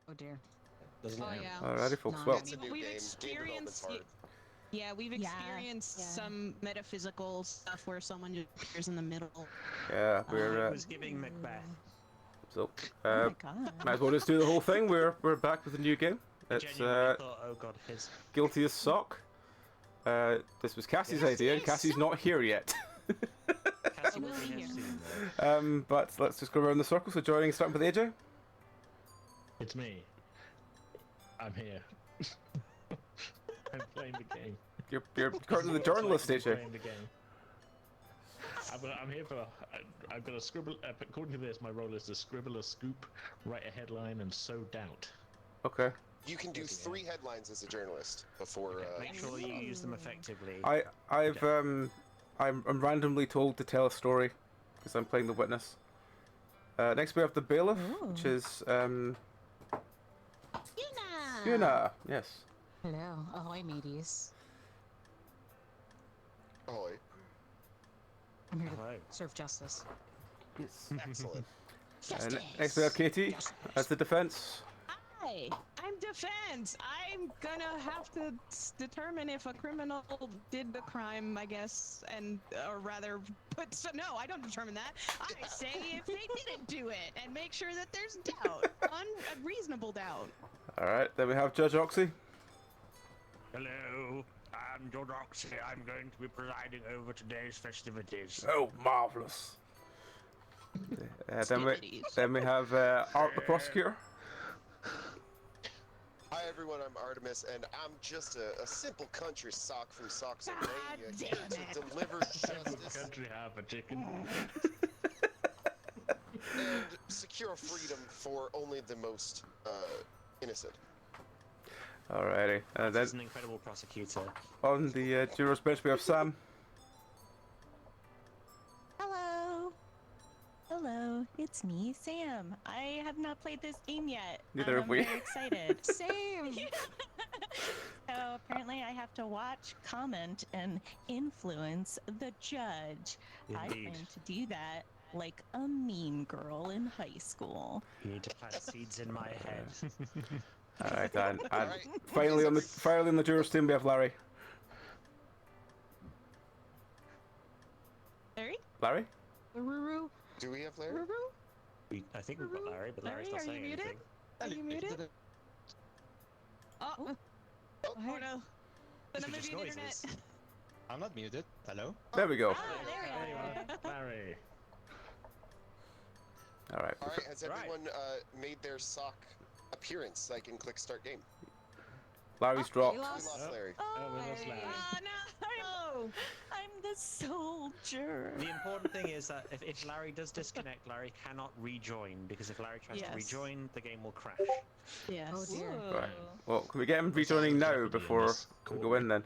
Oh dear. Doesn't it? Yeah. Alrighty, folks. No. Well, It's a new We've game. Game development's experienced. hard. Yeah, we've experienced some metaphysical stuff where someone just appears in the middle. yeah, I we're was giving Macbeth. so. Oh my god. Might as well just do the whole thing. We're back with a new game. It's Genuinely thought, oh god, his. Guilty as Sock. This was Cassie's idea, and Cassie's not here yet. Cassie will be here soon. But let's just go around the circle. So joining, starting with AJ. It's me. I'm here. I'm playing the game. You're currently the journalist, I'm AJ. playing the game. I'm here for. I've got to scribble. According to this, my role is to scribble a scoop, write a headline, and sow doubt. Okay. You can do 3 headlines as a journalist before. Make sure you use them effectively. I'm randomly told to tell a story because I'm playing the witness. Next we have the bailiff, which is Yuna. Yes. Hello. Ahoy, mateys. Ahoy. I'm here Hello. to serve justice. Yes. Excellent. Next we have Katie as the defense. Hi, I'm defense. I'm gonna have to determine if a criminal did the crime, I guess, or rather no, I don't determine that. I say if they didn't do it and make sure that there's doubt, unreasonable doubt. All right. Then we have Judge Oxy. Hello, I'm Judge Oxy. I'm going to be presiding over today's festivities. Oh, marvelous. Then we have Art the prosecutor. Hi everyone, I'm Artemis, and I'm just a simple country sock from Socksylvania here to deliver justice Country half a chicken. and secure freedom for only the most innocent. Alrighty. And He's then an incredible prosecutor. on the jurors bench we have Sam. Hello. Hello, it's me, Sam. I have not played this game yet. Neither have I'm we. very excited. Same. So apparently I have to watch, comment, and influence the judge. I Indeed. plan to do that like a mean girl in high school. You need to plant seeds in my head. Alright, and Alright. finally on the jurors team we have Larry. Larry? Ruru, Do we have Larry? Ruru, I think we've got Larry, but Larry's not Larry, are saying you muted? anything. Are you muted? Oh no. Then I'm Suspicious moving noises. internet. I'm not muted. Hello? There we go. Ah, there we are. Larry. Alright. Alright, has Right. everyone made their sock appearance so I can click start game? Larry's dropped. We lost Larry. Oh, we lost Larry. Oh no! I'm the soldier. The important thing is that if Larry does disconnect, Larry cannot rejoin, because if Larry tries to Yes. rejoin, the game will crash. Yes. Oh dear. Right. Well, can we get him rejoining now before we go in then?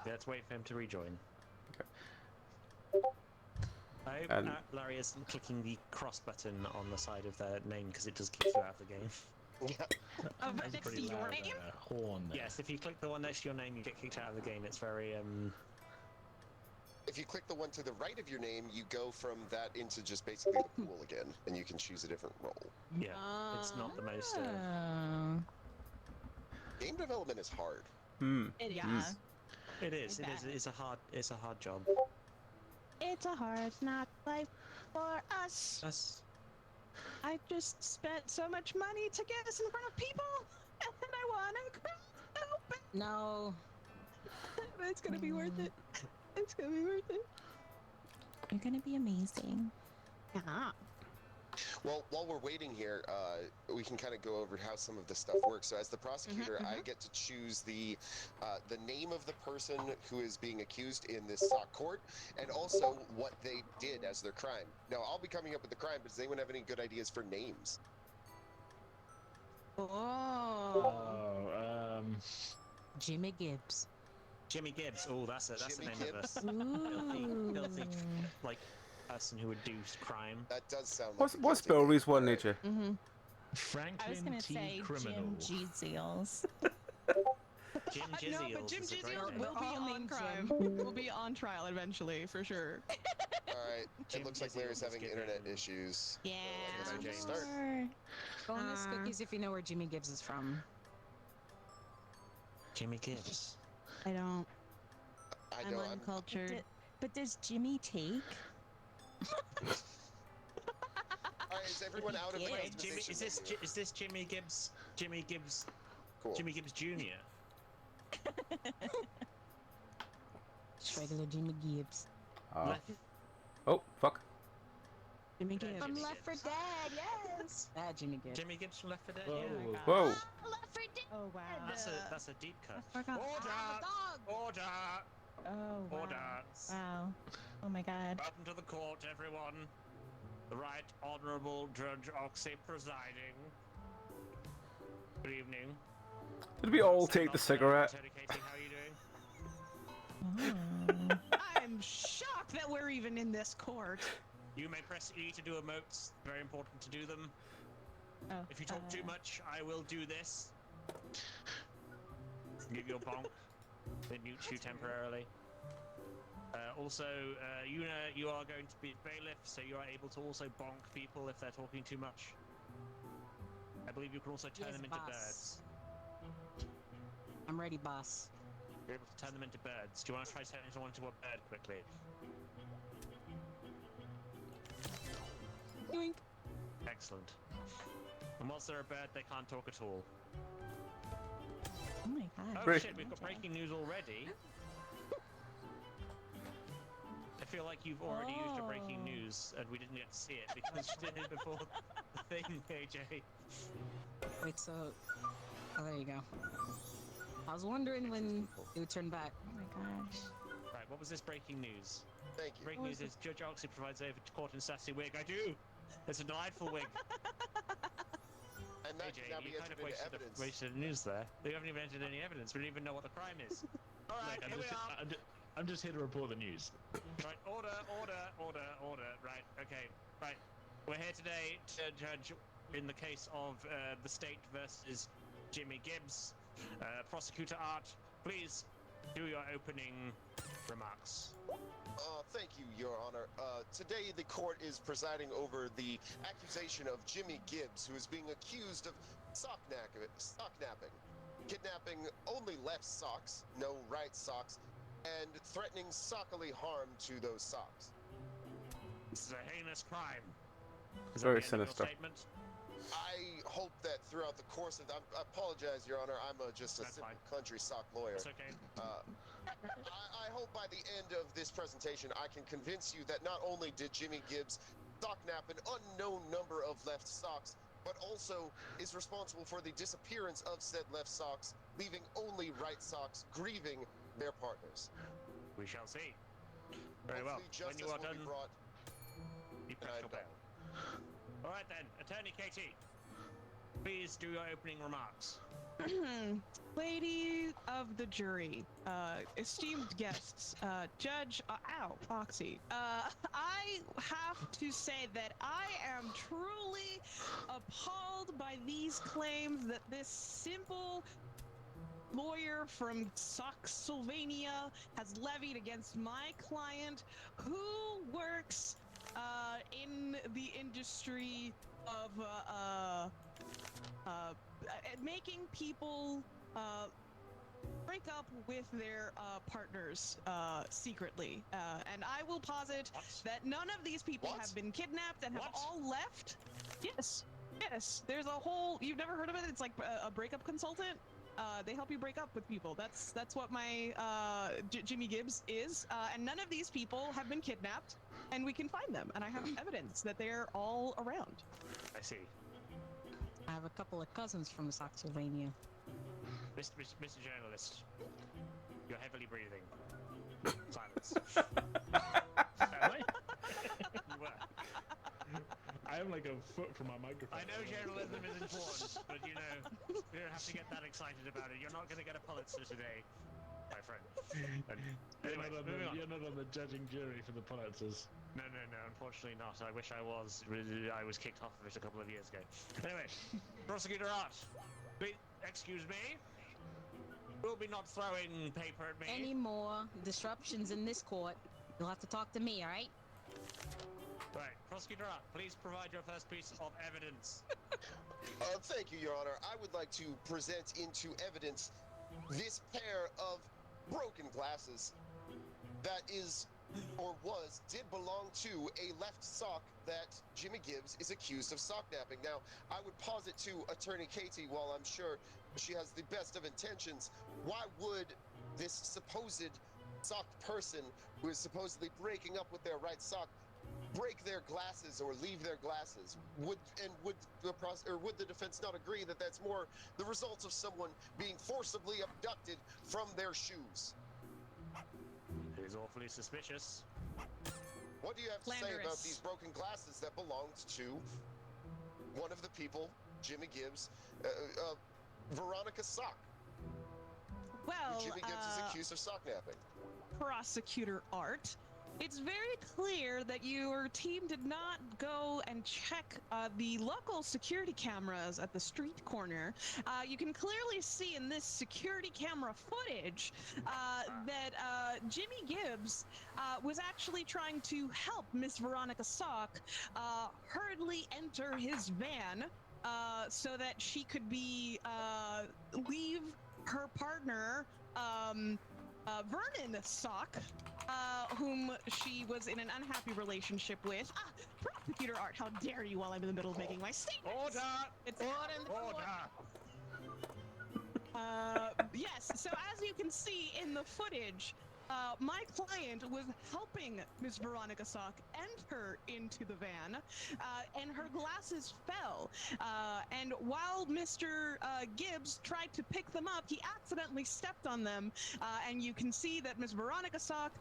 Let's wait for him to rejoin. Okay. Larry is clicking the cross button on the side of their name because it does kick you out of the game. Yeah. Oh, That's next to pretty your loud name? horn there. Yes, if you click the one next to your name, you get kicked out of the game. It's very If you click the one to the right of your name, you go from that into just basically the pool again, and you can choose a different role. yeah. It's not the most. Oh. Game development is hard. It Yeah. is. It is. I It is. bet. It's a hard job. It's a hard knock life for us. That's. I just spent so much money to get us in front of people, and I wanna cry open. No. But it's gonna be worth it. It's gonna be worth it. You're gonna be amazing. Yeah. Well, while we're waiting here, we can kind of go over how some of this stuff works. So, as the prosecutor, I get to choose the name of the person who is being accused in this sock court, and also what they did as their crime. Now, I'll be coming up with the crime, but does anyone have any good ideas for names? Oh. Jimmy Gibbs. Jimmy Gibbs. Oh, that's the Jimmy name Gibbs? of a filthy, like person who would do crime. That does sound like What's Billy's one nature? I was Franklin gonna T. say Criminal. Jim G. Seals. Jim No, Jizzles but Jim is a great Jizzles name. will be All on named crime. will be on trial eventually, for sure. All right. Jim It looks like Jizzles Larry's is having given- internet issues. Yeah. So I guess I James. can start. Bonus cookies if you know where Jimmy Gibbs is from. Jimmy Gibbs. I don't. I I'm know. uncultured. But does Jimmy take? All right. Is everyone out of the Wait, Jimmy, customization menu? is this Jimmy Gibbs? Jimmy Gibbs? Cool. Jimmy Gibbs Jr. Just regular Jimmy Gibbs. Oh, fuck. Jimmy Gibbs. Gibbs. From From Left Left 4 Dead, yes. That Jimmy Gibbs. Jimmy Gibbs from Left 4 Dead. Whoa. Yeah. Whoa. Left 4 Dead. Oh wow. That's a deep cut. I forgot. Order! Oh wow. Order! Wow. Oh my god. Welcome to the court, everyone. The Right Honourable Judge Oxy presiding. Good evening. Did we all take the cigarette? Tony Katie, how are you doing? Oh. I'm shocked that we're even in this court. You may press E to do emotes. Very important to do them. Oh, If you talk too much, I will do this. Give you a bonk. Then mute you temporarily. Also, you are going to be bailiff, so you are able to also bonk people if they're talking too much. I believe you can also turn Yes, them into boss. birds. I'm ready, boss. You're able to turn them into birds. Do you want to try turning someone into a bird quickly? Yoink. Excellent. And once they're a bird, they can't talk at all. Oh my god. Oh Break- shit, we've got breaking news already. I feel like you've already used your breaking Oh. news and we didn't get to see it because you did it before the thing, AJ. Wait, so... Oh, there you go. I was wondering when it would turn back. Oh my gosh. Right, what was this breaking news? Thank you. Breaking news is Judge Oxy provides over to court in sassy wig. I do! It's a delightful wig. And that AJ, can now you be kind entered of into wasted evidence. wasted news there. You haven't even entered any evidence. We don't even know what the crime is. Alright, Look, here we are. I'm just here to report the news. Right, order. Right, okay, right. We're here today to judge in the case of the state versus Jimmy Gibbs. Prosecutor Art, please do your opening remarks. Thank you, Your Honor. Today, the court is presiding over the accusation of Jimmy Gibbs, who is being accused of sock napping, kidnapping only left socks, no right socks, and threatening sockily harm to those socks. This is a heinous crime. Is that Very the end of your sinister. statement? I hope that throughout the course of I apologize, Your Honor. I'm just a That's simple fine. country sock lawyer. It's okay. I hope by the end of this presentation, I can convince you that not only did Jimmy Gibbs sock nap an unknown number of left socks, but also is responsible for the disappearance of said left socks, leaving only right socks, grieving their partners. We shall see. Very well. Hopefully When justice you are will done, be brought. you press I'm your done. bell. All right then, Attorney Katie, please do your opening remarks. Lady of the jury, esteemed guests, Judge, ow, Foxy. I have to say that I am truly appalled by these claims that this simple lawyer from Socksylvania has levied against my client, who works in the industry of making people break up with their partners secretly. And I will posit that none of these people What? have been kidnapped and have What? all left. Yes. Yes. There's a whole. You've never heard of it? It's like a breakup consultant. They help you break up with people. That's what my Jimmy Gibbs is. And none of these people have been kidnapped, and we can find them. And I have evidence that they're all around. I see. I have a couple of cousins from Socksylvania. Mr. Journalist, you're heavily breathing. Silence. Am I? You were. I am like a foot from my microphone. I know journalism is important, but you know, you don't have to get that excited about it. You're not going to get a Pulitzer today, my friend. Anyway, moving on. You're not on the judging jury for the Pulitzers. No, unfortunately not. I wish I was. I was kicked off of it a couple of years ago. Anyway, Prosecutor Art, please excuse me. We'll be not throwing paper at me. Any more disruptions in this court, you'll have to talk to me, all right? Right, Prosecutor Art, please provide your first piece of evidence. Thank you, Your Honor. I would like to present into evidence this pair of broken glasses that is, or was, did belong to a left sock that Jimmy Gibbs is accused of sock napping. Now, I would posit to Attorney Katie, while I'm sure she has the best of intentions, why would this supposed socked person who is supposedly breaking up with their right sock break their glasses or leave their glasses? Would the defense not agree that that's more the result of someone being forcibly abducted from their shoes? It is awfully suspicious. What do you have to say about these broken glasses that belonged to one of the people, Jimmy Gibbs, Veronica Sock? Well, who Jimmy Gibbs is accused of sock napping. Prosecutor Art, it's very clear that your team did not go and check the local security cameras at the street corner. You can clearly see in this security camera footage that Jimmy Gibbs was actually trying to help Miss Veronica Sock hurriedly enter his van so that she could be leave her partner Vernon Sock, whom she was in an unhappy relationship with. Prosecutor Art, how dare you while I'm in the middle of making my statement? Order! It's order in the court. Yes, so as you can see in the footage, my client was helping Miss Veronica Sock enter into the van, and her glasses fell. And while Mr. Gibbs tried to pick them up, he accidentally stepped on them. And you can see that Miss Veronica Sock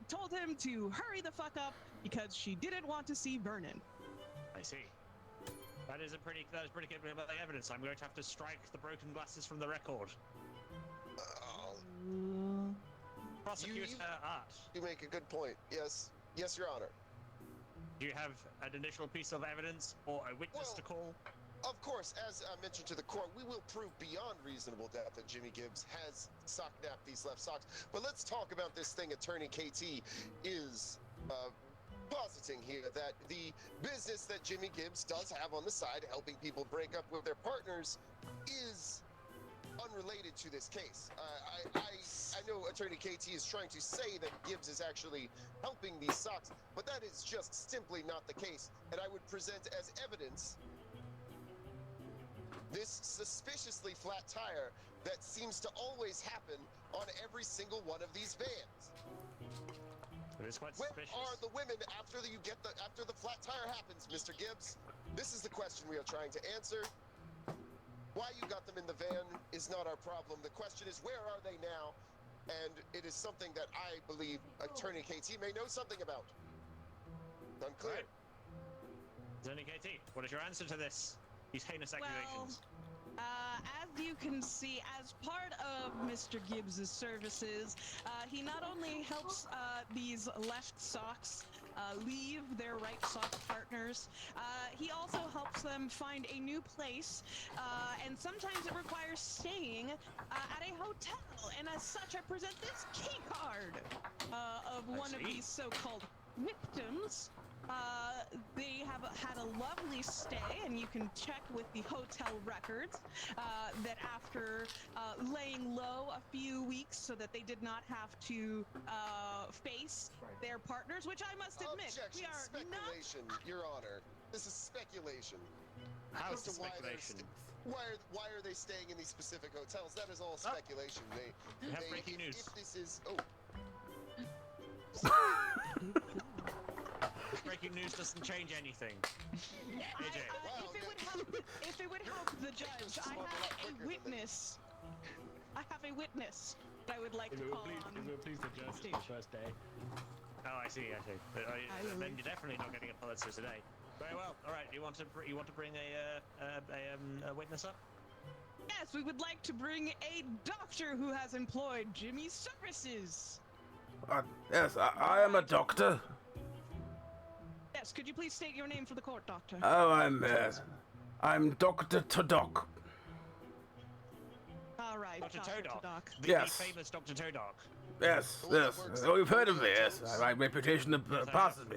told him to hurry the fuck up because she didn't want to see Vernon. I see. That is pretty good evidence. I'm going to have to strike the broken glasses from the record. Prosecutor Art. You make a good point. Yes, Your Honor. Do you have an additional piece of evidence or a witness to call? Of course, as I mentioned to the court, we will prove beyond reasonable doubt that Jimmy Gibbs has sock napped these left socks. But let's talk about this thing Attorney KT is positing here, that the business that Jimmy Gibbs does have on the side, helping people break up with their partners, is unrelated to this case. I know Attorney KT is trying to say that Gibbs is actually helping these socks, but that is just simply not the case. And I would present as evidence this suspiciously flat tire that seems to always happen on every single one of these vans. It is quite Where suspicious. are the women after the flat tire happens, Mr. Gibbs? This is the question we are trying to answer. Why you got them in the van is not our problem. The question is, where are they now? And it is something that I believe Attorney KT may know something about. Unclear. Right. Attorney KT, what is your answer to this? These heinous accusations. As you can see, as part of Mr. Gibbs' services, he not only helps these left socks leave their right sock partners, he also helps them find a new place, and sometimes it requires staying at a hotel. And as such, I present this key card of one of these so-called victims. They have had a lovely stay, and you can check with the hotel records that after laying low a few weeks so that they did not have to face their partners, which I must admit, Objection, we are speculation, Your Honor. This is speculation. How is As to this speculation? Why are they staying in these specific hotels? That is all speculation. We have breaking news. If this is Breaking news doesn't change anything. AJ. if it would help the judge, I have a witness. I have a witness that I would like to call on. If it would please the judge stage. the first day. Oh, I see. Then you're definitely not getting a Pulitzer today. Very well. All right. You want to bring a witness up? Yes, we would like to bring a doctor who has employed Jimmy's services. Yes, I am a doctor. Yes, could you please state your name for the court, doctor? Oh, I'm Dr. Todok. All All right, Dr. Toadok. The Yes. famous Dr. Toadok. Yes, Oh, that yes. works. Oh, you've heard of me, Yeah, yes. thanks. My reputation Yes, I passes have. me.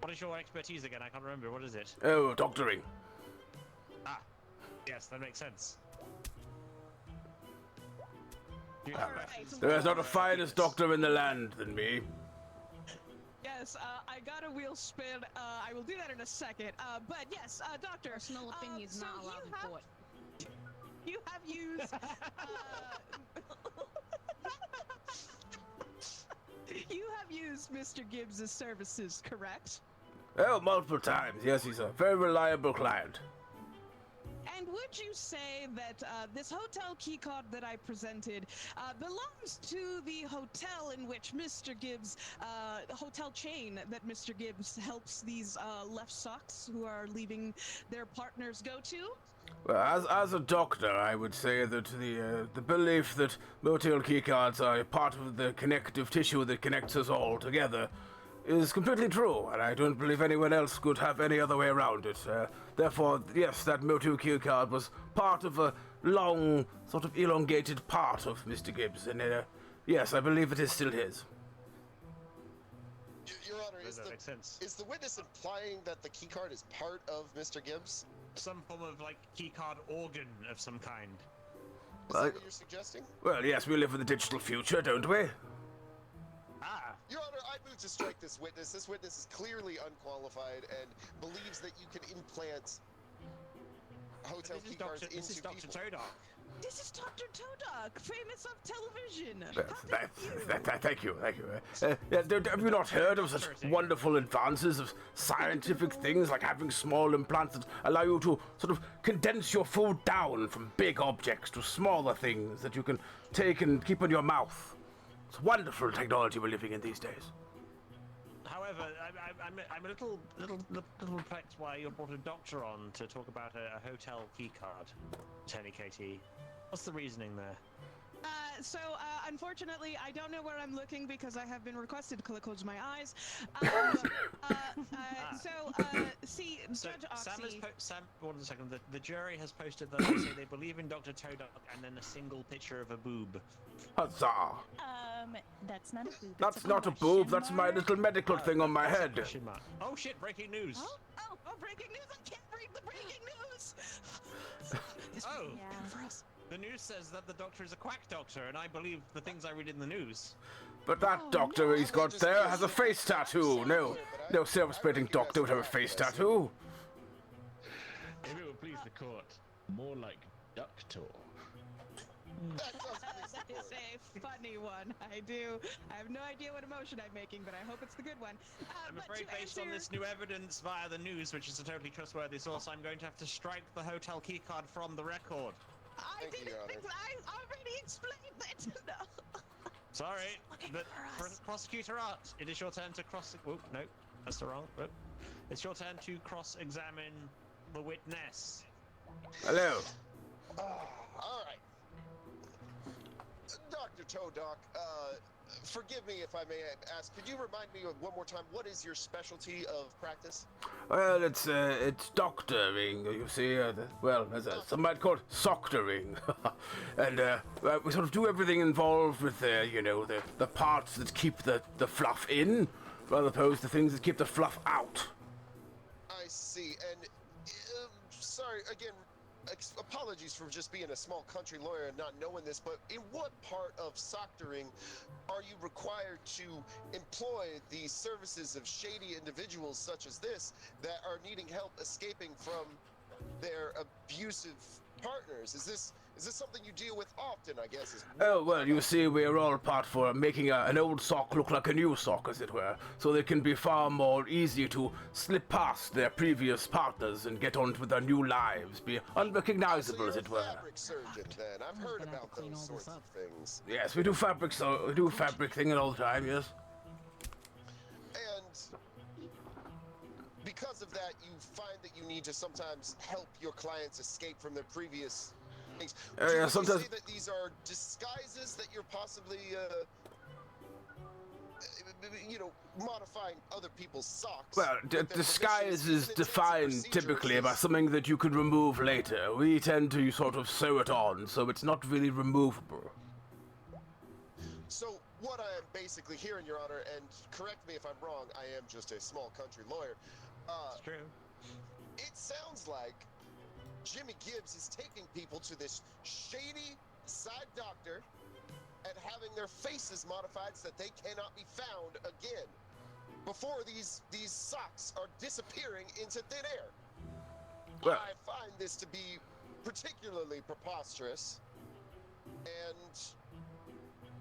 What is your expertise again? I can't remember. What is it? Oh, doctoring. Ah, yes, that makes sense. You All have right. There is not a Well, finest doctor in the land than me. Yes, I got a wheel spin. I will do that in a second. But yes, doctor. Personal opinions so not allowed in court. You have used. You have used Mr. Gibbs' services, correct? Oh, multiple times. Yes, he's a very reliable client. And would you say that this hotel keycard that I presented belongs to the hotel in which Mr. Gibbs, hotel chain that Mr. Gibbs helps these left socks who are leaving their partners go to? Well, as a doctor, I would say that the belief that motel keycards are a part of the connective tissue that connects us all together is completely true, and I don't believe anyone else could have any other way around it. Therefore, yes, that motel keycard was part of a long, sort of elongated part of Mr. Gibbs, and yes, I believe it is still his. Your Honor, that makes sense. is the witness implying that the keycard is part of Mr. Gibbs? Some form of like keycard organ of some kind. Is that what you're suggesting? Well, yes, we live in the digital future, don't we? Ah, Your Honor, I move to strike this witness. This witness is clearly unqualified and believes that you can implant hotel this is keycards Dr. This is into Dr. people. Toadok. This is Dr. Toadok, famous of television. Thank you. Have you not heard of such wonderful advances of scientific things like having small implants that allow you to sort of condense your food down from big objects to smaller things that you can take and keep in your mouth? It's wonderful technology we're living in these days. However, I'm a little perplexed why you brought a doctor on to talk about a hotel keycard, Tony KT. What's the reasoning there? Unfortunately, I don't know where I'm looking because I have been requested to close my eyes. See, So Judge Sam has Oxy. Sam, one second. The jury has posted that they say they believe in Dr. Toadok, and then a single picture of a boob. Huzzah! That's not a boob. That's it's not a question boob, that's my mark. little medical thing on my That's a head. question mark. Oh shit! Breaking news. Oh, breaking news! I can't read the breaking news! This Oh. will be Yeah. good for us. The news says that the doctor is a quack doctor, and I believe the things I read in the news. But that doctor he's got there has a face tattoo. No self-spreading doctor would have a face tattoo. If it would please the court, more like ductor. That does please That the is court. a funny one. I have no idea what emotion I'm making, but I hope it's the good one. I'm But afraid, to based on answer- this new evidence via the news, which is a totally trustworthy source, I'm going to have to strike the hotel keycard from the record. I Thank you, didn't Your think Honor. that I already explained that. No. Sorry, Looking but for us. Prosecutor Art, it is your turn to cross. Oh, no, that's the wrong. Oh. It's your turn to cross-examine the witness. Hello. All right. Dr. Toadok, forgive me if I may ask, could you remind me one more time, what is your specialty of practice? Well, it's doctoring, you see. As some might call it soctoring. And we sort of do everything involved with, the parts that keep the fluff in, rather opposed to things that keep the fluff out. I see, and sorry, again, apologies for just being a small country lawyer and not knowing this, but in what part of soctoring are you required to employ the services of shady individuals such as this that are needing help escaping from their abusive partners? Is this something you deal with often, I guess? Oh, well, you see, we're all part for making an old sock look like a new sock, as it were, so they can be far more easy to slip past their previous partners and get on with their new lives, be unrecognizable, So as you're it a were. fabric surgeon, then. I've heard gonna have about to clean those all this sorts of up. things. Yes, we do fabric, so we do fabric thing all the time, yes. And because of that, you find that you need to sometimes help your clients escape from their previous things. Would you yeah, really sometimes- say that these are disguises that you're possibly you know, modifying other people's socks. Well, with their disguise permission is an intensive defined procedure typically by is- something that you could remove later. We tend to sort of sew it on, so it's not really removable. So what I am basically hearing, Your Honor, and correct me if I'm wrong, I am just a small country lawyer. It's true. It sounds like Jimmy Gibbs is taking people to this shady side doctor and having their faces modified so that they cannot be found again before these socks are disappearing into thin air. Well- I find this to be particularly preposterous, and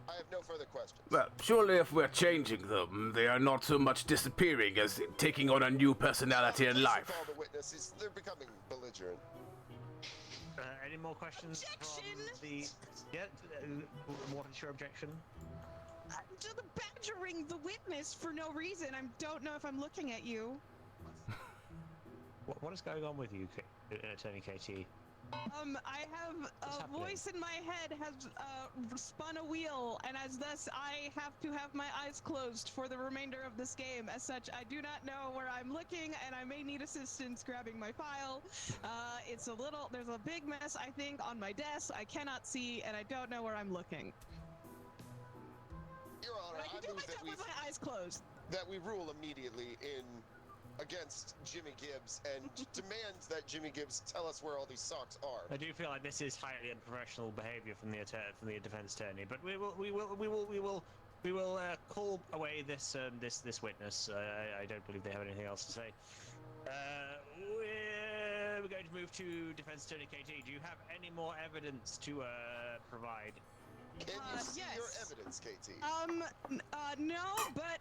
I have no further questions. Well, surely if we're changing them, they are not so much disappearing as taking on a new personality in Please life. recall the witnesses. They're becoming belligerent. Any more questions Objection! from the... Yeah, what is your objection? To the badgering the witness for no reason. I don't know if I'm looking at you. What is going on with you, Attorney KT? I have What's a happening? voice in my head has spun a wheel, and as thus I have to have my eyes closed for the remainder of this game. As such, I do not know where I'm looking, and I may need assistance grabbing my file. There's a big mess, I think, on my desk. I cannot see, and I don't know where I'm looking. Your Honor, But I can do move my job with my eyes closed. that we rule immediately against Jimmy Gibbs and demand that Jimmy Gibbs tell us where all these socks are. I do feel like this is highly unprofessional behaviour from the defence attorney, but we will call away this witness. I don't believe they have anything else to say. We're going to move to defence attorney KT. Do you have any more evidence to provide? Can you see your yes. evidence, KT? No, but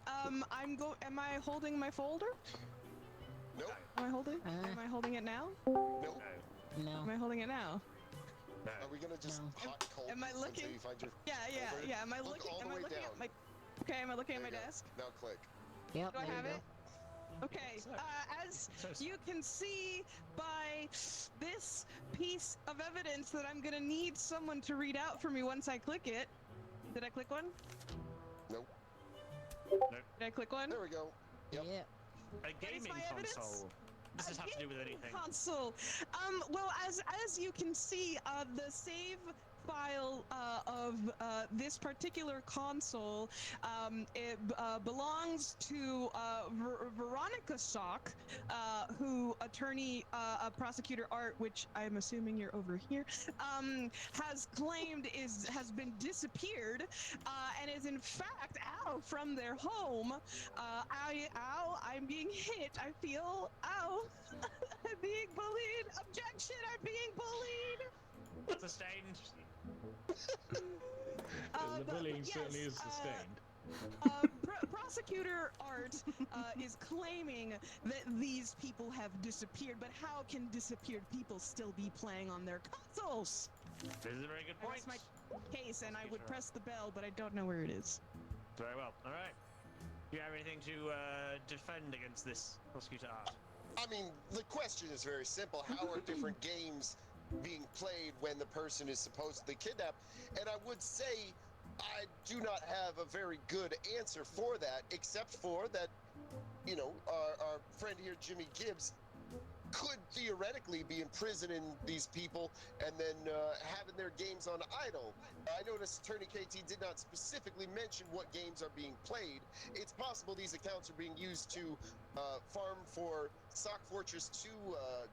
am I holding my folder? Nope. Am I holding it now? Nope. Am No. I holding it now? No. Are we gonna just No. hot cold Am I this until looking? you find your Yeah. folder? Am I Look looking? all the Am I way looking down. at my? Okay. Am I looking There at my you go. desk? Now click. Yep, Do I there have you it? Okay. So- As so- you can see by this piece of evidence that I'm gonna need someone to read out for me once I click it. Did I click one? Nope. Did I click one? There we go. go. Yep. Yep. A gaming my evidence? console. Does this have to do with anything? Console. Well, as you can see, the save file of this particular console, it belongs to Veronica Sock, who prosecutor Art, which I'm assuming you're over here, has claimed has been disappeared, and is in fact out from their home. I'm being hit. I feel, ow, I'm being bullied. Objection, I'm being bullied. Sustained. The bullying certainly is sustained. Prosecutor Art is claiming that these people have disappeared, but how can disappeared people still be playing on their consoles? This is a very good point. That's my case, and I would press the bell, but I don't know where it is. Very well. All right. Do you have anything to defend against this, Prosecutor Art? I mean, the question is very simple. How are different games being played when the person is supposedly kidnapped? And I would say I do not have a very good answer for that, except for that, you know, our friend here, Jimmy Gibbs, could theoretically be imprisoning these people and then having their games on idle. I noticed Attorney KT did not specifically mention what games are being played. It's possible these accounts are being used to farm for Sock Fortress 2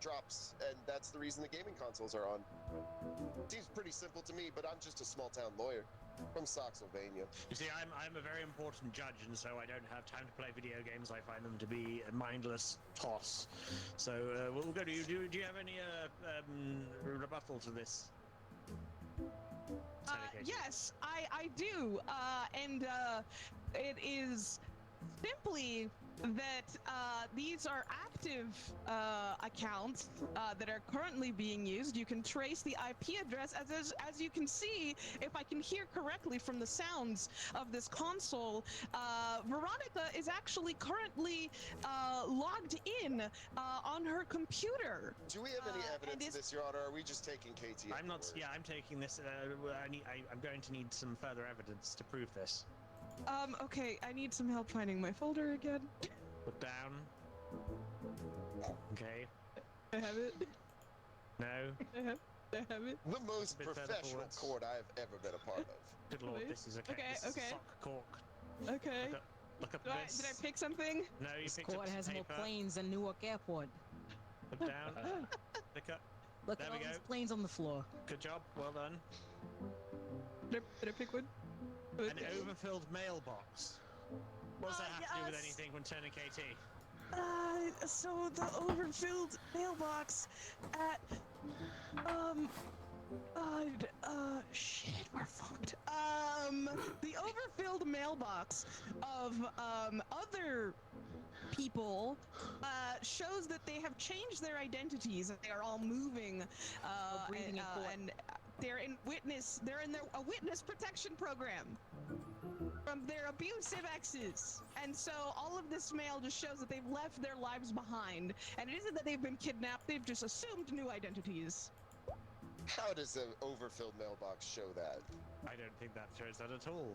drops, and that's the reason the gaming consoles are on. Seems pretty simple to me, but I'm just a small-town lawyer from Socksylvania. You see, I'm a very important judge, and so I don't have time to play video games. I find them to be a mindless toss. So we'll go to you. Do you have any rebuttal to this? Yes, I do, and it is simply that these are active accounts that are currently being used. You can trace the IP address, as you can see, if I can hear correctly from the sounds of this console, Veronica is actually currently logged in on her computer. Do we have any and evidence is- of this, Your Honor? Or are we just taking KT? I'm not. Yeah, I'm taking this. I'm going to need some further evidence to prove this. Okay, I need some help finding my folder again. Put down. Okay. I have it. No. I have it. The most Bit further professional forwards. court I have ever been a part of. Good lord, Wait. this is okay. Okay, This is a okay. sock cork. Okay. Look up Did I this. pick something? No, you This picked up court some has more paper. planes than Newark Airport. Put down. Pick up. Look There at we all go. these planes on the floor. Good job. Well done. Did I pick one? An overfilled mailbox. What does that have to do with Yes. anything from turning KT? So the overfilled mailbox at, shit, we're fucked. The overfilled mailbox of, other people, shows that they have changed their identities and they are all moving, breathing in court. and they're in a witness protection program from their abusive exes. And so all of this mail just shows that they've left their lives behind. And it isn't that they've been kidnapped, they've just assumed new identities. How does an overfilled mailbox show that? I don't think that shows that at all.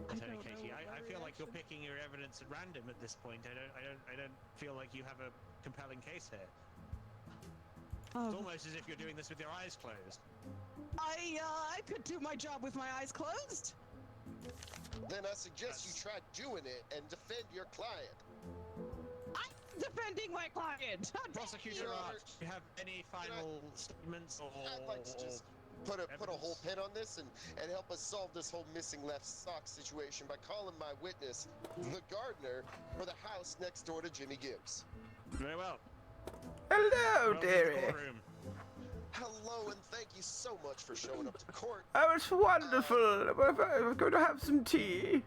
I Attorney don't Katie, know I what feel like you're reaction. picking your evidence at random at this point. I don't feel like you have a compelling case here. It's almost as if you're doing this with your eyes closed. I could do my job with my eyes closed. Then I suggest you try doing it and defend your client. I'm defending my client. How dare Prosecutor you? Art, do you have any final statements or... I'd like to just put a whole pin on this and help us solve this whole missing left sock situation by calling my witness, the gardener, for the house next door to Jimmy Gibbs. Very well. Hello, Welcome to the dearie. courtroom. Hello, and thank you so much for showing up to court. Oh, it's wonderful. We're going to have some tea.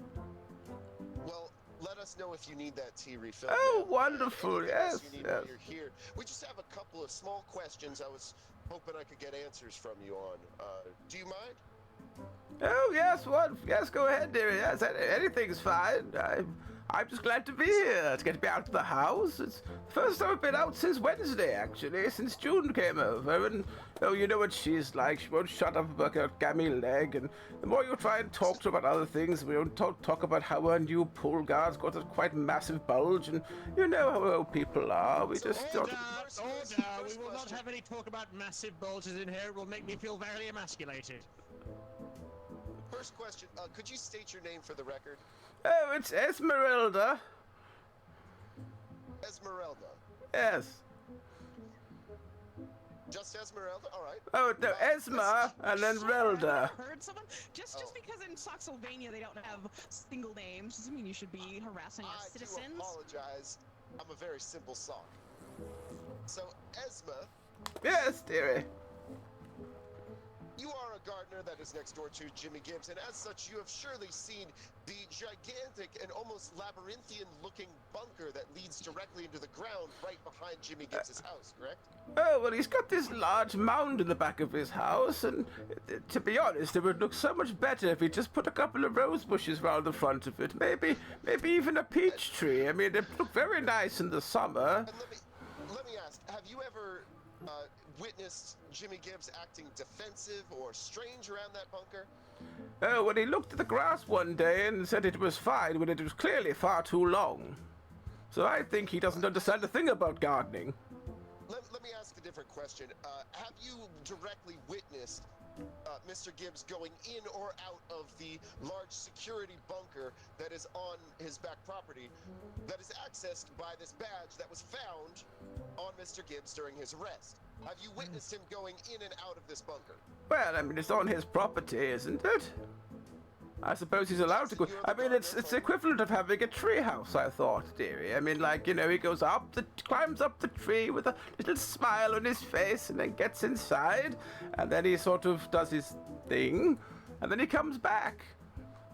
Well, let us know if you need that tea refilled. Oh, ma'am. wonderful, Anything else yes, you need yes. while you're here. We just have a couple of small questions I was hoping I could get answers from you on. Do you mind? Oh, yes, what? Yes, go ahead, dearie. Yes, anything's fine. I'm just glad to be here, to get me out of the house. It's the first time I've been out since Wednesday, actually, since June came over. And, oh, you know what she's like. She won't shut up about her gammy leg. And the more you try and talk to her about other things, we don't talk about how her new pull guard's got a quite massive bulge. And you know how old people are. We just Order! First Order! first We will not question. have any talk about massive bulges in here. It will make me feel very emasculated. First question, could you state your name for the record? Oh, it's Esmeralda. Esmeralda. Yes. Just Esmeralda? All right. Oh, no, Esma and then Relda. Heard someone? Just because in Soxylvania they don't have single names doesn't mean you should be harassing our I citizens. do apologize. I'm a very simple sock. So, Esma, Yes, dearie. you are a gardener that is next door to Jimmy Gibbs, and as such, you have surely seen the gigantic and almost labyrinthian-looking bunker that leads directly into the ground right behind Jimmy Gibbs' house, correct? Oh, well, he's got this large mound in the back of his house, and to be honest, it would look so much better if he just put a couple of rose bushes round the front of it. Maybe even a peach tree. I mean, it look very nice in the summer. And let me ask, have you ever witnessed Jimmy Gibbs acting defensive or strange around that bunker? Oh, when he looked at the grass one day and said it was fine when it was clearly far too long. So I think he doesn't understand a thing about gardening. Let me ask a different question. Have you directly witnessed Mr. Gibbs going in or out of the large security bunker that is on his back property that is accessed by this badge that was found on Mr. Gibbs during his arrest? Have you witnessed him going in and out of this bunker? Well, I mean, it's on his property, isn't it? I suppose he's allowed to go. I mean, it's equivalent of having a tree house, I thought, dearie. I mean, like, you know, he goes climbs up the tree with a little smile on his face and then gets inside, and then he sort of does his thing, and then he comes back.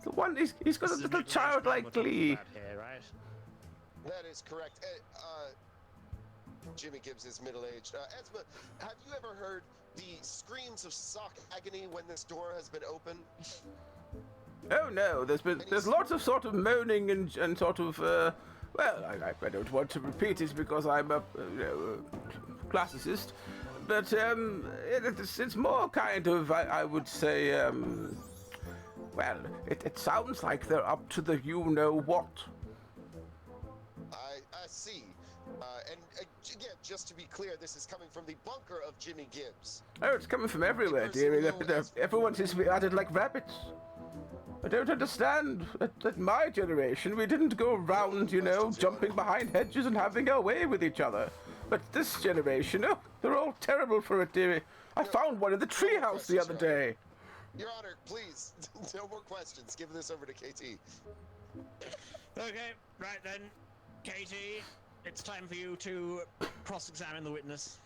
The one, he's got a little childlike glee. Here, right? That is correct. Jimmy Gibbs is middle-aged. Esma, have you ever heard the screams of sock agony when this door has been open? Oh no, there's lots of sort of moaning and sort of well, I don't want to repeat it because I'm a classicist, but it's more kind of I would say Well, it sounds like they're up to the you-know-what. I see. And again, just to be clear, this is coming from the bunker of Jimmy Gibbs. Oh, it's coming from everywhere, person dearie. known as- Everyone seems to be at it like rabbits. I don't understand. At my generation, we didn't go around, jumping behind hedges and having our way with each other. But this generation, they're all terrible for it, dearie. I found one in the treehouse the other day. Your Honor, please, no more questions. Give this over to KT. Okay, right then, Katie, it's time for you to cross-examine the witness.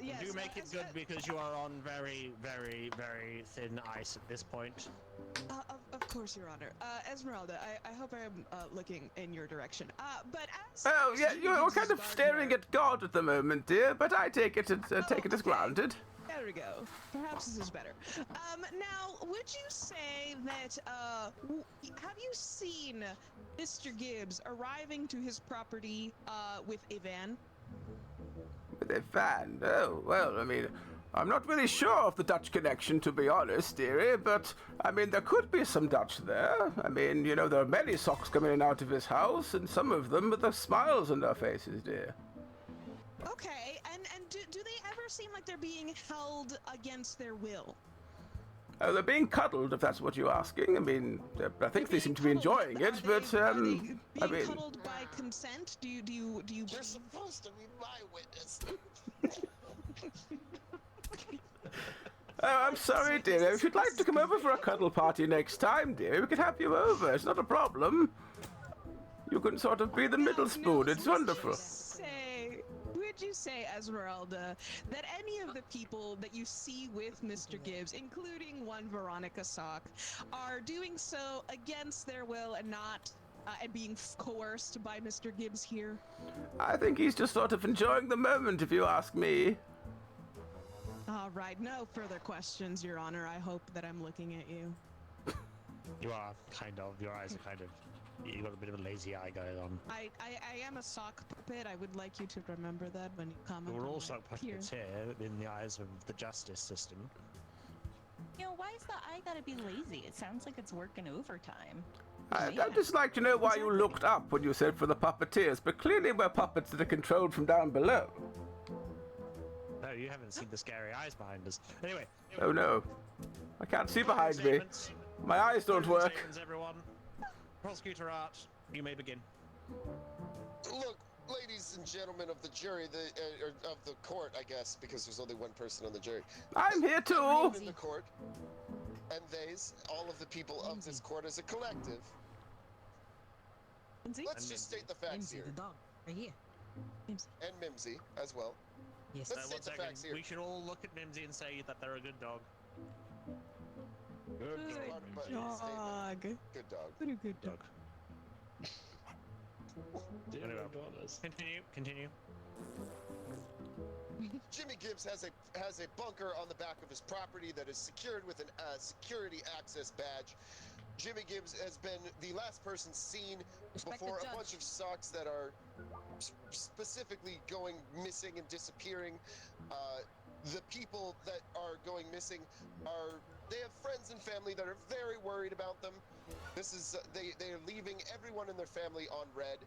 Yes. Do make it good because you are on very, very, very thin ice at this point. Of course, Your Honor. Esmeralda, I hope I'm looking in your direction. But as... Oh, yeah, you're kind of staring at God at the moment, dear, but I take it as granted. There we go. Perhaps this is better. Now, would you say that, have you seen Mr. Gibbs arriving to his property, with a van? With a van? Oh, well, I mean, I'm not really sure of the Dutch connection, to be honest, dearie, but, I mean, there could be some Dutch there. I mean, there are many socks coming in and out of his house, and some of them with the smiles on their faces, dear. Okay, and do they ever seem like they're being held against their will? Oh, they're being cuddled, if that's what you're asking. I mean, I think they seem to be enjoying it, but, are they I being mean... cuddled by consent? Do you... You're supposed to be my witness. Oh, I'm sorry, dear. If you'd like to come over for a cuddle party next time, dear, we could have you over. It's not a problem. You can sort of be the middle spoon. It's wonderful. Would you say, Esmeralda, that any of the people that you see with Mr. Gibbs, including one Veronica Sock, are doing so against their will and not and being coerced by Mr. Gibbs here? I think he's just sort of enjoying the moment, if you ask me. All right, no further questions, Your Honor. I hope that I'm looking at you. You are, kind of. Your eyes are kind of... You got a bit of a lazy eye going on. I am a sock puppet. I would like you to remember that when you comment. We're on all my sock puppets here in the eyes of the justice system. Why is the eye gotta be lazy? It sounds like it's working overtime. I'd just like to know why you looked up when you said for the puppeteers, but clearly we're puppets that are controlled from down below. No, you haven't seen the scary eyes behind us. Anyway. Oh no. I can't see behind me. My eyes don't work. Everyone. Prosecutor Art, you may begin. Look, ladies and gentlemen of the jury, or of the court, I guess, because there's only one person on the jury. I'm here too. In the court, and theys, all of the people of this court as a collective. Let's just state the facts Mimsy, here. the dog, right here. Mimsy. And Mimsy as well. Yes. Let's state the facts here. We should all look at Mimsy and say that they're a good dog. Good dog. Good dog. What a good dog. Continue. Jimmy Gibbs has a bunker on the back of his property that is secured with a security access badge. Jimmy Gibbs has been the last person seen before a bunch of socks that are specifically going missing and disappearing. The people that are going missing they have friends and family that are very worried about them. This is they are leaving everyone in their family on red.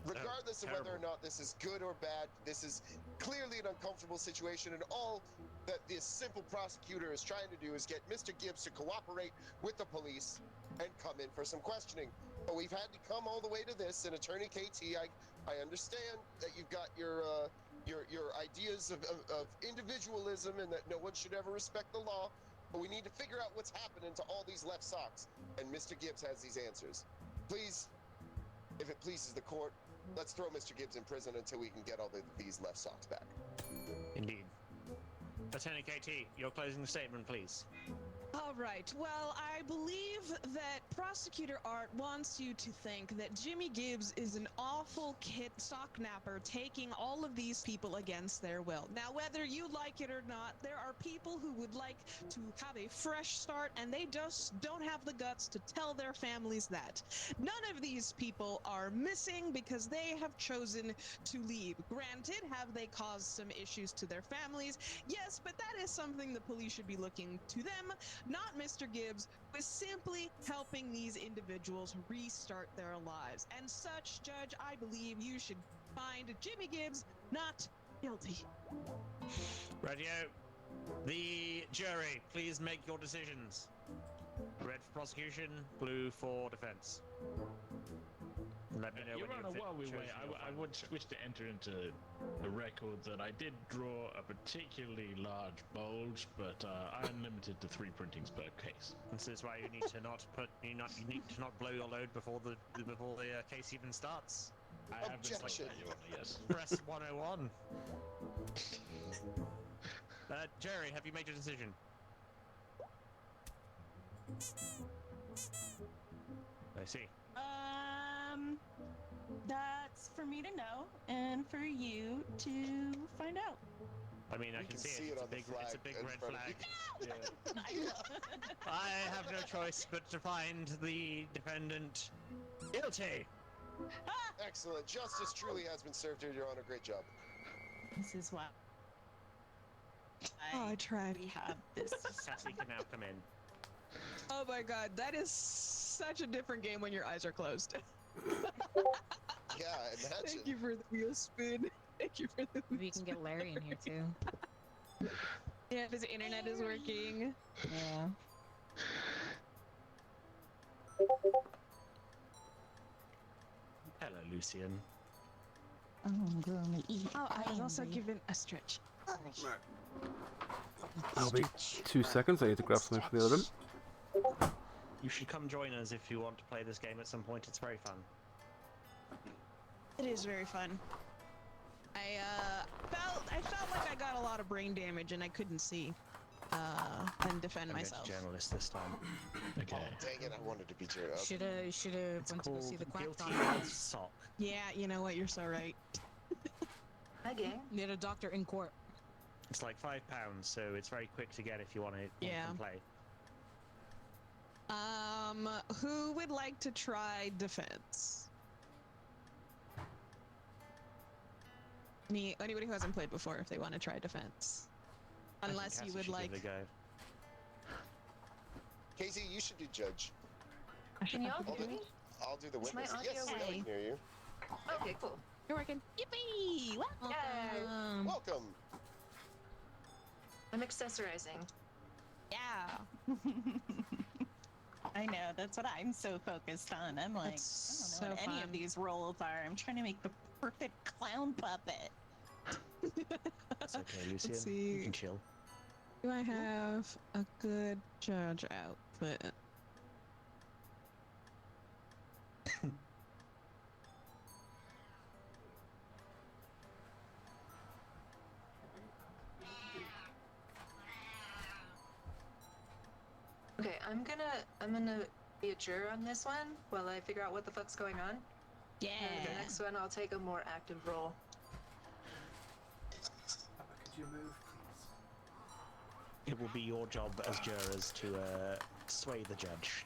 Regardless of whether or not this is good or bad, this is clearly an uncomfortable situation, and all that this simple prosecutor is trying to do is get Mr. Gibbs to cooperate with the police and come in for some questioning. But we've had to come all the way to this, and Attorney KT, I understand that you've got your ideas of individualism and that no one should ever respect the law, but we need to figure out what's happening to all these left socks, and Mr. Gibbs has these answers. Please, if it pleases the court, let's throw Mr. Gibbs in prison until we can get all these left socks back. Indeed. Attorney KT, your closing statement, please. All right. Well, I believe that Prosecutor Art wants you to think that Jimmy Gibbs is an awful sock napper taking all of these people against their will. Now, whether you like it or not, there are people who would like to have a fresh start, and they just don't have the guts to tell their families that. None of these people are missing because they have chosen to leave. Granted, have they caused some issues to their families? Yes, but that is something the police should be looking to them not Mr. Gibbs, was simply helping these individuals restart their lives. And such, Judge, I believe you should find Jimmy Gibbs not guilty. Radio. The jury, please make your decisions. Red for prosecution, blue for defense. Let me know Your when Honor, you've while we chosen wait, your I final would decision. wish to enter into the record that I did draw a particularly large bulge, but I am limited to 3 printings per case. This is why you need to not blow your load before the case even starts. I have been told Objection. that, Your Honor, yes. Press 101. Jerry, have you made your decision? I see. That's for me to know and for you to find out. I mean, I We can can see see it. it It's on a the big, flag it's a big in red front of flag. you. I have no choice but to find the defendant guilty. Excellent. Justice truly has been served here, Your Honor. Great job. This is why Oh, I tried. we have this. Sassy can now come in. Oh my god, that is such a different game when your eyes are closed. Yeah, imagine. Thank you for the wheel spin. Thank you for the Maybe you can get Larry in here too. Yeah, his internet is working. Yeah. Hello, Lucian. I'm gonna eat. Oh, I was also angry. given a stretch. I'll be 2 seconds. I need to grab something from the other room. You should come join us if you want to play this game at some point. It's very fun. It is very fun. I felt like I got a lot of brain damage and I couldn't see and defend I'm myself. a journalist this time. Okay. Dang it, I wanted to be turned up. Shoulda It's went to go see called the quack Guilty doctor. as Sock. Yeah, you know what? You're so right. Hi, gang. Need a doctor in court. It's like £5, so it's very quick to get if you want to Yeah. play. Who would like to try defense? Anybody who hasn't played before, if they want to try defense. I think Unless you Cassie would should like. give it a go. Casey, you should do judge. Can y'all hear me? I'll do the Is my witness. audio Yes, I working? can hear you. Okay, cool. You're working. Yippee! Yay! Welcome. I'm accessorizing. Yeah. I know, that's what I'm so focused on. I'm like, That's I don't know so what any fun. of these roles are. I'm trying to make the perfect clown puppet. It's okay, Lucian. see. You can chill. Do I have a good judge outfit? Okay, I'm gonna be a juror on this one while I figure out what the fuck's going on. Yeah. And the next one, I'll take a more active role. Could you move, please? It will be your job as jurors to sway the judge.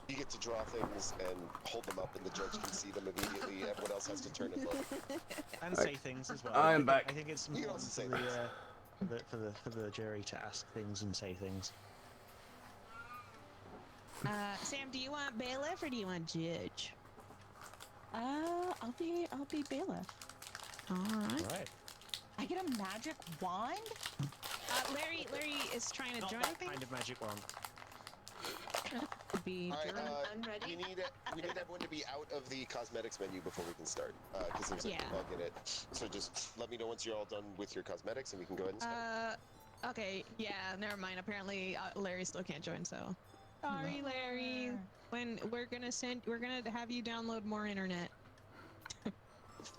You get to draw things and hold them up, and the judge can see them immediately. Everyone else has to turn and look. And say things as well. I am think- back. I think it's You can important also for the jury to ask things and say things. Sam, do you want bailiff or do you want judge? I'll be bailiff. All right. Right. I get a magic wand? Larry is trying to Not join. that kind of magic wand. Be All right, juror. I'm ready. we need everyone to be out of the cosmetics menu before we can start, because there's a Yeah. bug in it. So just let me know once you're all done with your cosmetics, and we can go ahead and start. Okay, yeah, never mind. Apparently, Larry still can't join, so. Sorry, Larry. When we're gonna have you download more internet.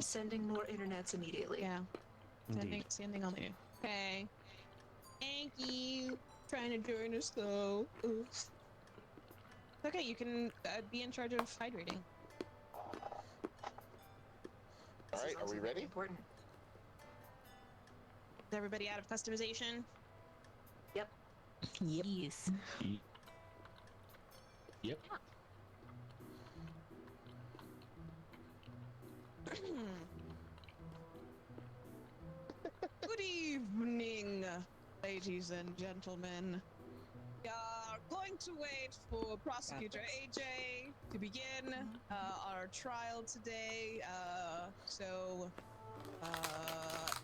Sending more internets immediately. Yeah. Indeed. Sending on the. Okay. Thank you. Trying to join us though. Oops. Okay, you can be in charge of hydrating. All right, are we ready? Important. Is everybody out of customization? Yep. Yes. Yep. Good evening, ladies and gentlemen. going to wait for Prosecutor AJ to begin our trial today.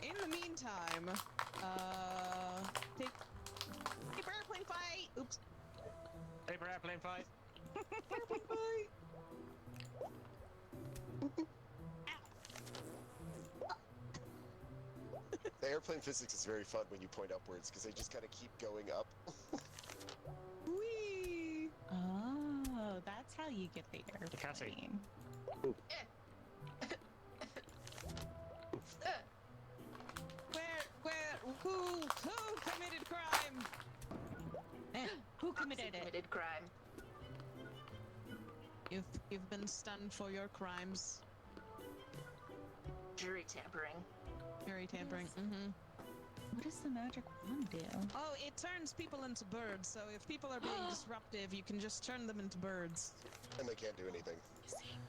In the meantime, take paper airplane fight. Oops. Paper airplane fight. Airplane fight. The airplane physics is very fun when you point upwards because they just kind of keep going up. Whee! Oh, that's how you get the Cassie. airplane. Who committed crime? Who committed it? Committed crime. You've been stunned for your crimes. Jury tampering. Jury tampering. Mm-hmm. What does the magic wand do? Oh, it turns people into birds. So if people are being disruptive, you can just turn them into birds. And they can't do anything.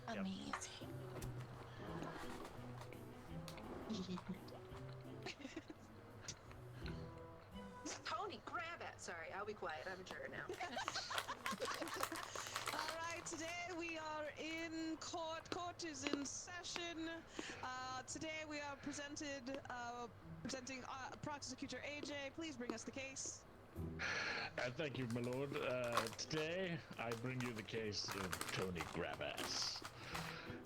Amazing. Tony, grab it. Sorry, I'll be quiet. I'm a juror now. All right, today we are in court. Court is in session. Today we are presenting Prosecutor AJ. Please bring us the case. Thank you, my lord. Today, I bring you the case of Tony Grabass,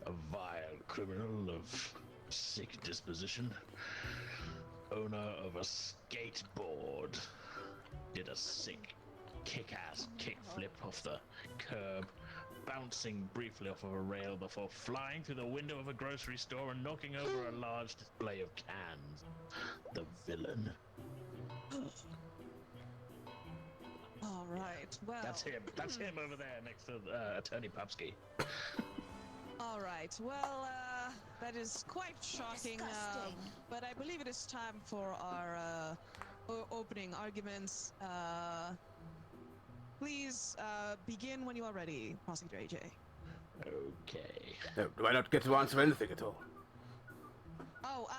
a vile criminal of sick disposition, owner of a skateboard, did a sick kick-ass kickflip off the curb, bouncing briefly off of a rail before flying through the window of a grocery store and knocking over a large display of cans. The villain. All right. Well. That's him. That's him over there next to Attorney Popsky. All right. Well, that is quite shocking. Disgusting. But I believe it is time for our opening arguments. Please begin when you are ready, Prosecutor AJ. Okay. Do I not get to answer anything at all? Oh,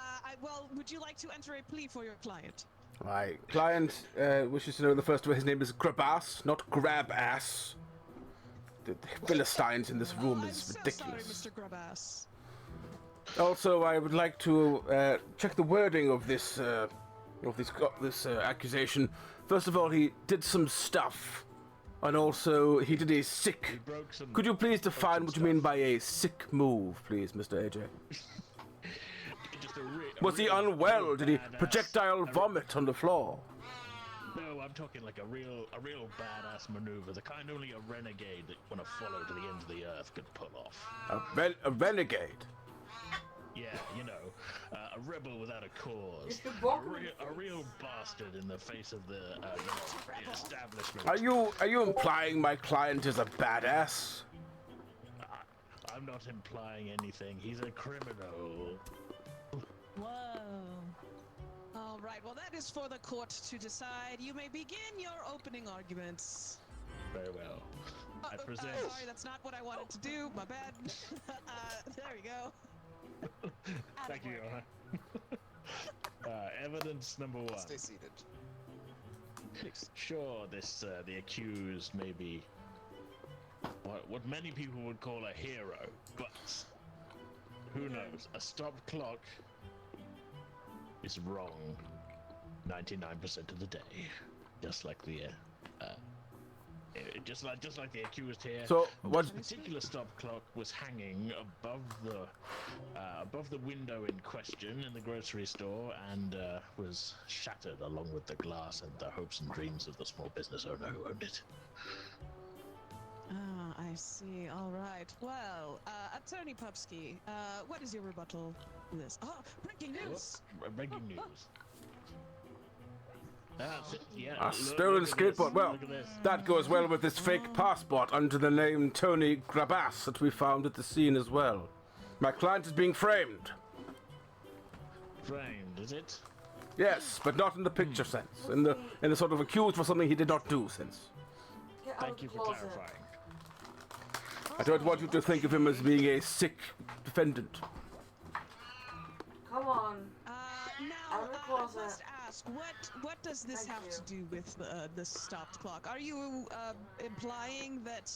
well, would you like to enter a plea for your client? My client wishes to know the first way his name is Grabass, not Grabass. The Philistines in this room is ridiculous. I'm so sorry, Mr. Grabass. Also, I would like to check the wording of this accusation. First of all, he did some stuff, and also he did a sick. Could you please define what you mean by a sick move, please, Mr. AJ? Was he unwell? Did he projectile vomit on the floor? No, I'm talking like a real badass maneuver, the kind only a renegade that want to follow to the end of the earth could pull off. A renegade? Yeah, you know, a rebel without a cause, a real bastard in the face of the establishment. Are you implying my client is a badass? I'm not implying anything. He's a criminal. Whoa. All right. Well, that is for the court to decide. You may begin your opening arguments. Very well. I present. Sorry, that's not what I wanted to do. My bad. There we go. Thank you, Johan. Evidence number one. Stay seated. Sure, the accused may be what many people would call a hero, but who knows? A stopped clock is wrong 99% of the day, just like the just like the accused here. So what? This particular stop clock was hanging above the window in question in the grocery store and was shattered along with the glass and the hopes and dreams of the small business owner who owned it. Ah, I see. All right. Well, Attorney Popsky, what is your rebuttal to this? Oh, breaking news! Breaking news. Yeah, A stolen skateboard. Well, that goes well with this fake passport under the name Tony Grabass that we found at the scene as well. My client is being framed. Framed, is it? Yes, but not in the picture sense. In the sort of accused for something he did not do sense. Thank you for clarifying. I don't want you to think of him as being a sick defendant. Come on. Now, Out of the I closet. must ask, what does this have to do with the stopped clock? Are you implying that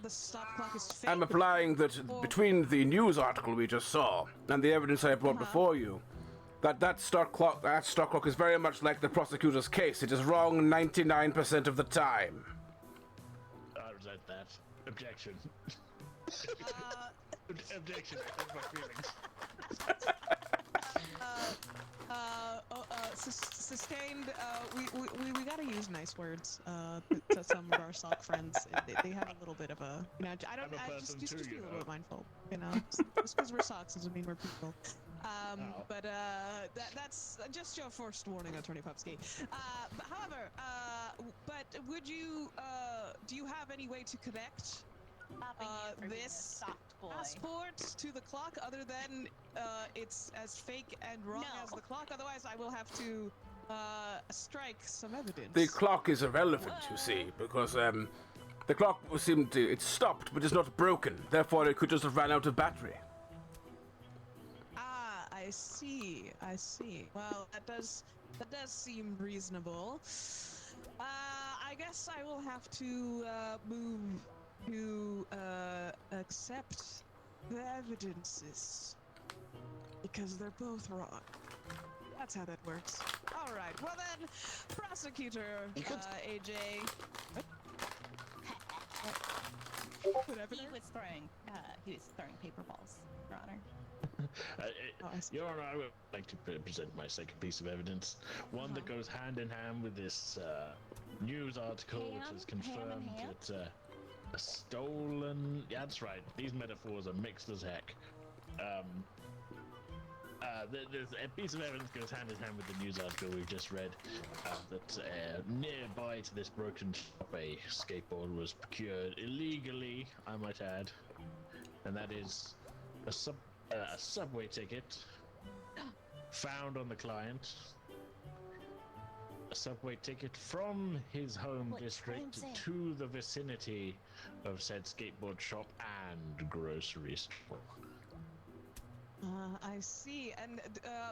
the stopped clock is fake? I'm implying that between the news article we just saw and the evidence I brought before you, that stock clock is very much like the prosecutor's case. It is wrong 99% of the time. I resent that. Objection. Objection. That's my feelings. Sustained. We gotta use nice words to some of our sock friends. They have a little bit of a, you know. Just be a little bit mindful. You know, just because we're socks doesn't mean we're people. But that's just your first warning, Attorney Pupski. However, but would you do you have any way to connect this passport to the clock other than it's as fake and wrong as the clock? Otherwise, I will have to strike some evidence. The clock is irrelevant, you see, because the clock it's stopped, but it's not broken. Therefore, it could just have ran out of battery. Ah, I see. Well, that does seem reasonable. I guess I will have to move to accept the evidences because they're both wrong. That's how that works. All right. Well then, prosecutor AJ. He was throwing paper balls, Your Honor. Your Honor, I would like to present my second piece of evidence. One that goes hand in hand with this news article, which has confirmed that a stolen... Yeah, that's right. These metaphors are mixed as heck. There's a piece of evidence goes hand in hand with the news article we've just read, that nearby to this broken shop, a skateboard was procured illegally, I might add, and that is a subway ticket found on the client. A subway ticket from his home district to the vicinity of said skateboard shop and grocery store. I see. And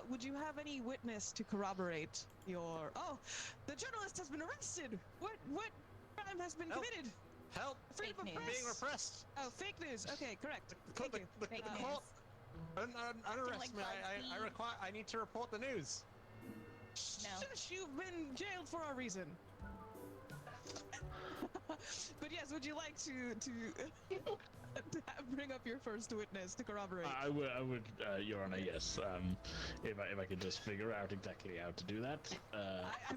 would you have any witness to corroborate your... Oh, the journalist has been arrested! What crime has been committed? Help! Freedom of press! Being repressed! Oh, fake news. Okay, correct. Thank you. The court... Unarrest me. I need to report the news. No. Shush, you've been jailed for a reason. But yes, would you like to bring up your first witness to corroborate? I would, Your Honor, yes. If I could just figure out exactly how to do that. I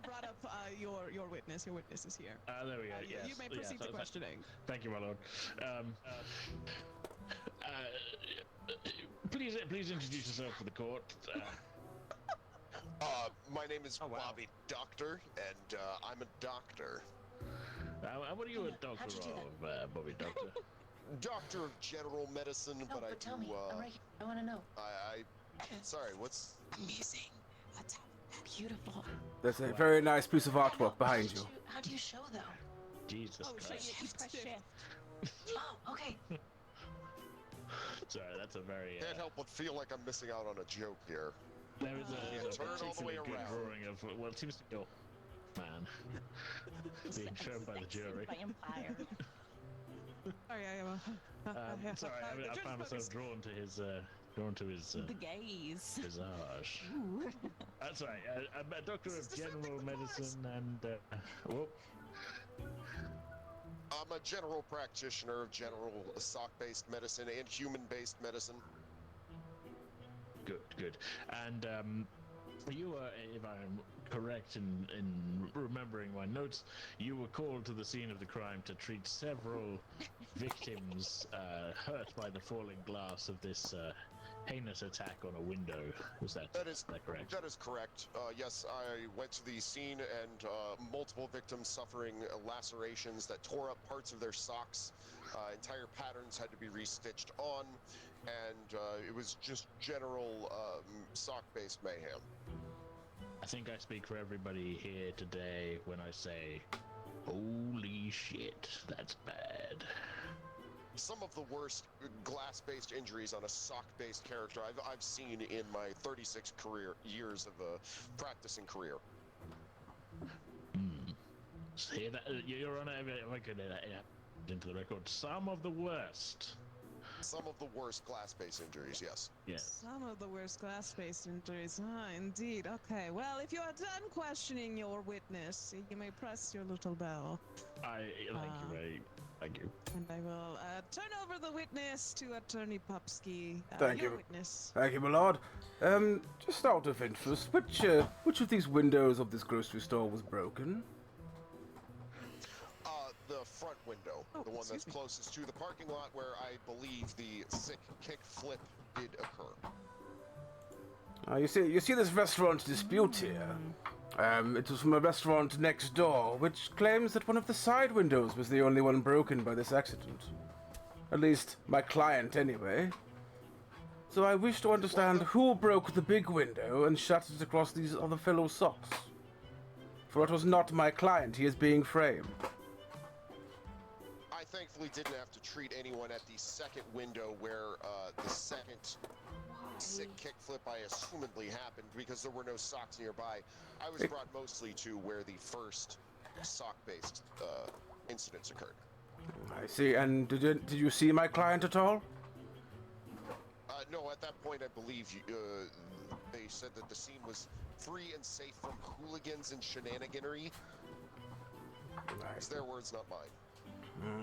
brought up your witness. Your witness is here. There we go. Yes. You may proceed to questioning. Thank you, my lord. Please introduce yourself to the court. My name is Bobby Doctor, and I'm a doctor. What are you a doctor of, Bobby Doctor? Doctor of general medicine, No, but I tell do. me. I'm right here. I want to know. Sorry, what's... Amazing. That's beautiful. There's a very nice piece of artwork behind you. How do you show, though? Jesus Christ. You press shift. Oh, okay. Sorry, that's a very... Can't help but feel like I'm missing out on a joke here. There is a turn all the way particularly good around. drawing of... Well, it seems to be... Oh, man. Being shown by the jury. Vampire. Sorry, I found myself drawn to his the gaze. visage. That's right. I'm a doctor of general medicine and whoop. I'm a general practitioner of general sock-based medicine and human-based medicine. Good. And you were, if I'm correct in remembering my notes, you were called to the scene of the crime to treat several victims hurt by the falling glass of this heinous attack on a window. Was that correct? That is correct. Yes, I went to the scene and multiple victims suffering lacerations that tore up parts of their socks. Entire patterns had to be restitched on, and it was just general sock-based mayhem. I think I speak for everybody here today when I say, holy shit, that's bad. some of the worst glass-based injuries on a sock-based character I've seen in my 36 years of practicing career. Say that, Your Honor, I could into the record. Some of the worst. Some of the worst glass-based injuries, yes. Yes. Some of the worst glass-based injuries. Ah, indeed. Okay. Well, if you are done questioning your witness, you may press your little bell. Thank you, Ray. Thank you. And I will turn over the witness to Attorney Pupsky. Thank your you. Witness. Thank you, my lord. Just out of interest, which of these windows of this grocery store was broken? The front window, the one that's closest to the parking lot where I believe the sick kick flip did occur. You see this restaurant dispute here. It was from a restaurant next door, which claims that one of the side windows was the only one broken by this accident. At least, my client, anyway. So I wish to understand who broke the big window and shut it across these other fellow socks. For it was not my client, he is being framed. I thankfully didn't have to treat anyone at the second window where the second sick kickflip I assumedly happened because there were no socks nearby. I was brought mostly to where the first sock-based incidents occurred. I see. And did you see my client at all? No, at that point I believe they said that the scene was free and safe from hooligans and shenaniganery. It's their words, not mine.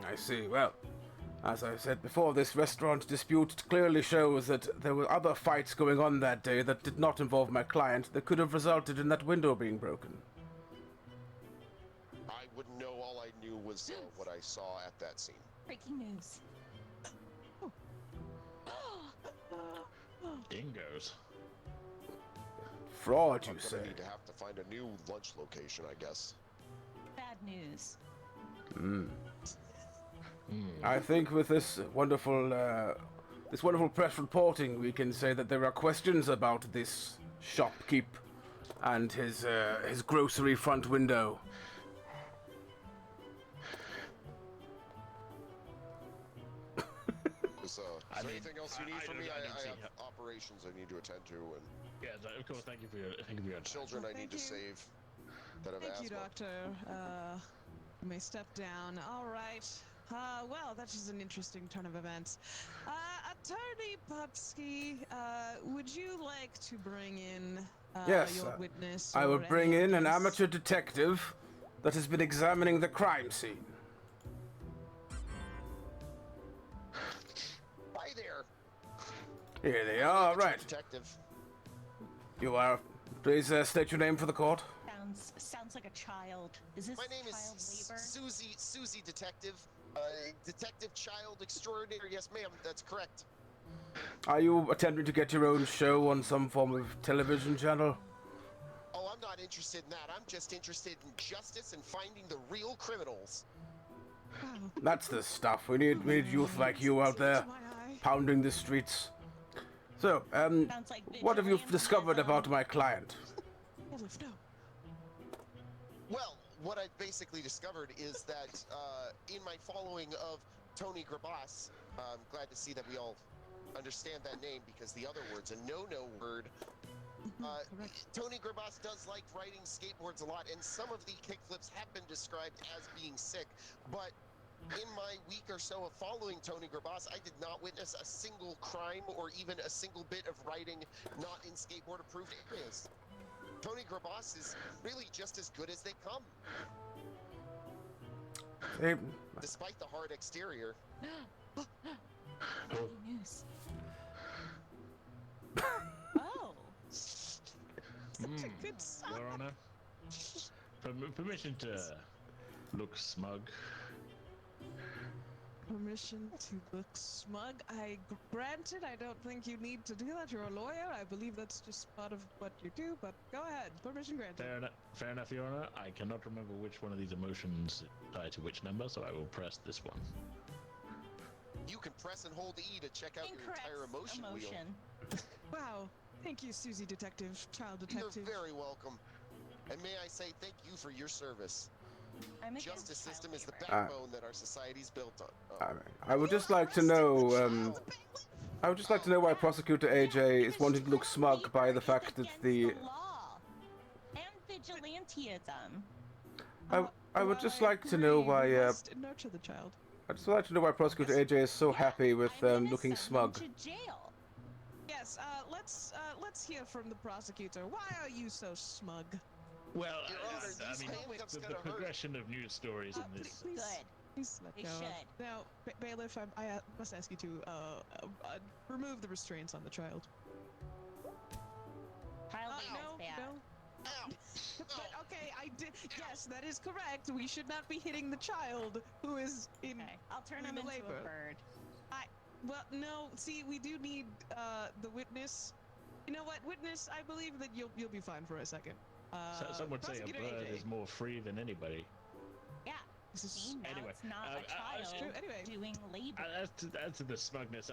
I see. Well, as I said before, this restaurant dispute clearly shows that there were other fights going on that day that did not involve my client that could have resulted in that window being broken. I wouldn't know. All I knew was what I saw at that scene. Breaking news. Dingoes. Fraud, you I'm say? gonna need to have to find a new lunch location, I guess. Bad news. I think with this wonderful press reporting, we can say that there are questions about this shopkeep and his grocery front window. Is there anything else you need from me? I have operations I need to attend to, and yes, of course. Thank you for your children I need to save that have asthma. Thank you, Doctor. You may step down. All right. Well, that is an interesting turn of events. Attorney Pupsky, would you like to bring in your witness? I will or bring any in an evidence? amateur detective that has been examining the crime scene. Hi there. Here they are, right. Detective. You are. Please state your name for the court. Sounds like a child. Is this My name child is labor? Susie Detective. Detective Child Extraordinaire. Yes, ma'am, that's correct. Are you attempting to get your own show on some form of television channel? Oh, I'm not interested in that. I'm just interested in justice and finding the real criminals. That's the stuff. We need youth like you out there, pounding the streets. So, Sounds like what have you vigilantism. discovered about my client? Well, what I've basically discovered is that in my following of Tony Grabas, I'm glad to see that we all understand that name because the other word's a no-no word. Tony Grabas does like riding skateboards a lot, and some of the kickflips have been described as being sick, but in my week or so of following Tony Grabas, I did not witness a single crime or even a single bit of riding not in skateboard-approved areas. Tony Grabas is really just as good as they come. Hey, Despite the hard exterior. Breaking news. Oh. Good son. Your Honor, permission to look smug. Permission to look smug. Granted, I don't think you need to do that. You're a lawyer. I believe that's just part of what you do, but go ahead. Permission granted. Fair enough, Your Honor. I cannot remember which one of these emotions tie to which number, so I will press this one. You can press and hold E to check out your entire emotion wheel. Wow. Thank you, Susie Detective, Child You're Detective. very welcome. And may I say thank you for your service. I'm against justice system is the child backbone that our society's built on. Oh. I would just like to know, I would just like to know why Prosecutor AJ is wanting to look smug by the fact that the... law and vigilantism. I would just like to know why, We must nurture the child. I'd just like to know why Prosecutor AJ is so happy with looking smug. To jail. Yes, let's hear from the prosecutor. Why are you so smug? Well, Your Honor, I these mean, handcuffs the gonna hurt. progression of news stories in this. Please, Good. please let They go. should. Now, bailiff, I must ask you to remove the restraints on the child. Child labor is bad. Ow! But okay, I did. Yes, that is correct. We should not be hitting the child who is in. Okay, I'll turn in him the into labor. a bird. Well, no. See, we do need the witness. You know what, witness? I believe that you'll be fine for a second. Some would say a Prosecutor bird AJ. is more free than anybody. Yeah. This is See, now Anyway, it's not a true. child Anyway. doing labor. As to the smugness,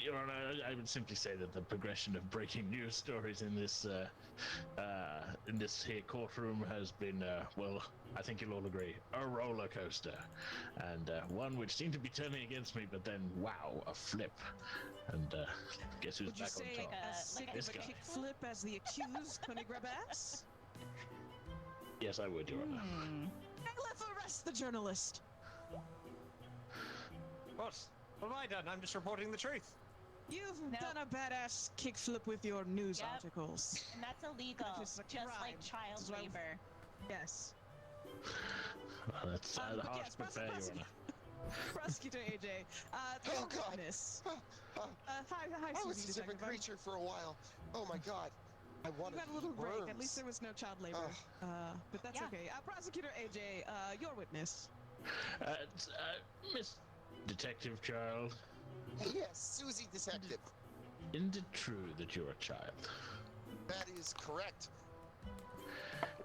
Your Honor, I would simply say that the progression of breaking news stories in this here courtroom has been, well, I think you'll all agree, a roller coaster, and one which seemed to be turning against me, but then, wow, a flip, and guess who's Would you back on say top? as sick This of a guy. kickflip as the accused, Tony Grabass? Yes, I would, Your Honor. Bailiff, arrest the journalist. What? What have I done? I'm just reporting the truth. You've No. done a badass kickflip with your news Yep. articles. And that's illegal, That is a just like crime. child So- labor. Yes. Well, that's But harsh yes, but fair, Your Honor. Prosecutor AJ, the Oh, God. witness. Hi, Hi, I was Susie a different Detective. creature for a while. Oh my God. I You wanted got a little break. At least worms. there was no child labor. But that's Yeah. okay. Prosecutor AJ, your witness. Miss Detective Child, Yes, Susie Detective. isn't it true that you're a child? That is correct.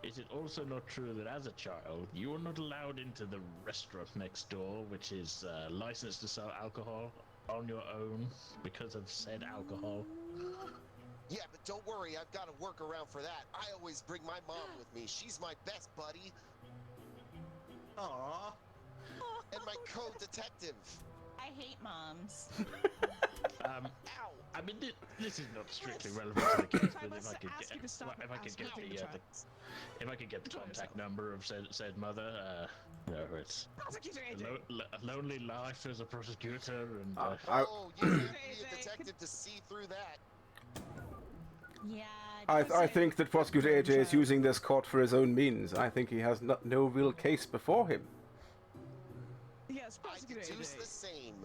Is it also not true that as a child, you were not allowed into the restaurant next door, which is licensed to sell alcohol on your own because of said alcohol? Yeah, but don't worry, I've got a workaround for that. I always bring my mom with me. She's my best buddy. Aww. And my co-detective. I hate moms. Ow! I mean, this is not strictly relevant to the case, I but must ask you to stop if I could get asking the, the uh, child. if I could get the contact number of said mother, it's Prosecutor a, AJ. a lonely life as a prosecutor, and Oh, you need to be AJ, a detective to see through that. Yeah. I think that Prosecutor AJ is using this court for his own means. I think he has no real case before him. Yes, I Prosecutor deduce AJ. the same.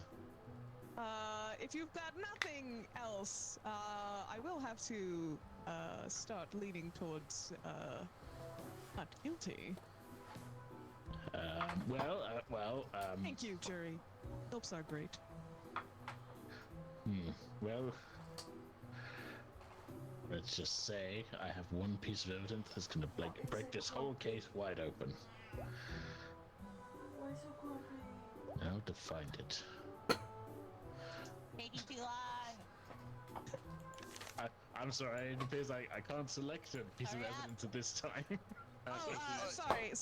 If you've got nothing else, I will have to start leaning towards not guilty. Thank you, jury. Hopes are great. Well, let's just say I have one piece of evidence that's going to break this whole case wide open. Now to find it. Taking too long. I'm sorry, it appears I can't select a piece of Hurry up. evidence at this time. Sorry.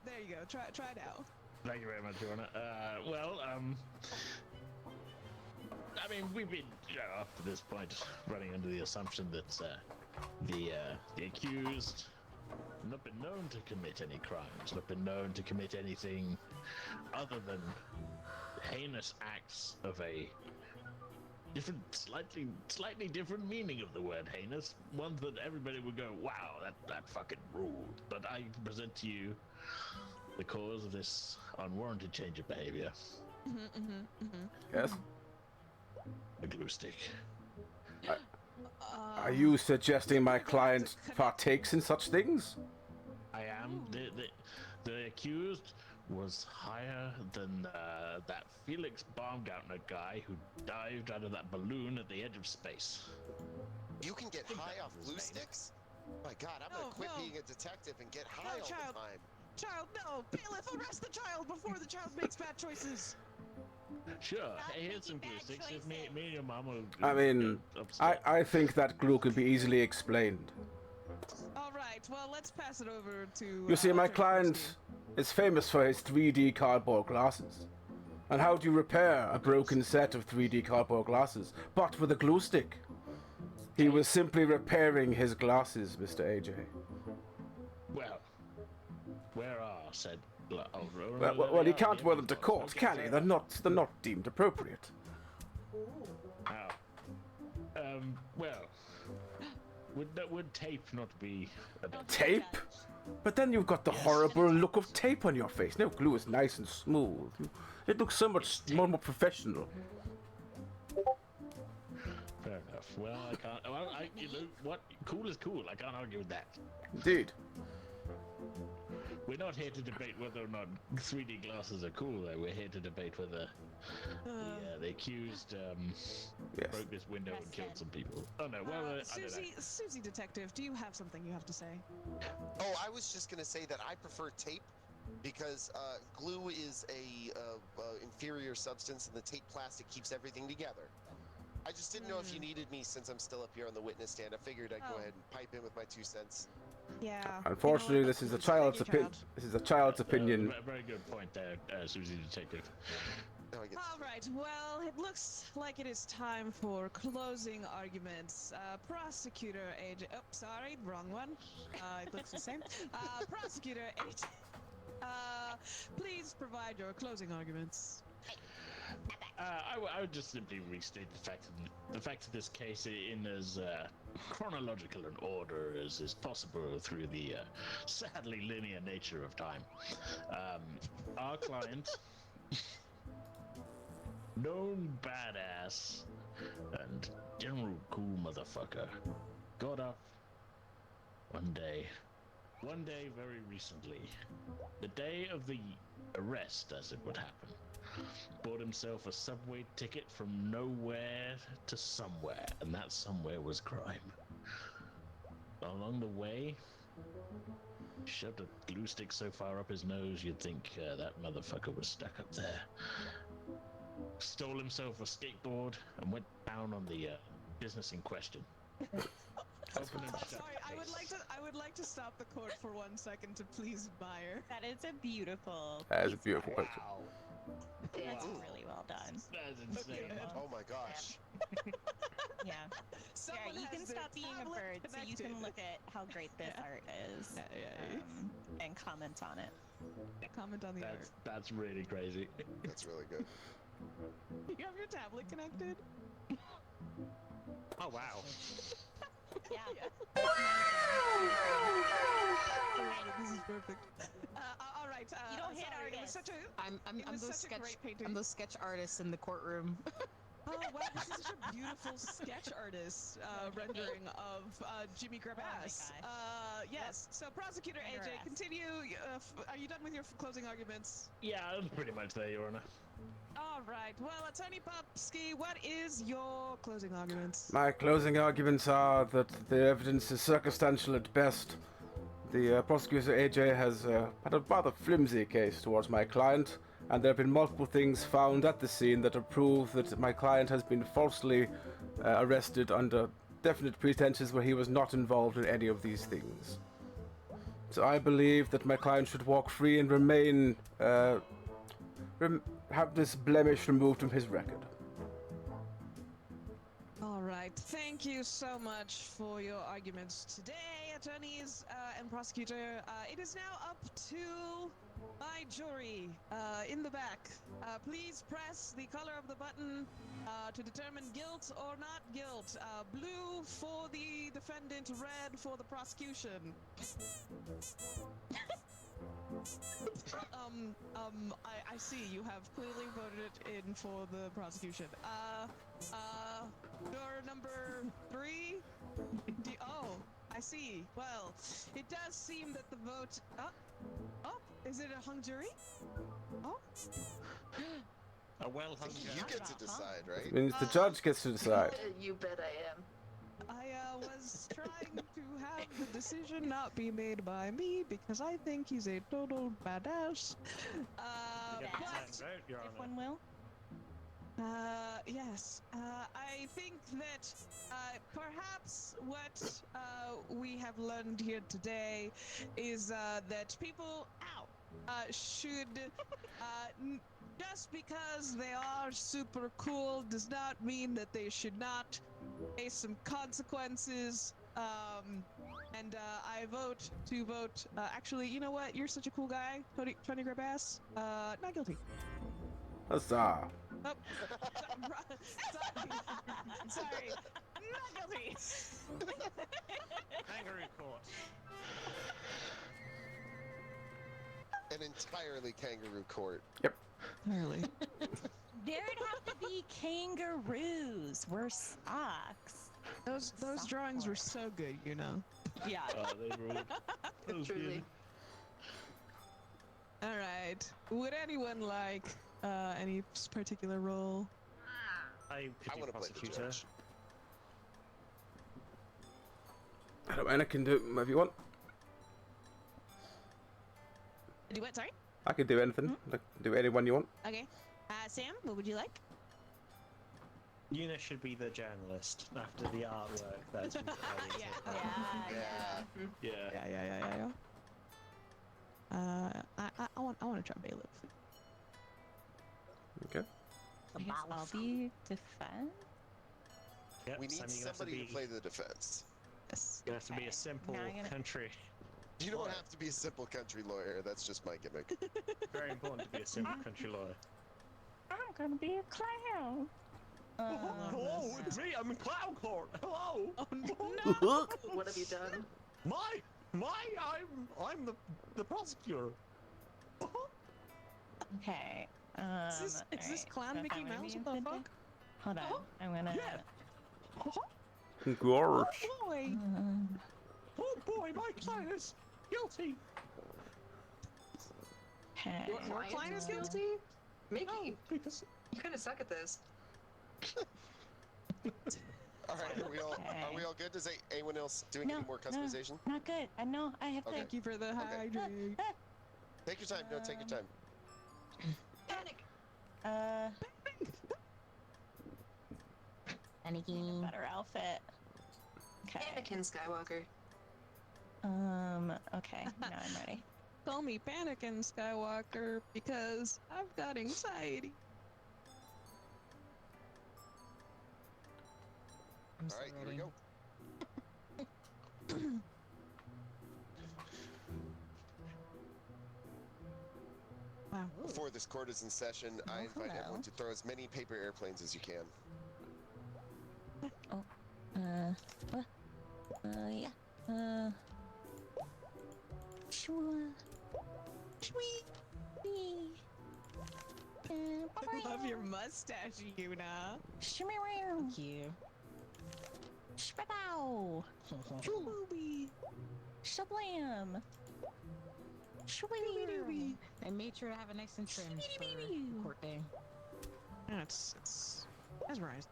There you go. Try now. Thank you very much, Your Honor. I mean, we've been, up to this point, running under the assumption that the accused not been known to commit any crimes, not been known to commit anything other than heinous acts of a different, slightly different meaning of the word heinous. Ones that everybody would go, wow, that fucking ruled. But I present to you the cause of this unwarranted change of behavior. Yes? A glue stick. Are you suggesting my client partakes in such things? I am. The accused was higher than that Felix Baumgartner guy who dived out of that balloon at the edge of space. You can get high off glue sticks? My God, I'm gonna quit no. being a detective and get high all child. the time. Child, no! Bailiff, arrest the child before the child makes bad choices! Sure. Stop Hey, here's some making glue bad sticks. If me and choices. your mom will. I mean, upstairs. I think that glue could be easily explained. All right. Well, let's pass it over to. You see, my Attorney client Christie. is famous for his 3D cardboard glasses. And how do you repair a broken set of 3D cardboard glasses, but with a glue stick? He was simply repairing his glasses, Mr. AJ. Well, where are said? Well, he can't wear them to court, can he? They're not deemed appropriate. How? Well, would tape not be a better? Tape? But then you've got the horrible look of tape on your face. No, glue is nice and smooth. It looks so much more professional. Fair enough. Well, I can't. Well, you know what? Cool is cool. I can't argue with that. Indeed. We're not here to debate whether or not 3D glasses are cool, though. We're here to debate whether the accused broke this window and killed some people. Oh no, well, I don't know. Susie Detective, do you have something you have to say? Oh, I was just gonna say that I prefer tape because glue is a inferior substance, and the tape plastic keeps everything together. I just didn't know if you needed me since I'm still up here on the witness stand. I figured I'd go ahead and pipe in with my 2 cents. Yeah. Unfortunately, this is a child's opinion. This is a child's opinion. Very good point there, Susie Detective. All right. Well, it looks like it is time for closing arguments. Prosecutor AJ. Oh, sorry, wrong one. It looks the same. Prosecutor AJ. Please provide your closing arguments. I would just simply restate the fact of this case in as chronological an order as is possible through the sadly linear nature of time. Our client, known badass and general cool motherfucker, got up one day very recently, the day of the arrest, as it would happen. Bought himself a subway ticket from nowhere to somewhere, and that somewhere was crime. Along the way, shoved a glue stick so far up his nose you'd think that motherfucker was stuck up there. Stole himself a skateboard and went down on the business in question. Open and shut Sorry, I would like to stop the court for 1 second to please admire. That is a beautiful. That is a beautiful picture. That's really well done. That's insane. Oh my gosh. Yeah. Someone you has can their stop being a tablet bird so you can connected. look at how great this art is and comment on it. Comment on the art. That's really crazy. That's really good. You have your tablet connected? Oh wow. Yeah. This is perfect. All right. You don't hit sorry, it was artists. such a. I'm was the such a great painting. I'm the sketch artist in the courtroom. Oh wow, this is such a beautiful sketch artist rendering of Jimmy Grabass. Oh my Yes. So, Prosecutor AJ, Grabass. continue. Are you done with your closing arguments? Yeah, I'm pretty much there, Your Honor. All right. Well, Attorney Popsky, what is your closing arguments? My closing arguments are that the evidence is circumstantial at best. The prosecutor AJ has had a rather flimsy case towards my client, and there have been multiple things found at the scene that prove that my client has been falsely arrested under definite pretenses where he was not involved in any of these things. So I believe that my client should walk free and remain, have this blemish removed from his record. All right. Thank you so much for your arguments today, attorneys and prosecutor. It is now up to my jury in the back. Please press the color of the button to determine guilt or not guilt. Blue for the defendant, red for the prosecution. I see you have clearly voted in for the prosecution. Juror number 3? Oh, I see. Well, it does seem that the vote... Oh, is it a hung jury? Oh. A well-hung You get to decide, right? It means the judge gets to decide. You bet I am. I was trying to have the decision not be made by me because I think he's a total badass. You get the But same vote, Your If Honor. one will. Yes. I think that perhaps what we have learned here today is that people should just because they are super cool does not mean that they should not face some consequences. And I vote to vote. Actually, you know what? You're such a cool guy, Tony Grabass. Not guilty. Huzzah! Oh, sorry, not guilty. Kangaroo court. An entirely kangaroo court. Entirely. There'd have to be kangaroos. We're socks. Those drawings were so good, you know. Yeah. They ruled. That was Truly. good. All right. Would anyone like any particular role? I could I do want to play the prosecutor. judge. I can do whatever you want. Do what? Sorry. I can do anything. Like, do anyone you want. Okay. Sam, what would you like? Una should be the journalist after the artwork that's been provided to her. Yeah. I want to try bailiff. Okay. I guess I'll be defense. Yep, We need Sam, you're gonna have to somebody be, to play the defense. Yes. you're gonna have to be a Okay, simple now I'm gonna- country. You don't have to be a simple country lawyer. That's just my gimmick. Very important to be a simple country lawyer. I'm gonna be a clown. Hello, it's me. I'm in clown court. Hello. Oh no! What have you done? I'm the prosecutor. Okay. Is this clown Mickey Mouse? What the fuck? Hold on. I'm gonna. Gosh. Oh boy! Oh boy, my client is guilty. Okay. Your client is guilty? Mickey, Because you kind of suck at this. All right, are we all good? Does anyone else doing any more customization? No, not good. I know. I have to. Thank you for the hydrate. Take your time. No, take your time. Panic! Panicking. Better outfit. Okay. Anakin Skywalker. Okay. Now I'm ready. Call me Panikin Skywalker because I've got anxiety. I'm All so right, here we ready. go. Wow. Before this court is in session, I invite hello. everyone to throw as many paper airplanes as you can. Yeah. Sure. Sweet. I love your mustache, Yuna. Shmeow. Thank you. Shpadow. Booby. Shablam. Shwee. I made sure to have it nice and trimmed for court day. Yeah, it's mesmerized.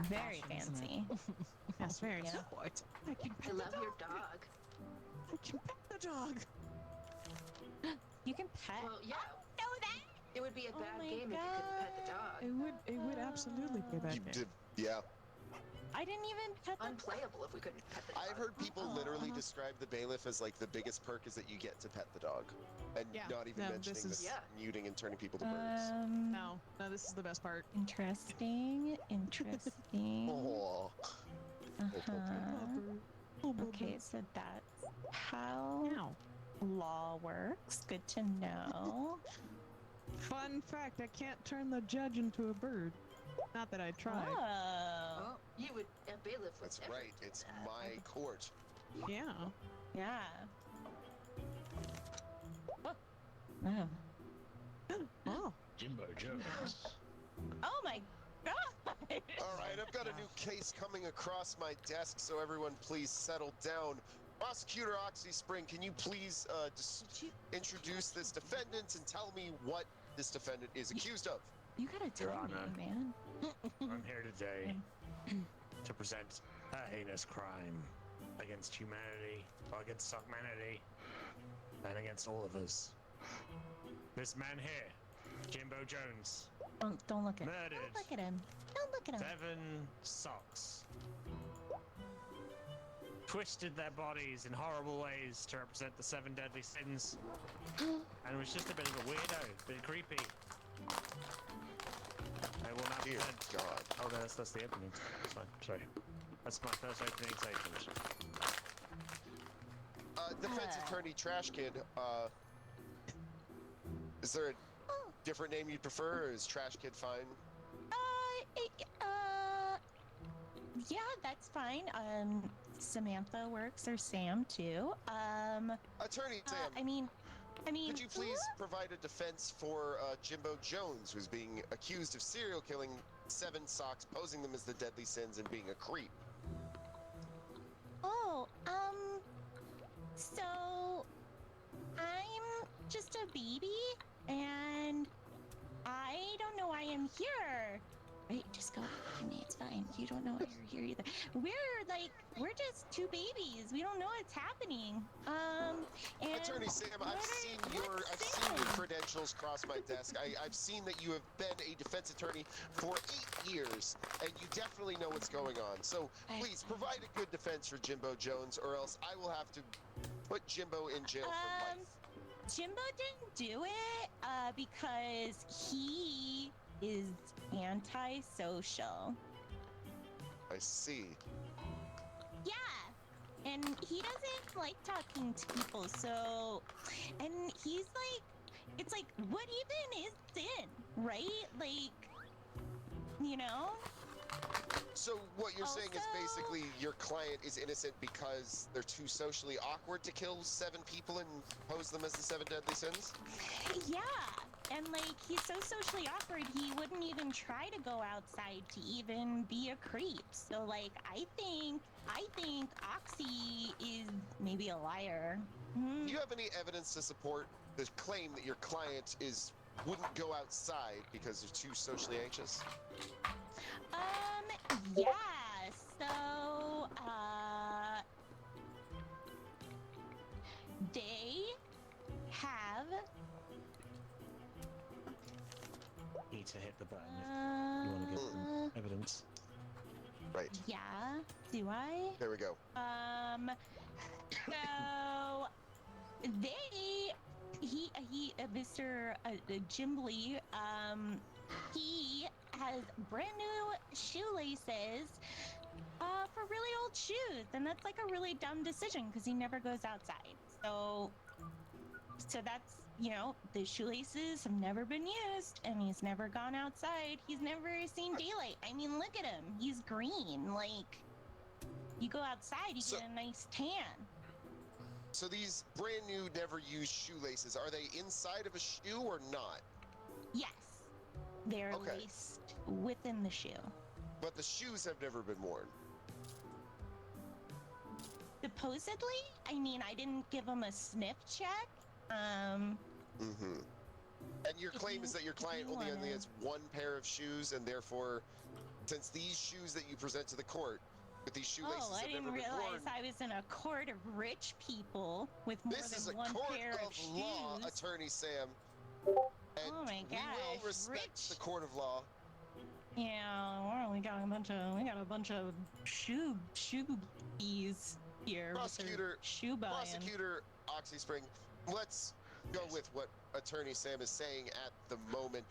Very Fashion, isn't fancy. Yes, very. Yeah. What? I can I pet love the your dog. dog. I can pet the dog. You can pet. Well, yeah. Know that. It would be a Oh bad my game if you couldn't pet the dog. It would absolutely be a bad You game. did, yeah. I didn't even pet the Unplayable if we couldn't pet the dog. I've heard people Uh-uh. literally describe the bailiff as like the biggest perk is that you get to pet the dog, and Yeah, not even no, mentioning this the is- Yeah. muting and turning people to birds. No, this is the best part. Interesting. Oh, Okay, so that's how Ow. law works. Good to know. Fun fact: I can't turn the judge into a bird. Not that I tried. Oh, Oh, you would. A bailiff would that's never right. do It's that. my court. Yeah. yeah. Oh. Oh. Jimbo Jones. Oh my god. All right, I've got a new case coming across my desk, so everyone please settle down. Prosecutor Oxy Spring, can you please just introduce this defendant and tell me what this defendant is accused of? You gotta tell Your me, Honor. man. I'm here today to present a heinous crime against humanity, or against humanity, and against all of us. This man here Jimbo Jones. Don't look at him. Murdered. Don't look at him. Don't look at him. 7 socks. Twisted their bodies in horrible ways to represent the 7 deadly sins. And was just a bit of a weirdo, a bit creepy. I will now Dear present. God. Oh, that's the opening. That's fine. Sorry. That's my first opening statement. Defense attorney Trash Kid, is there a different name you'd prefer, or is Trash Kid fine? Yeah, that's fine. Samantha works, or Sam too. Attorney Sam, I mean, could you please provide a defense for Jimbo Jones, who's being accused of serial killing 7 socks, posing them as the deadly sins, and being a creep? So I'm just a baby, and I don't know why I'm here. Wait, just go with me. It's fine. You don't know why you're here either. We're just 2 babies. We don't know what's happening. And Attorney Sam, I've seen your credentials cross my desk. I've seen that you have been a defense attorney for 8 years, and you definitely know what's going on. So please provide a good defense for Jimbo Jones, or else I will have to put Jimbo in jail for life. Jimbo didn't do it because he is antisocial. I see. Yeah, and he doesn't like talking to people, so, and he's like, it's like, what even is sin, right? Like, you know? So what you're saying is Also- basically your client is innocent because they're too socially awkward to kill 7 people and pose them as the 7 deadly sins? Yeah, and like, he's so socially awkward, he wouldn't even try to go outside to even be a creep. So like, I think Oxy is maybe a liar. Do you have any evidence to support the claim that your client wouldn't go outside because they're too socially anxious? Yeah, so, they have, Need to hit the button if you want to get some evidence. Right. yeah, do I? There we go. So, Mr. Jimbly, he has brand new shoelaces for really old shoes, and that's like a really dumb decision because he never goes outside. So that's, you know, the shoelaces have never been used, and he's never gone outside. He's never seen daylight. I mean, look at him. He's green. Like, you go outside, you get a nice tan. So these brand new, never used shoelaces, are they inside of a shoe or not? Yes, they're Okay. laced within the shoe. But the shoes have never been worn. Supposedly, I mean, I didn't give him a sniff check. And your claim is that your client you only wanna- has 1 pair of shoes, and therefore, since these shoes that you present to the court, with these shoelaces Oh, I have didn't never been realize worn, I was in a court of rich people with more this is a than 1 court pair of of law, shoes. Attorney Sam. And Oh my we will gosh, respect rich. the court of law. Yeah, well, we got a bunch of shoebies here. with their shoe buying. Prosecutor Oxy Spring, let's go with what Attorney Sam is saying at the moment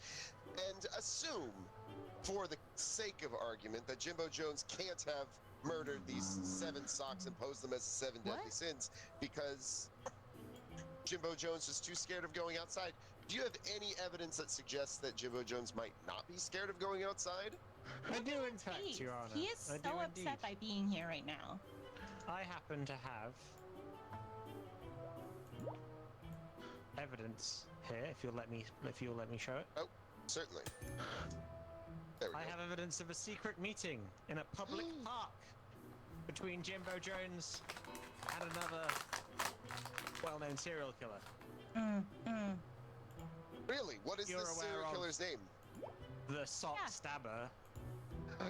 and assume, for the sake of argument, that Jimbo Jones can't have murdered these 7 socks and posed them as the 7 deadly What? sins because Jimbo Jones is too scared of going outside. Do you have any evidence that suggests that Jimbo Jones might not be scared of going outside? I do, in fact, Please, Your Honor. he is I so do upset indeed. by being here right now. I happen to have evidence here. If you'll let me show it. Oh, certainly. There we I go. have evidence of a secret meeting in a public park between Jimbo Jones and another well-known serial killer. Really? What is You're this aware serial of- killer's name? The sock Yeah. stabber. How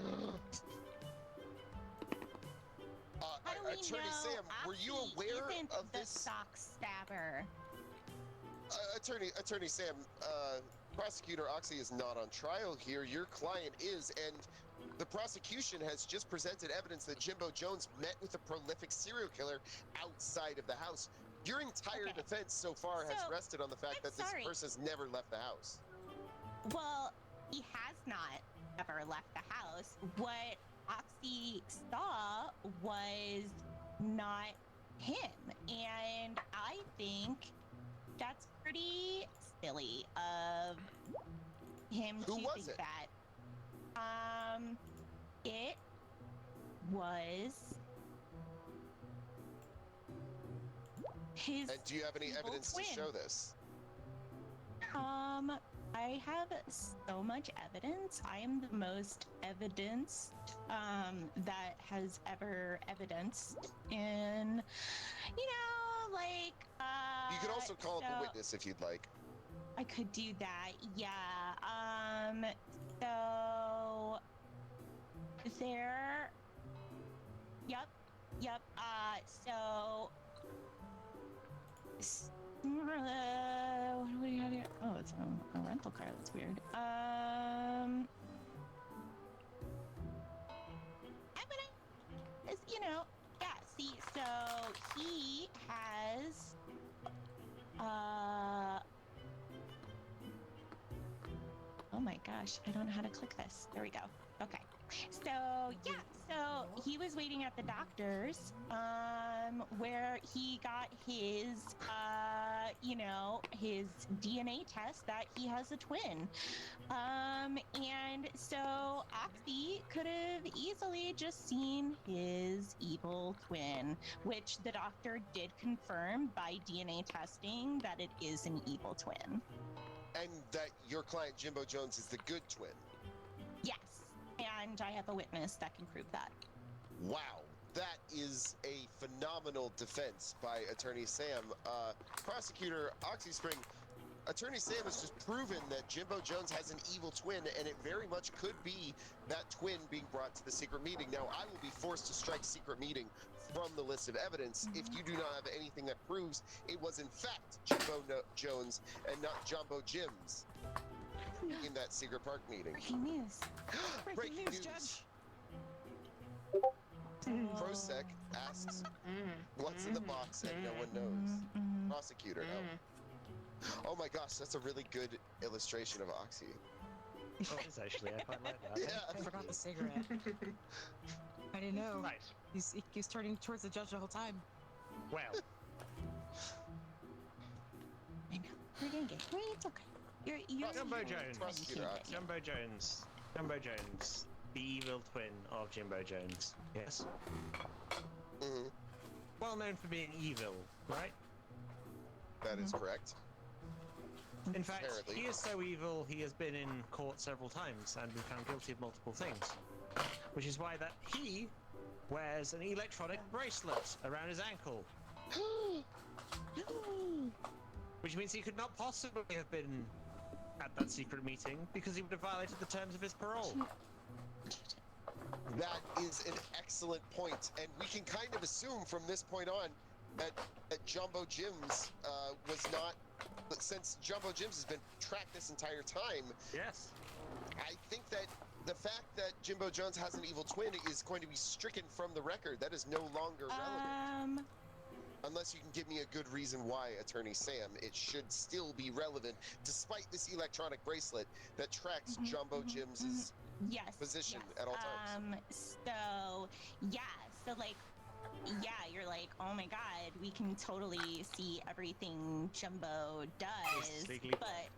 do we Attorney know Sam, were you Oxy aware isn't of the this? sock stabber? Attorney Sam, Prosecutor Oxy is not on trial here. Your client is, and the prosecution has just presented evidence that Jimbo Jones met with a prolific serial killer outside of the house. Your entire defense so far has rested on the fact that this person's never left the house. Well, he has not ever left the house. What Oxy saw was not him, and I think that's pretty silly of him to think that. It was his. And do you have any evidence twin. to show this? I have so much evidence. I am the most evidenced that has ever evidenced in, like. You could also call up a witness if you'd like. I could do that, yeah. So there. Yep. So. What do we have here? Oh, it's a rental car. That's weird. Evidence, yeah. See, so he has. Oh my gosh, I don't know how to click this. There we go. Okay. So, yeah, so he was waiting at the doctor's, where he got his, his DNA test that he has a twin. And so Oxy could have easily just seen his evil twin, which the doctor did confirm by DNA testing that it is an evil twin. And that your client Jimbo Jones is the good twin. Yes, and I have a witness that can prove that. Wow, that is a phenomenal defense by Attorney Sam. Prosecutor Oxyspring, Attorney Sam has just proven that Jimbo Jones has an evil twin, and it very much could be that twin being brought to the secret meeting. Now, I will be forced to strike secret meeting from the list of evidence if you do not have anything that proves it was in fact Jimbo Jones and not Jumbo Jims in that secret park meeting. Breaking news. Breaking news, Judge. Prosec asks, what's in the box, and no one knows. Prosecutor, no. Oh my gosh, that's a really good illustration of Oxy. Oh, it is actually. I quite like that. Yeah. I forgot the cigarette. I didn't know. Right. He's turning towards the judge the whole time. Well, I know. We're gonna get it. It's okay. You're Jumbo Jones. Prosecutor Oxy. Jumbo Jones, the evil twin of Jimbo Jones. Yes. Mhm. Well known for being evil, right? That is correct. In fact, Apparently. he is so evil, he has been in court several times and been found guilty of multiple things. Which is why that he wears an electronic bracelet around his ankle. Which means he could not possibly have been at that secret meeting because he would have violated the terms of his parole. That is an excellent point, and we can kind of assume from this point on that Jumbo Jims was not, since Jumbo Jims has been tracked this entire time. Yes. I think that the fact that Jimbo Jones has an evil twin is going to be stricken from the record. That is no longer relevant. Unless you can give me a good reason why, Attorney Sam, it should still be relevant, despite this electronic bracelet that tracks Jumbo Jim's position at all times. So, yeah, you're like, oh my god, we can totally see everything Jumbo does, but...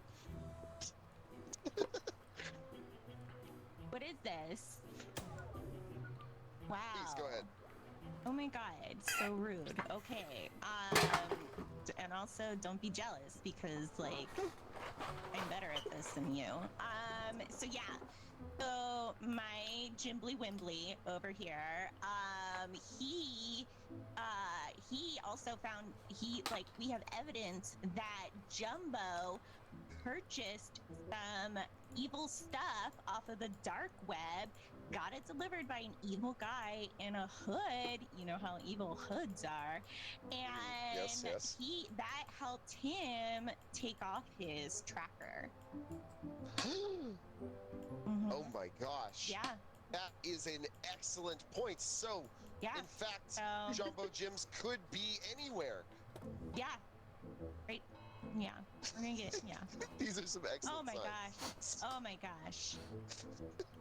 What is this? Wow. Please, go ahead. Oh my god, so rude. Okay. And also don't be jealous because like I'm better at this than you. So yeah. So my Jimbly Wimbly over here, he also found we have evidence that Jumbo purchased some evil stuff off of the dark web got it delivered by an evil guy in a hood. You know how evil hoods are. And Yes, yes. that helped him take off his tracker. Mhm. Oh my gosh. Yeah. That is an excellent point. So, Yeah. in fact, So- Jumbo Gyms could be anywhere. Yeah. Right. Yeah. We're gonna get. Yeah. These are some excellent Oh my signs. gosh. Oh my gosh.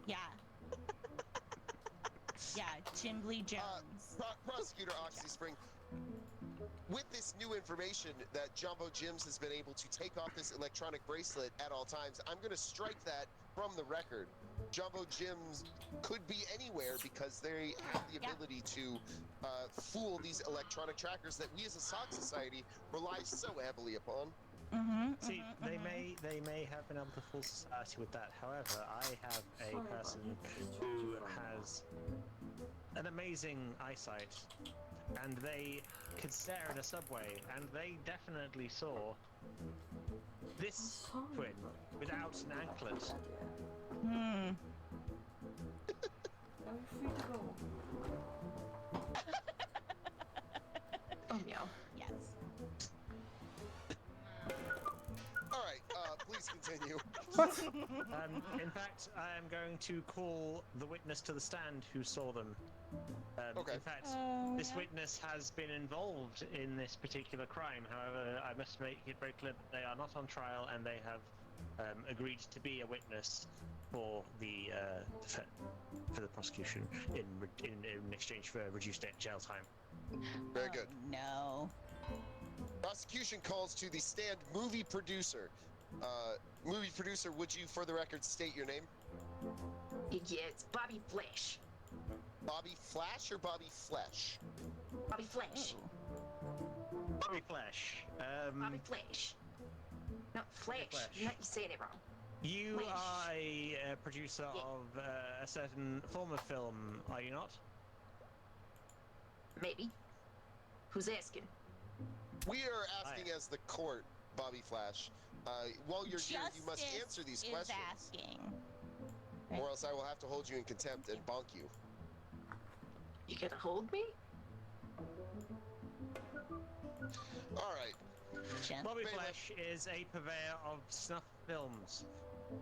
Yeah. Yeah. Jimbly Jones. Prosecutor Oxyspring, with this new information that Jumbo Gyms has been able to take off this electronic bracelet at all times, I'm going to strike that from the record. Jumbo Gyms could be anywhere because they have the ability to fool these electronic trackers that we as a sock society rely so heavily upon. See, they may have been able to fool society with that. However, I have a person who has an amazing eyesight, and they could stare at a subway, and they definitely saw this twin without an anklet. Hmm. Are we free to go? Oh, meow. Yes. All right, please continue. In fact, I am going to call the witness to the stand who saw them. Okay. In fact, Oh, this yeah. witness has been involved in this particular crime. However, I must make it very clear that they are not on trial, and they have agreed to be a witness for the prosecution in exchange for reduced jail time. Very good. No. Prosecution calls to the stand movie producer. Movie producer, would you, for the record, state your name? Yeah, it's Bobby Flesh. Bobby Flash or Bobby Flesh? Bobby Flesh. Bobby Flesh. Bobby Flesh. Not Flesh. Flesh. You're saying it wrong. You Flesh. are a producer Yeah. of a certain form of film, are you not? Maybe. Who's asking? We are asking as the court, Bobby Flash. While you're here, you must Justice answer these is questions, asking. or else I will have to hold you in contempt and bonk you. You gonna hold me? All right. Just- Bobby Bailiff. Flesh is a purveyor of snuff films.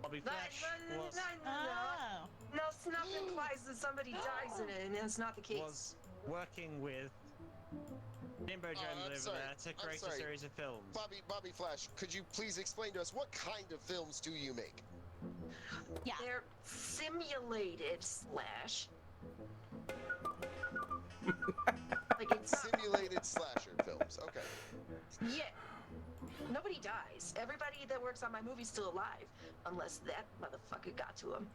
Bobby Flesh was Oh. No, snuff implies that somebody dies in it, and that's not the case. was working with Jimbo Jones I'm over sorry. there to I'm create a sorry. series of films. Bobby Flash, could you please explain to us what kind of films do you make? Yeah. They're simulated slash. Like it's not. Simulated slasher films. Okay. Yeah. Nobody dies. Everybody that works on my movie's still alive, unless that motherfucker got to him.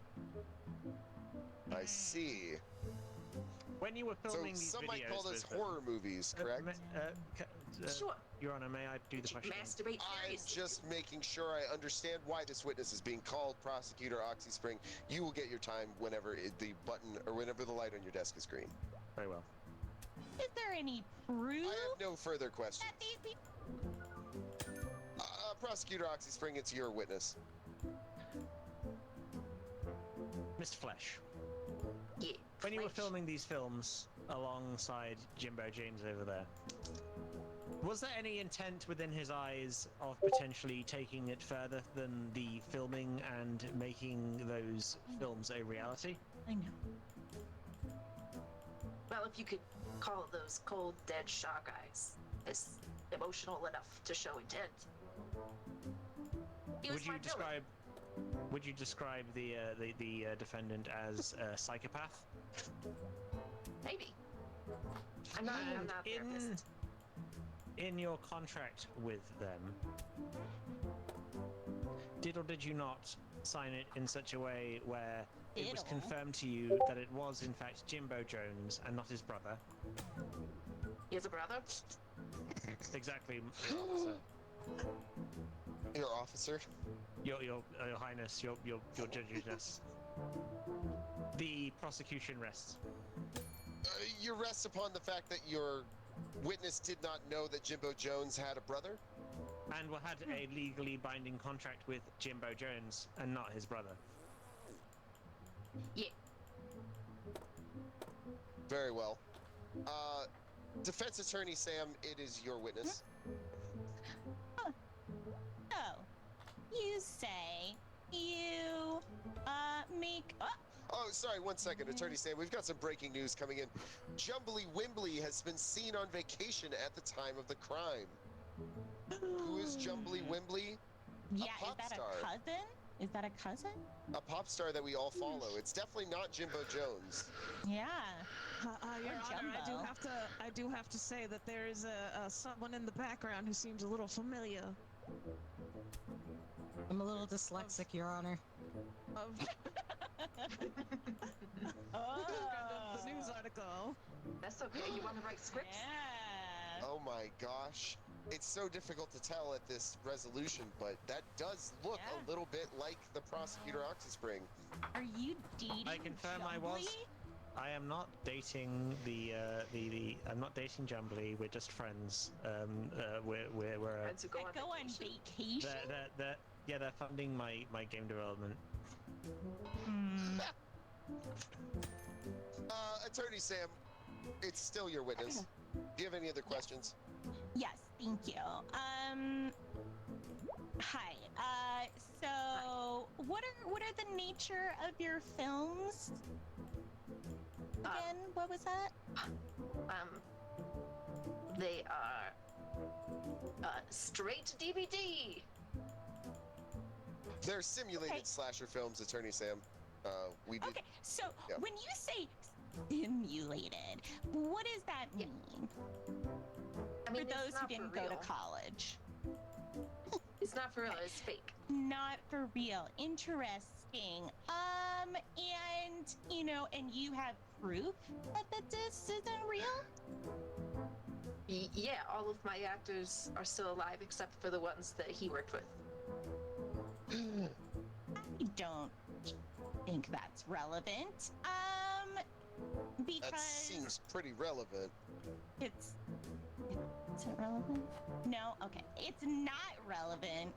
I see. When you were So filming these some videos, might call this with them- horror movies, correct? Sure. Your Honor, may I do the You question? masturbate I'm furiously. just making sure I understand why this witness is being called, Prosecutor Oxyspring. You will get your time whenever the button or whenever the light on your desk is green. Very well. Is there any proof I have no further questions. that these people? Prosecutor Oxyspring, it's your witness. Mr. Flesh, Yeah. when you were Flesh. filming these films alongside Jimbo James over there, was there any intent within his eyes of potentially taking it further than the filming and making those films a reality? I know. Well, if you could call those cold, dead shock eyes as emotional enough to show intent. He was my villain. Would you describe the defendant as a psychopath? Maybe. I'm not a therapist. In your contract with them, did or did you not sign it in such a way where it was Diddle. confirmed to you that it was in fact Jimbo Jones and not his brother? He has a brother? Exactly, your officer. Your officer. Your Highness, your judginess. The prosecution rests. You rest upon the fact that your witness did not know that Jimbo Jones had a brother? And had a legally binding contract with Jimbo Jones and not his brother. Yeah. Very well. Defense attorney Sam, it is your witness. Oh, you say you make. Oh, sorry, 1 second, Attorney Sam. We've got some breaking news coming in. Jumbly Wimbly has been seen on vacation at the time of the crime. Who is Jumbly Wimbly? Yeah, A pop is that star. a cousin? Is that a cousin? A pop star that we all follow. It's definitely not Jimbo Jones. Yeah. Your Honor, Jumbo. I do have to say that there is a someone in the background who seems a little familiar. I'm a little dyslexic, Your Honor. Of the news article. That's okay. You want to write scripts? Yeah. Oh my gosh. It's so difficult to tell at this resolution, but that does look a little bit like the prosecutor Octospring. Are you dating? I confirm I was. Jumbly? I am not dating I'm not dating Jumbly. We're just friends. We're Friends who go Go on vacation. they're funding my game development. Hmm. Attorney Sam, it's still your witness. Do you have any other questions? Yes, thank you. Hi. So what are the nature of your films? Again, what was that? They are straight to DVD. They're simulated slasher films, Attorney Sam. We did. Okay, so yeah. when you say stimulated, what does that mean? I mean, For those it's who not didn't for go to real. college. It's not for real. It's fake. Not for real. Interesting. And and you have proof that this isn't real? Yeah, all of my actors are still alive except for the ones that he worked with. I don't think that's relevant. Because That seems pretty relevant. is it relevant? No? Okay. It's not relevant.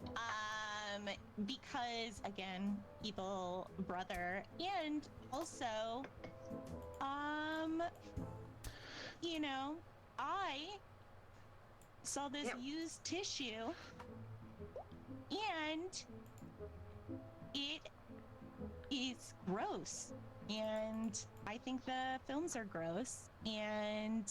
Because again, evil brother, and also, I saw this used tissue, and it is gross, and I think the films are gross, and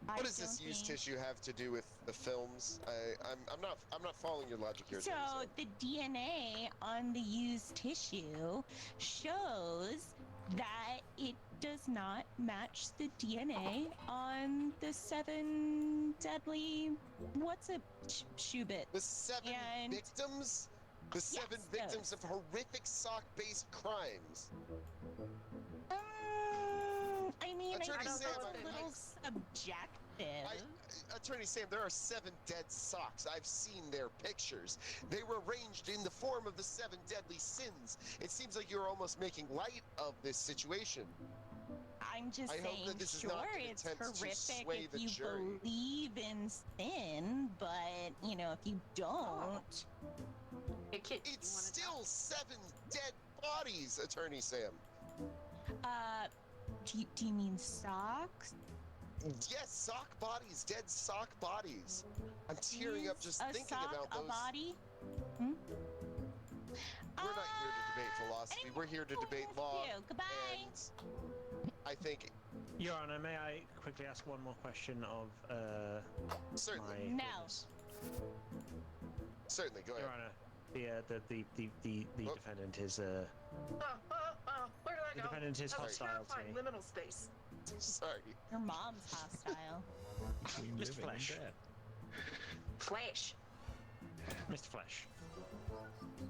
What does this used tissue have to do with the films? I'm not following your logic here. So the DNA on the used tissue shows that it does not match the DNA on the 7 deadly. What's a Shubit? The 7 victims? The 7 victims of horrific sock-based crimes. I mean, Attorney I know Sam, that's a little subjective. Attorney Sam, there are 7 dead socks. I've seen their pictures. They were arranged in the form of the 7 deadly sins. It seems like you're almost making light of this situation. I'm just I hope saying, that this is sure, not an it's attempt to horrific sway if the you jury. believe in sin, but, if you don't... Hey, kid, It's still 7 dead bodies, Attorney Sam. Do you mean socks? Yes, sock bodies, dead sock bodies. I'm tearing up just Is thinking a sock about those. a body? We're not here to debate philosophy. We're here to debate law. You. Goodbye. And I think Your Honor, may I quickly ask one more question of certainly. my No. witness? Certainly, go ahead. Your Honor, the defendant is where do I the go? defendant is That was hostile to terrifying. me. Liminal space. Sorry. Your mom's hostile. Mr. Flesh. Flash. Mr. Flesh.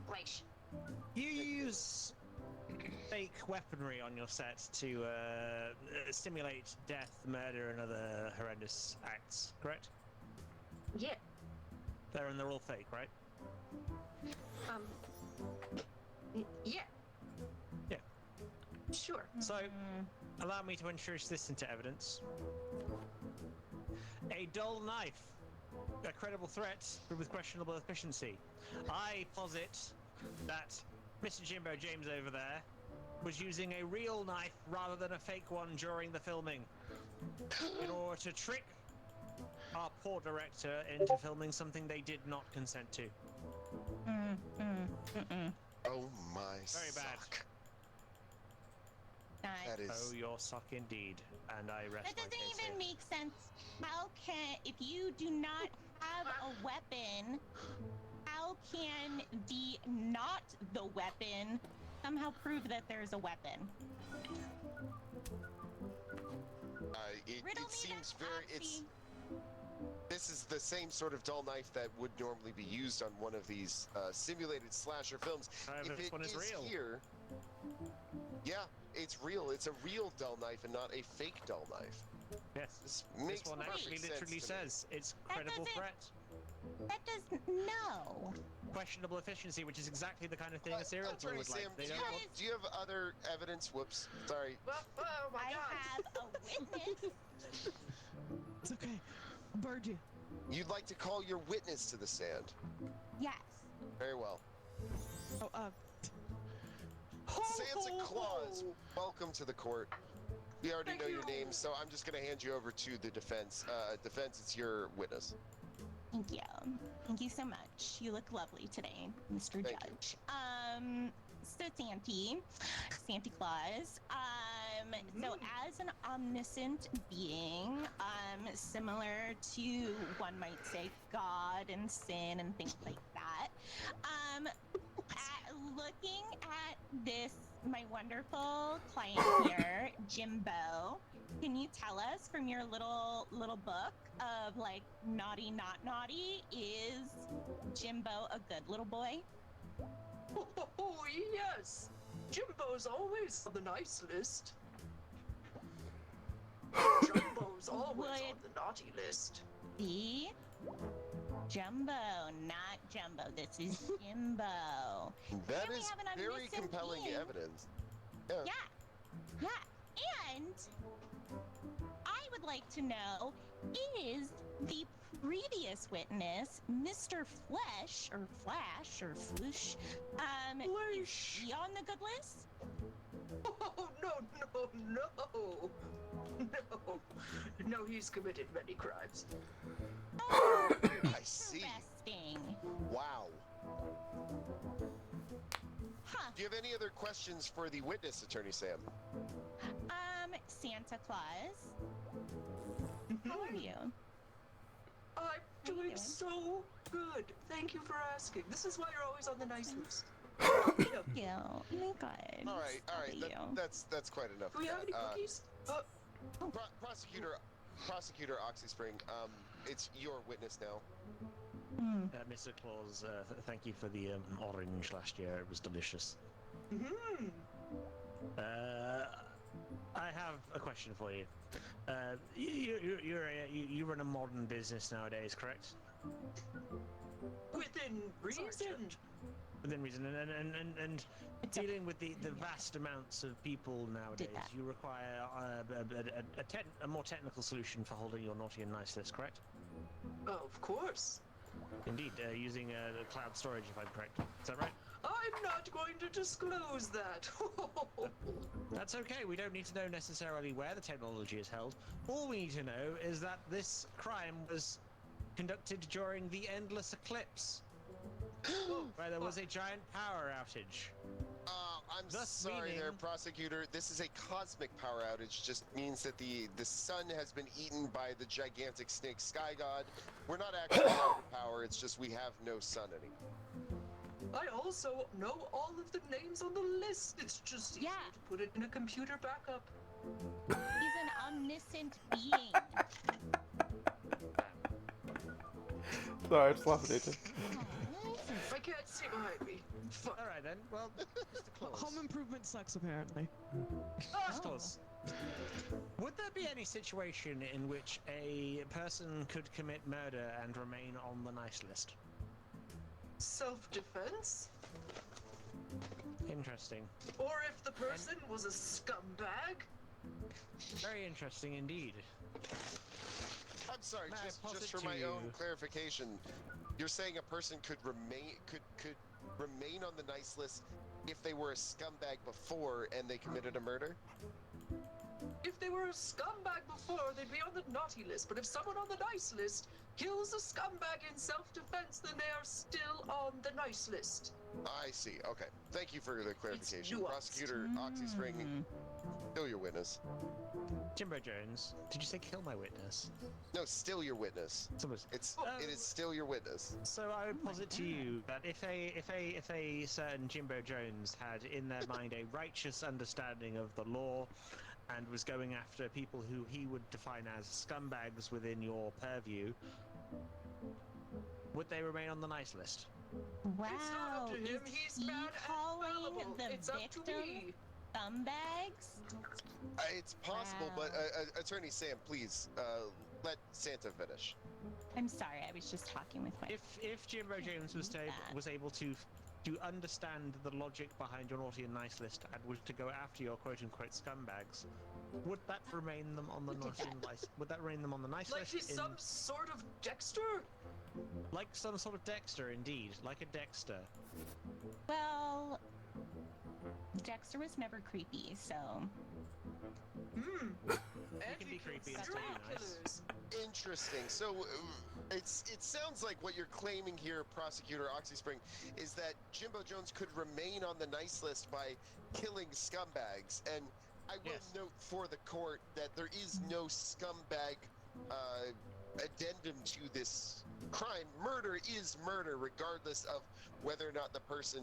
Flash. You use fake weaponry on your set to stimulate death, murder, and other horrendous acts, correct? Yeah. They're all fake, right? Yeah. Yeah. Sure. So, allow me to introduce this into evidence. A dull knife. A credible threat, but with questionable efficiency. I posit that Mr. Jimbo James over there was using a real knife rather than a fake one during the filming in order to trick our poor director into filming something they did not consent to. Oh my Very bad. sock. That is. Oh, your sock indeed. And I rest That my doesn't case even here. make sense. How can, if you do not have a weapon, how can the not the weapon somehow prove that there's a weapon? It Riddle me seems that, very. Oxy. This is the same sort of dull knife that would normally be used on one of these simulated slasher films. However, If this it one is real. here, yeah, it's real. It's a real dull knife and not a fake dull knife. Yes, This this makes one perfect actually sense literally to me. says it's That credible doesn't- threat. That doesn't, no. Questionable efficiency, which is exactly the kind of thing a serial killer Attorney would Sam, like. They do don't you, want... do you have other evidence? Whoops, sorry. Oh my I god. have a witness. It's okay. Bird you. You'd like to call your witness to the stand. Yes. Very well. Oh, Santa Claus, welcome to the court. We already Thank know your you. name, so I'm just going to hand you over to the defense. Defense, it's your witness. Thank you. Thank you so much. You look lovely today, Mr. Thank you. Judge. So Santa Claus, so as an omniscient being, similar to, one might say, God and sin and things like that, looking at this, my wonderful client here, Jimbo, can you tell us from your little book of like naughty, not naughty, is Jimbo a good little boy? Oh, yes. Jimbo's always on the nice list. Jumbo's always on the naughty list. See? Jumbo, not Jumbo. This is Jimbo. That And we is have an very omniscient compelling being. evidence. Yeah. And I would like to know, is the previous witness, Mr. Flesh, or Flash, or Flush, is he on the good list? Oh, no. No, he's committed many crimes. Oh, I see. interesting. Wow. Huh. Do you have any other questions for the witness, Attorney Sam? Santa Claus, how are you? I'm you doing doing? so good. Thank you for asking. This is why you're always on the nice list. Thank you. Oh my God. All right. How are you? That's quite enough. Do we have of any that. cookies? Prosecutor Oxy Spring, it's your witness now. Mr. Claus, thank you for the orange last year. It was delicious. I have a question for you. You run a modern business nowadays, correct? Within reason. Within reason, and It's a- dealing with the vast amounts of people nowadays, that. you require a more technical solution for holding your naughty and nice list, correct? Of course. Indeed, using cloud storage, if I'm correct. Is that right? I'm not going to disclose that. That's okay. We don't need to know necessarily where the technology is held. All we need to know is that this crime was conducted during the endless eclipse, where there was a giant power outage. I'm Thus sorry there, meaning- prosecutor. This is a cosmic power outage. Just means that the sun has been eaten by the gigantic snake sky god. We're not actually out of power. It's just we have no sun anymore. I also know all of the names on the list. It's just easier to put it in a computer backup. He's an omniscient being. Sorry, I just laughed at it. I can't see behind me. Fuck. All right then. Well, Mr. Claus. home improvement sucks apparently. Mr. Claus. Would there be any situation in which a person could commit murder and remain on the nice list? Self-defense? Interesting. Or if the person was a scumbag? Very interesting indeed. I'm sorry, May I just posit for to my own you- clarification, you're saying a person could remain on the nice list if they were a scumbag before and they committed a murder? If they were a scumbag before, they'd be on the naughty list. But if someone on the nice list kills a scumbag in self-defense, then they are still on the nice list. I see. Okay. Thank you for the clarification. nuanced. Prosecutor Oxy Spring, still your witness. Jimbo Jones, did you say kill my witness? No, still your witness. It is still your witness. So I would posit to you that if a certain Jimbo Jones had in their mind a righteous understanding of the law and was going after people who he would define as scumbags within your purview, would they remain on the nice list? It's not up Wow, to him. is He's he bad and calling fallible. the It's up to victim me. scumbags? It's possible, but Wow. Attorney Sam, please let Santa finish. I'm sorry, I was just talking with my. If Jimbo Jones was able to understand the logic behind your naughty and nice list and was to go after your quote-unquote scumbags, would that remain them on the naughty and nice? Would that remain them on the nice Like list? he's some sort of Dexter? Like some sort of Dexter, indeed, like a Dexter. Well, Dexter was never creepy, so. Hmm. You can be creepy and still be nice. Interesting. So it sounds like what you're claiming here, Prosecutor Oxy Spring, is that Jimbo Jones could remain on the nice list by killing scumbags. And I will note for the court that there is no scumbag addendum to this crime. Murder is murder, regardless of whether or not the person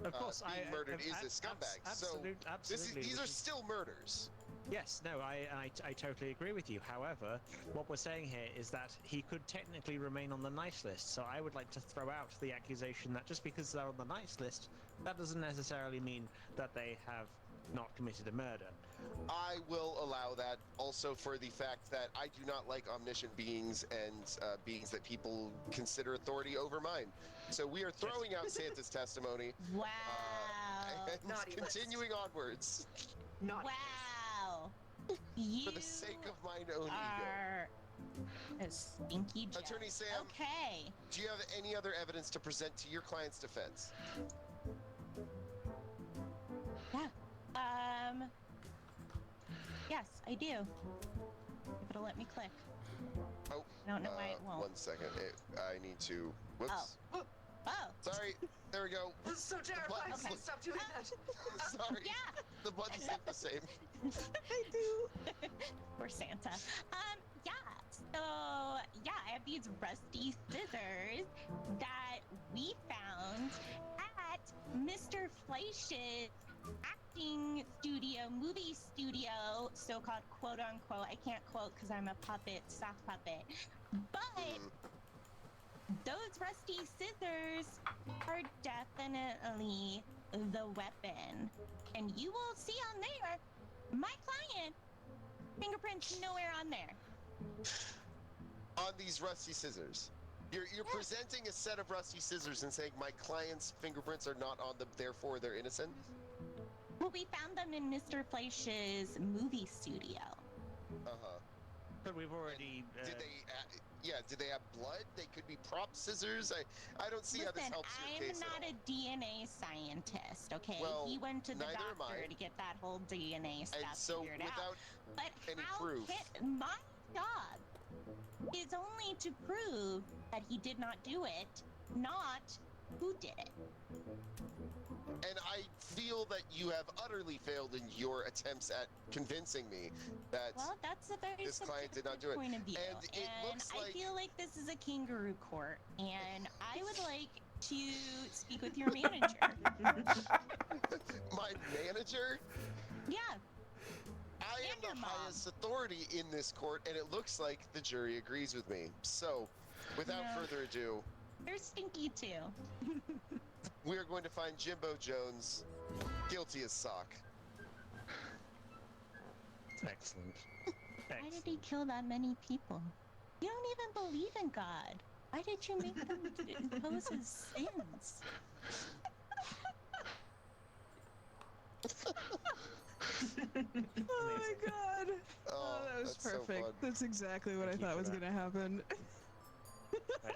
Of course, being murdered is a scumbag. Absolutely. These are still murders. Yes, no, I totally agree with you. However, what we're saying here is that he could technically remain on the nice list. So I would like to throw out the accusation that just because they're on the nice list, that doesn't necessarily mean that they have not committed a murder. I will allow that also for the fact that I do not like omniscient beings and beings that people consider authority over mine. So we are throwing out Santa's testimony. Wow. And Naughty list. continuing onwards. Naughty Wow. You For the sake of mine own ego. are a stinky Joe. Attorney Sam, Okay. do you have any other evidence to present to your client's defense? Yeah. Yes, I do. If it'll let me click. Oh, I don't know why it won't. 1 second. I need to. Whoops. Oh. Sorry. There we go. This is so terrifying. buttons Okay. look- Stop doing that. Sorry. Yeah. The buttons look the same. I do. Poor Santa. Yeah. So, yeah, I have these rusty scissors that we found at Mr. Fleisch's acting studio, movie studio, so-called quote-unquote. I can't quote because I'm a puppet, sock puppet. But those rusty scissors are definitely the weapon. And you will see on there, my client, fingerprints nowhere on there. On these rusty scissors. You're presenting a set of rusty scissors and saying my client's fingerprints are not on them, therefore they're innocent? Well, we found them in Mr. Fleisch's movie studio. Uh-huh. But we've already. Did they have blood? They could be prop scissors? I don't see how this Listen, helps your case I'm not at a DNA scientist, okay? Well, He went to the neither am doctor I. to get that whole DNA stuff And so figured out. without But any how proof. my job is only to prove that he did not do it, not who did it. And I feel that you have utterly failed in your attempts at convincing me that Well, that's a very this client did not do it. point of view. And it looks I like- feel like this is a kangaroo court, and I would like to speak with your manager. my manager, Yeah. I am And your the mom. highest authority in this court, and it looks like the jury agrees with me. So, without No. further ado, They're stinky too. we are going to find Jimbo Jones guilty as sock. Excellent. Why did he kill that many people? You don't even believe in God. Why did you make them impose his sins? Oh my god. Oh, that was that's so perfect. fun. That's exactly what Thank I you thought for was that. gonna happen.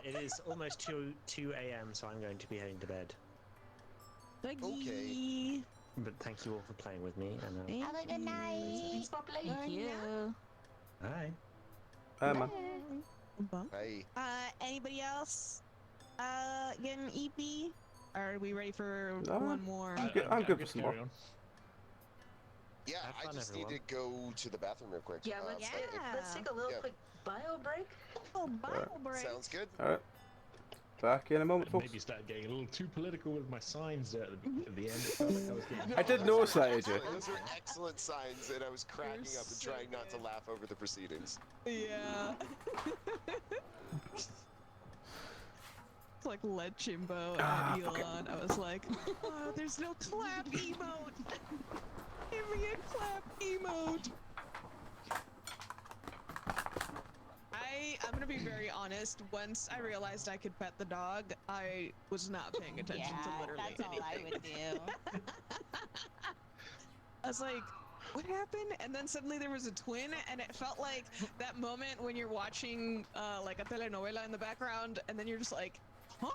It is almost 2 a.m., so I'm going to be heading to bed. Doggy. But thank you all for playing with me, and Have a good night. Thanks for playing. Thank you. bye. Man. Hey. Anybody else? Get an EP? Or are we ready for No. one more? I'm good for some more. carry on. Yeah, Have I fun, just everyone. need to go to the bathroom real quick. Yeah, but let's take a little Yeah. quick bio break. Oh, Bible break. sounds good. Alright. Back in a moment, folks. Maybe start getting a little too political with my signs there at the end. It felt like I was getting I did notice that, AJ. Those are excellent signs, and I was cracking up and so trying not to good. laugh over the proceedings. Yeah. It's like Led Chimbo Ah, and fuck it. Elon. I was like, oh, there's no clap emote. Give me a clap emote. I'm gonna be very honest. Once I realized I could pet the dog, I was not paying attention to literally that's all I anything. would do. I was like, what happened? And then suddenly there was a twin, and it felt like that moment when you're watching like a telenovela in the background, and then you're just like, huh?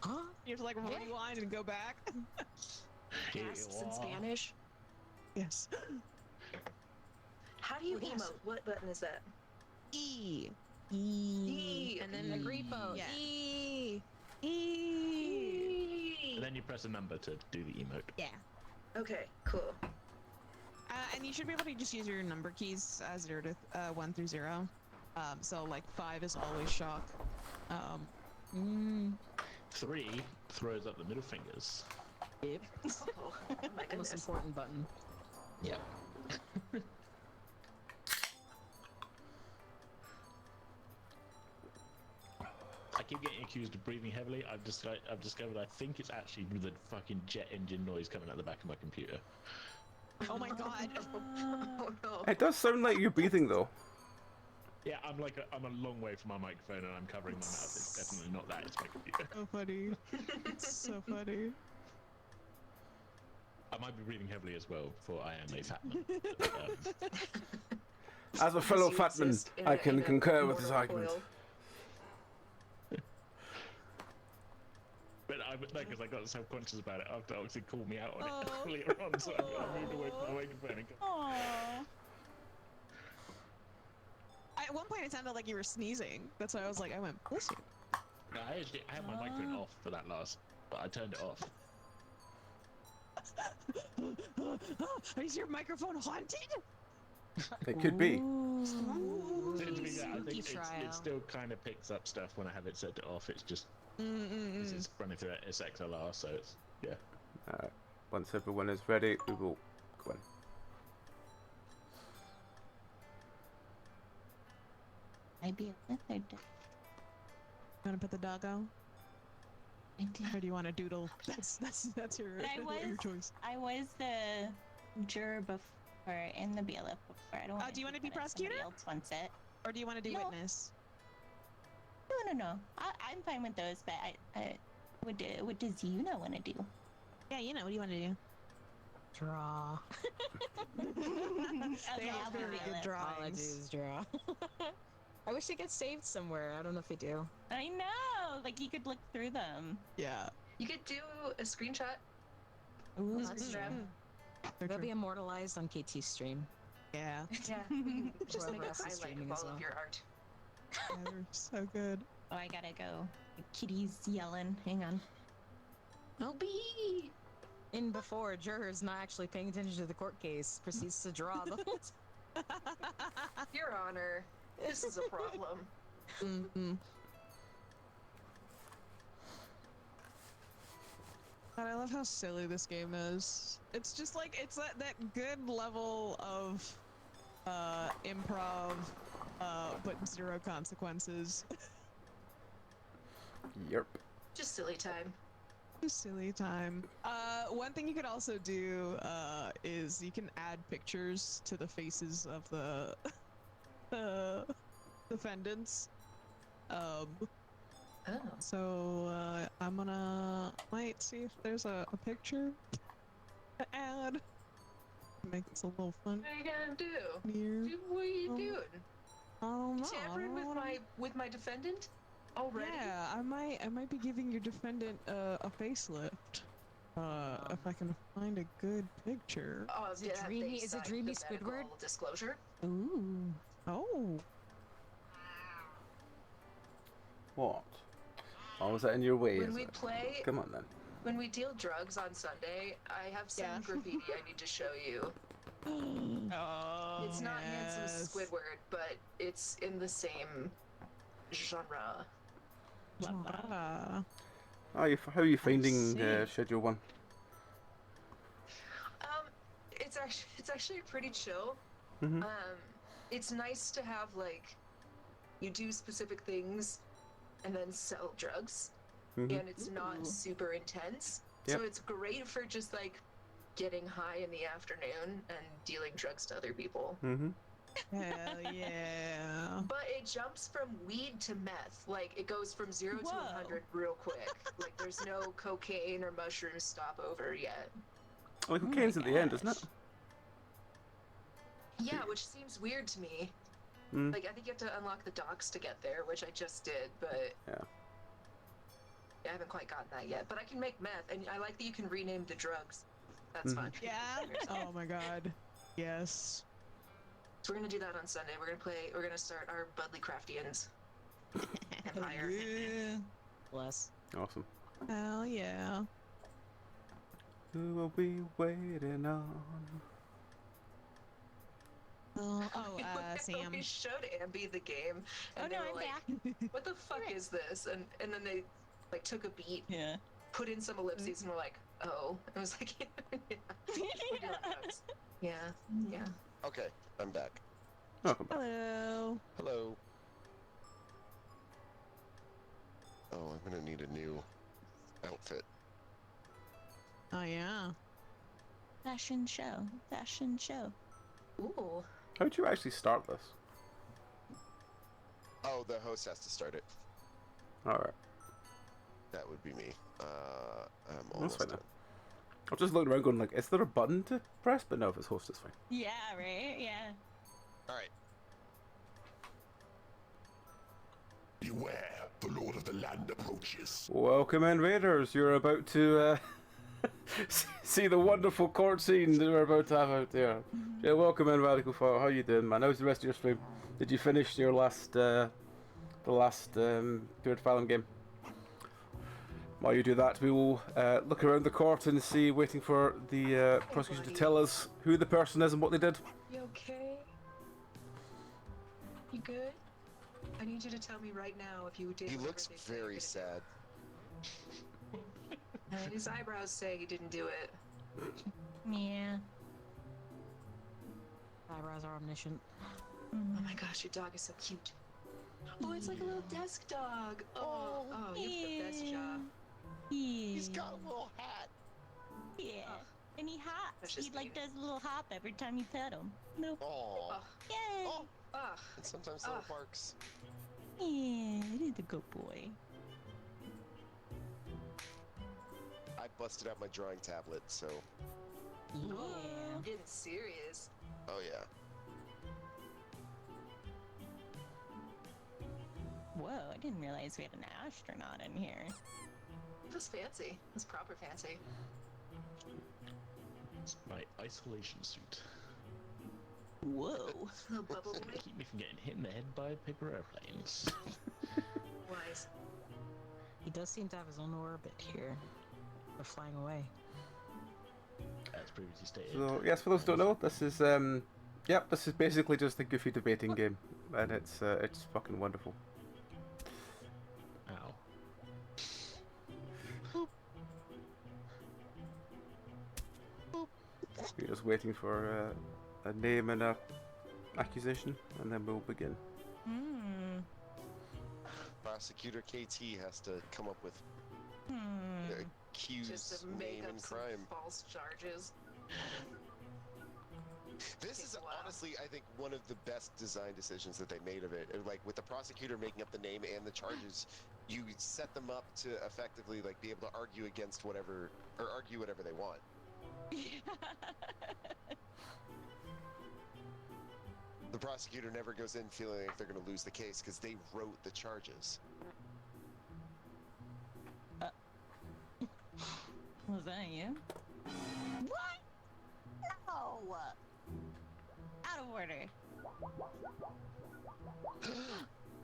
Huh? You have to like rewind and go back. Gasps in Spanish. Yes. How do you emote? What button is that? E. E. And then the Griepo. Yeah. E. E. And then you press a number to do the emote. Yeah. Okay, cool. And you should be able to just use your number keys 0 to 1 through 0. So like 5 is always shock. 3 throws up the middle fingers. Yep. Oh my Most goodness. important button. Yep. I keep getting accused of breathing heavily. I've discovered I think it's actually the fucking jet engine noise coming out the back of my computer. Oh my god. Oh no. It does sound like you're breathing, though. Yeah, I'm a long way from my microphone and I'm covering my mouth. It's definitely not that. It's my computer. So funny. It's so funny. I might be breathing heavily as well, for I am a fat man. But, As a fellow You fat man, exist in I a- can in a concur with this mortal argument. coil. but because I got self-conscious about it after Oxy called me out on Oh. it earlier on, so I moved away from the microphone and Aww. At one point it sounded like you were sneezing. That's why I was like, I went, bless you. I had my microphone off for that last, but I turned it off. Is your microphone haunted? It could be. To be fair, I think Spooky trial. it still kind of picks up stuff when I have it set to off. It's just it's running through its XLR, so it's yeah. Alright. Once everyone is ready, we will go in. Maybe a lizard. Wanna put the doggo? Or do you want to doodle? That's your, But your choice. I was the juror before in the BLF before. I don't want do you want to be prosecutor? Somebody else wants it. Or do you want to do No. witness? No. I'm fine with those, but what does Yuna want to do? Yeah, you know, what do you want to do? Draw. They Okay, have I'll be very good BLF. All I do drawings. is draw. I wish they get saved somewhere. I don't know if they do. I know. Like you could look through them. Yeah. You could do a screenshot. Ooh, That's that's true. true. They're They'll true. be immortalized on KT's stream. Yeah. Yeah. Just make a Whoever else is highlight streaming of as all well. of your art. Yeah, they're so good. Oh, I gotta go. The kitty's yelling. Hang on. No bee. In before, jurors not actually paying attention to the court case proceeds to draw the whole time. Your Honor, this is a problem. Mm-hmm. God, I love how silly this game is. It's just like, it's that good level of improv, but zero consequences. Yep. Just silly time. Just silly time. One thing you could also do is you can add pictures to the faces of the defendants. Oh. So I'm might see if there's a picture to add. Make this a little fun. What are you gonna do? Here. What are you doing? I don't know. Tampering with my defendant? Already? Yeah, I might be giving your defendant a facelift. If I can find a good picture. Oh, Is it dreamy? Is it dreamy Squidward? Disclosure. Ooh. Oh. What? Oh, was that in your way? When is we it? play, Come on then. when we deal drugs on Sunday, I have some Yeah. graffiti I need to show you. Oh. It's not handsome yes. Squidward, but it's in the same genre. Ah. How are you finding see. Schedule 1? It's actually pretty chill. Mhm. It's nice to have like, you do specific things, and then sell drugs, Mhm. and it's not super intense. Yep. So it's great for just like getting high in the afternoon and dealing drugs to other people. Mm-hmm. Hell yeah. But it jumps from weed to meth. Like, it goes from 0 to Whoa. 100 real quick. Like, there's no cocaine or mushroom stopover yet. Well, cocaine's at the end, isn't it? Yeah, which seems weird to me. Mm. Like, I think you have to unlock the docks to get there, which I just did, but Yeah. I haven't quite gotten that yet. But I can make meth, and I like that you can rename the drugs. That's fun. Yeah. Oh my god. Yes. So we're gonna do that on Sunday. We're gonna start our Budley Craftians empire. Yeah. Bless. Awesome. Hell yeah. Who will be waiting on? Sam. We showed Ambi the game, and Oh they no, were I'm like, back. "What the fuck is this?" And then they like took a beat, Yeah. put in some ellipses, and were like, "Oh," and I was like, "Yeah, we're doing drugs." Yeah, yeah. Okay, I'm back. Welcome back. Hello. Hello. Oh, I'm gonna need a new outfit. Oh yeah. Fashion show. Fashion show. Ooh. How did you actually start this? Oh, the host has to start it. Alright. That would be me. I'm That's almost fine done. then. I was just looking around going like, is there a button to press? But no, if it's host, it's fine. Yeah, right? Yeah. All right. Beware, the Lord of the Land approaches. Welcome in, Raiders. You're about to see the wonderful court scene that we're about to have out there. Yeah, welcome in, Radical Fire. How you doing, man? How's the rest of your stream? Did you finish your last, the last Third Phylum game? While you do that, we will look around the court and see, waiting for the prosecution to tell us who the person is and what they did. You okay? You good? I need you to tell me right now if you did. He whatever looks they say you're very gonna sad. do. And his eyebrows say he didn't do it. Yeah. Eyebrows are omniscient. Oh my gosh, your dog is so cute. Oh, it's like a little desk dog. Oh, you have the best job. Yeah. He's got a little hat. Yeah. And he hops. That's He just like mean. does a little hop every time you pet him. Nope. Oh. Yay. Oh. Ugh. And sometimes little barks. Yeah, it is a good boy. I busted out my drawing tablet, so. Yeah. I'm getting serious. Oh yeah. Whoa, I didn't realize we had an astronaut in here. It was fancy. It was proper fancy. It's my isolation suit. Whoa. Little bubble boy. Keep me from getting hit in the head by paper airplanes. Wise. He does seem to have his own orbit here. They're flying away. As previously stated. So, yes, for those who don't know, this is yep, this is basically just a goofy debating game, and it's fucking wonderful. Ow. We're just waiting for a name and a accusation, and then we'll begin. Hmm. Prosecutor KT has to come up with Hmm. accused Just to make name up and some crime. false charges. This is honestly, I think, one of the best design decisions that they made of it. Like, with the prosecutor making up the name and the charges, you set them up to effectively, like, be able to argue against whatever, or argue whatever they want. The prosecutor never goes in feeling like they're going to lose the case because they wrote the charges. Was that you? What? No! Out of order.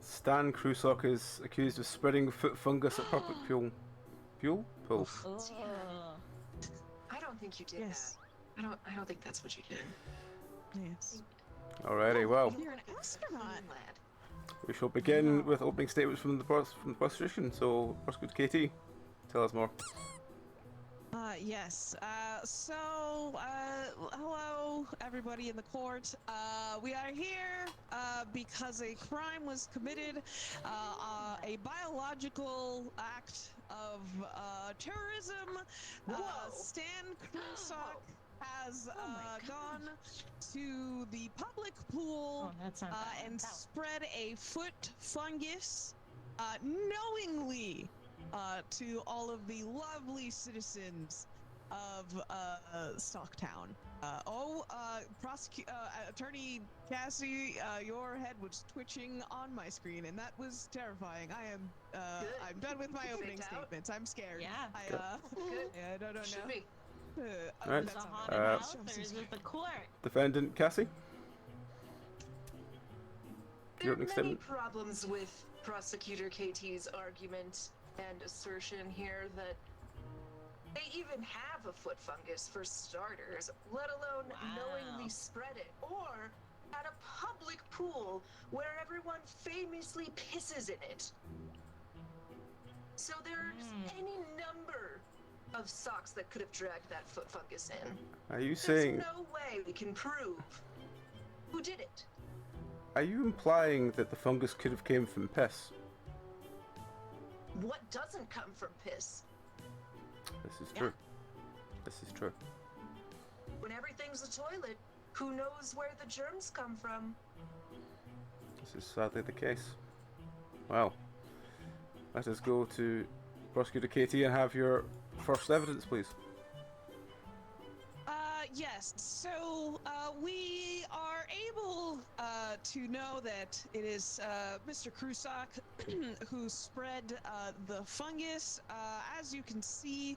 Stan Krusok is accused of spreading foot fungus at public pool. Pool? Pool. Oh. I don't think you did Yes. that. I don't think that's what you did. Yes. Alrighty, well, You're an astronaut. Lad. we shall begin with opening statements from the prosecution. So, Prosecutor Katie, tell us more. Yes. Hello, everybody in the court. We are here because a crime was committed, a biological act of terrorism. Stan Krusok has gone to the public pool Oh, that's not bad. and That- spread a foot fungus knowingly to all of the lovely citizens of Stocktown. Attorney Cassie, your head was twitching on my screen, and that was terrifying. I'm done with my opening Freaked out? statements. I'm scared. Yeah. Good. I don't Should know. be. Right. Is it a That's all haunted right. house or is it the court? Defendant Cassie? There Your are opening many statement? problems with Prosecutor KT's argument and assertion here that they even have a foot fungus for starters, let alone knowingly spread it, or at a public pool where everyone famously pisses in it. So there's any number of socks that could have dragged that foot fungus in. Are you There's saying? no way we can prove who did it. Are you implying that the fungus could have came from piss? What doesn't come from piss? This is true. This is true. When everything's a toilet, who knows where the germs come from? This is sadly the case. Well, let us go to Prosecutor Katie and have your first evidence, please. Yes. So we are able to know that it is Mr. Krusok who spread the fungus. As you can see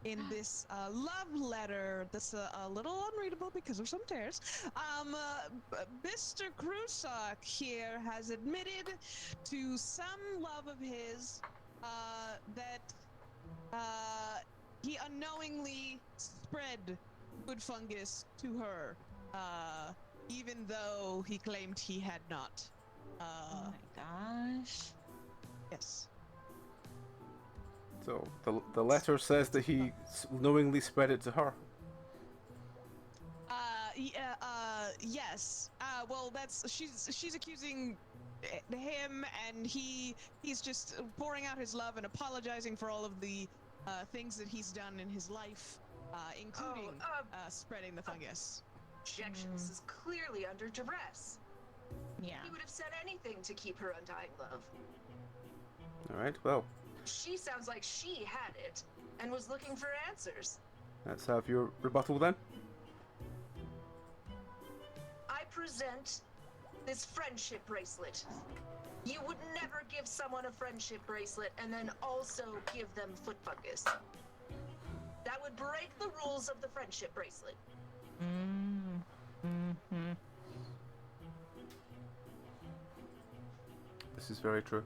in this love letter, that's a little unreadable because of some tears. Mr. Krusok here has admitted to some love of his that he unknowingly spread foot fungus to her, even though he claimed he had not. Oh my gosh. Yes. So the letter says that he knowingly spread it to her. Yes. Well, she's accusing him, and he's just pouring out his love and apologizing for all of the things that he's done in his life, including spreading the fungus. Objection. This is clearly under duress. Yeah. He would have said anything to keep her undying love. All right. Well, She sounds like she had it and was looking for answers. let's have your rebuttal then. I present this friendship bracelet. You would never give someone a friendship bracelet and then also give them foot fungus. That would break the rules of the friendship bracelet. This is very true.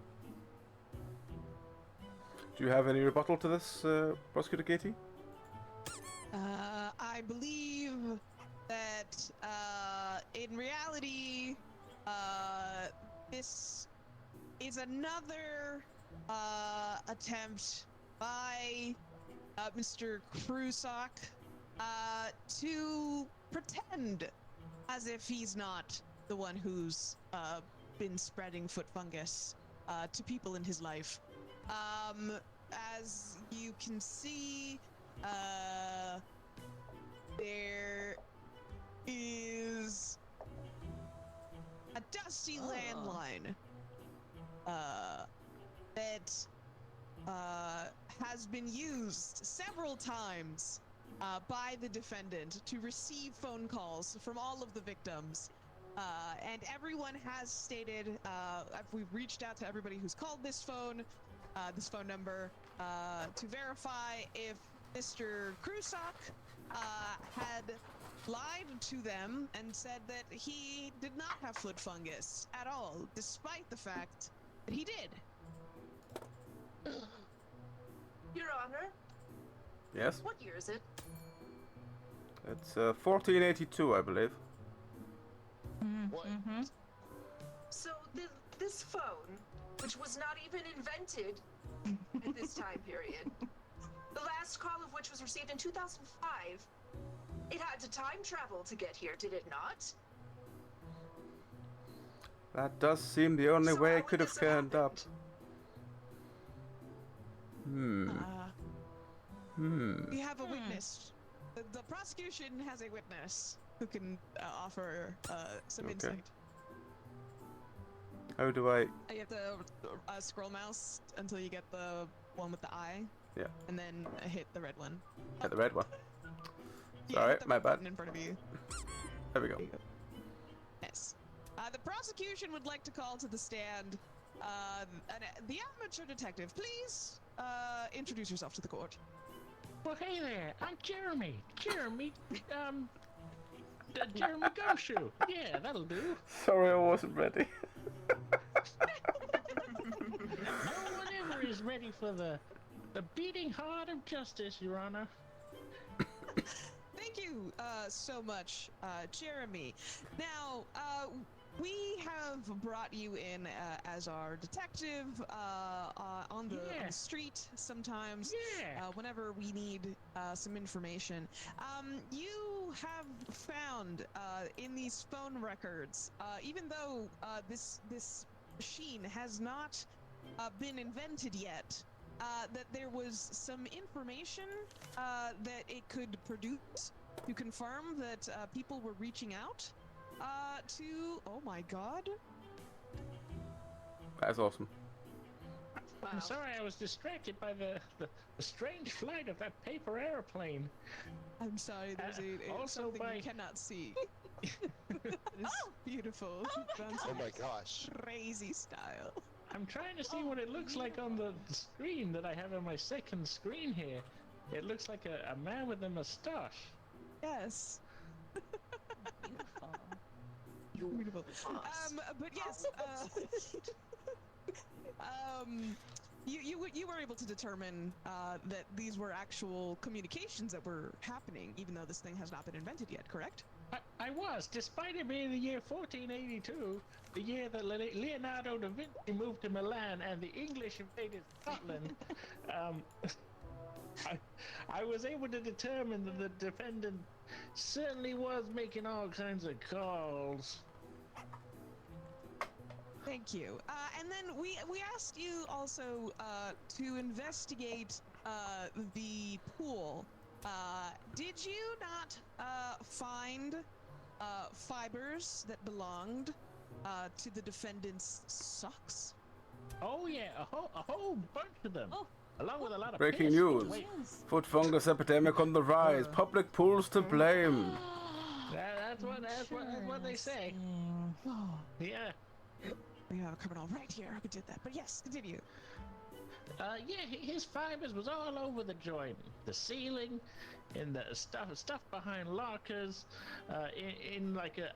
Do you have any rebuttal to this, Prosecutor Katie? I believe that in reality, this is another attempt by Mr. Krusok to pretend as if he's not the one who's been spreading foot fungus to people in his life. As you can see, there is a dusty landline that has been used several times by the defendant to receive phone calls from all of the victims. And everyone has stated, we've reached out to everybody who's called this phone number, to verify if Mr. Krusok had lied to them and said that he did not have foot fungus at all, despite the fact that he did. Your Honor, Yes? what year is it? It's 1482, I believe. What? So this phone, which was not even invented at this time period, the last call of which was received in 2005, it had to time travel to get here, did it not? That does seem the only So way how it could would have this have turned up. We have a witness. The prosecution has a witness who can offer some insight. How do I... You have to scroll mouse until you get the one with the eye. Yeah. And then hit the red one. Hit the red one. Yeah, Sorry, hit the my red bad. button in front of you. There we go. Yes. The prosecution would like to call to the stand the amateur detective. Please introduce yourself to the court. Well, hey there, I'm Jeremy. Jeremy Gumshoe. Yeah, that'll do. Sorry, I wasn't ready. No one ever is ready for the beating heart of justice, Your Honor. Thank you so much, Jeremy. Now, we have brought you in as our detective on the street sometimes, whenever we need some information. You have found in these phone records, even though this machine has not been invented yet, that there was some information that it could produce to confirm that people were reaching out to... Oh my god. That's awesome. Wow. I'm sorry, I was distracted by the strange flight of that paper airplane. I'm sorry, there's also something by... you cannot see. It's beautiful. Oh my gosh. Crazy style. I'm trying to see what it looks like on the screen that I have on my second screen here. It looks like a man with a mustache. Yes. Beautiful. But yes, you were able to determine that these were actual communications that were happening, even though this thing has not been invented yet, correct? I was, despite it being the year 1482, the year that Leonardo da Vinci moved to Milan and the English invaded Scotland. I was able to determine that the defendant certainly was making all kinds of calls. Thank you. And then we asked you also to investigate the pool. Did you not find fibers that belonged to the defendant's socks? Oh yeah, a whole bunch of them. Oh. Along with a lot of Breaking piss. news. Wait, Foot fungus epidemic on the rise. Public pools to blame. that's what they say. Yeah. We have a criminal right here who did that. But yes, continue. Yeah, his fibers was all over the joint, the ceiling, in the stuff behind lockers, in like a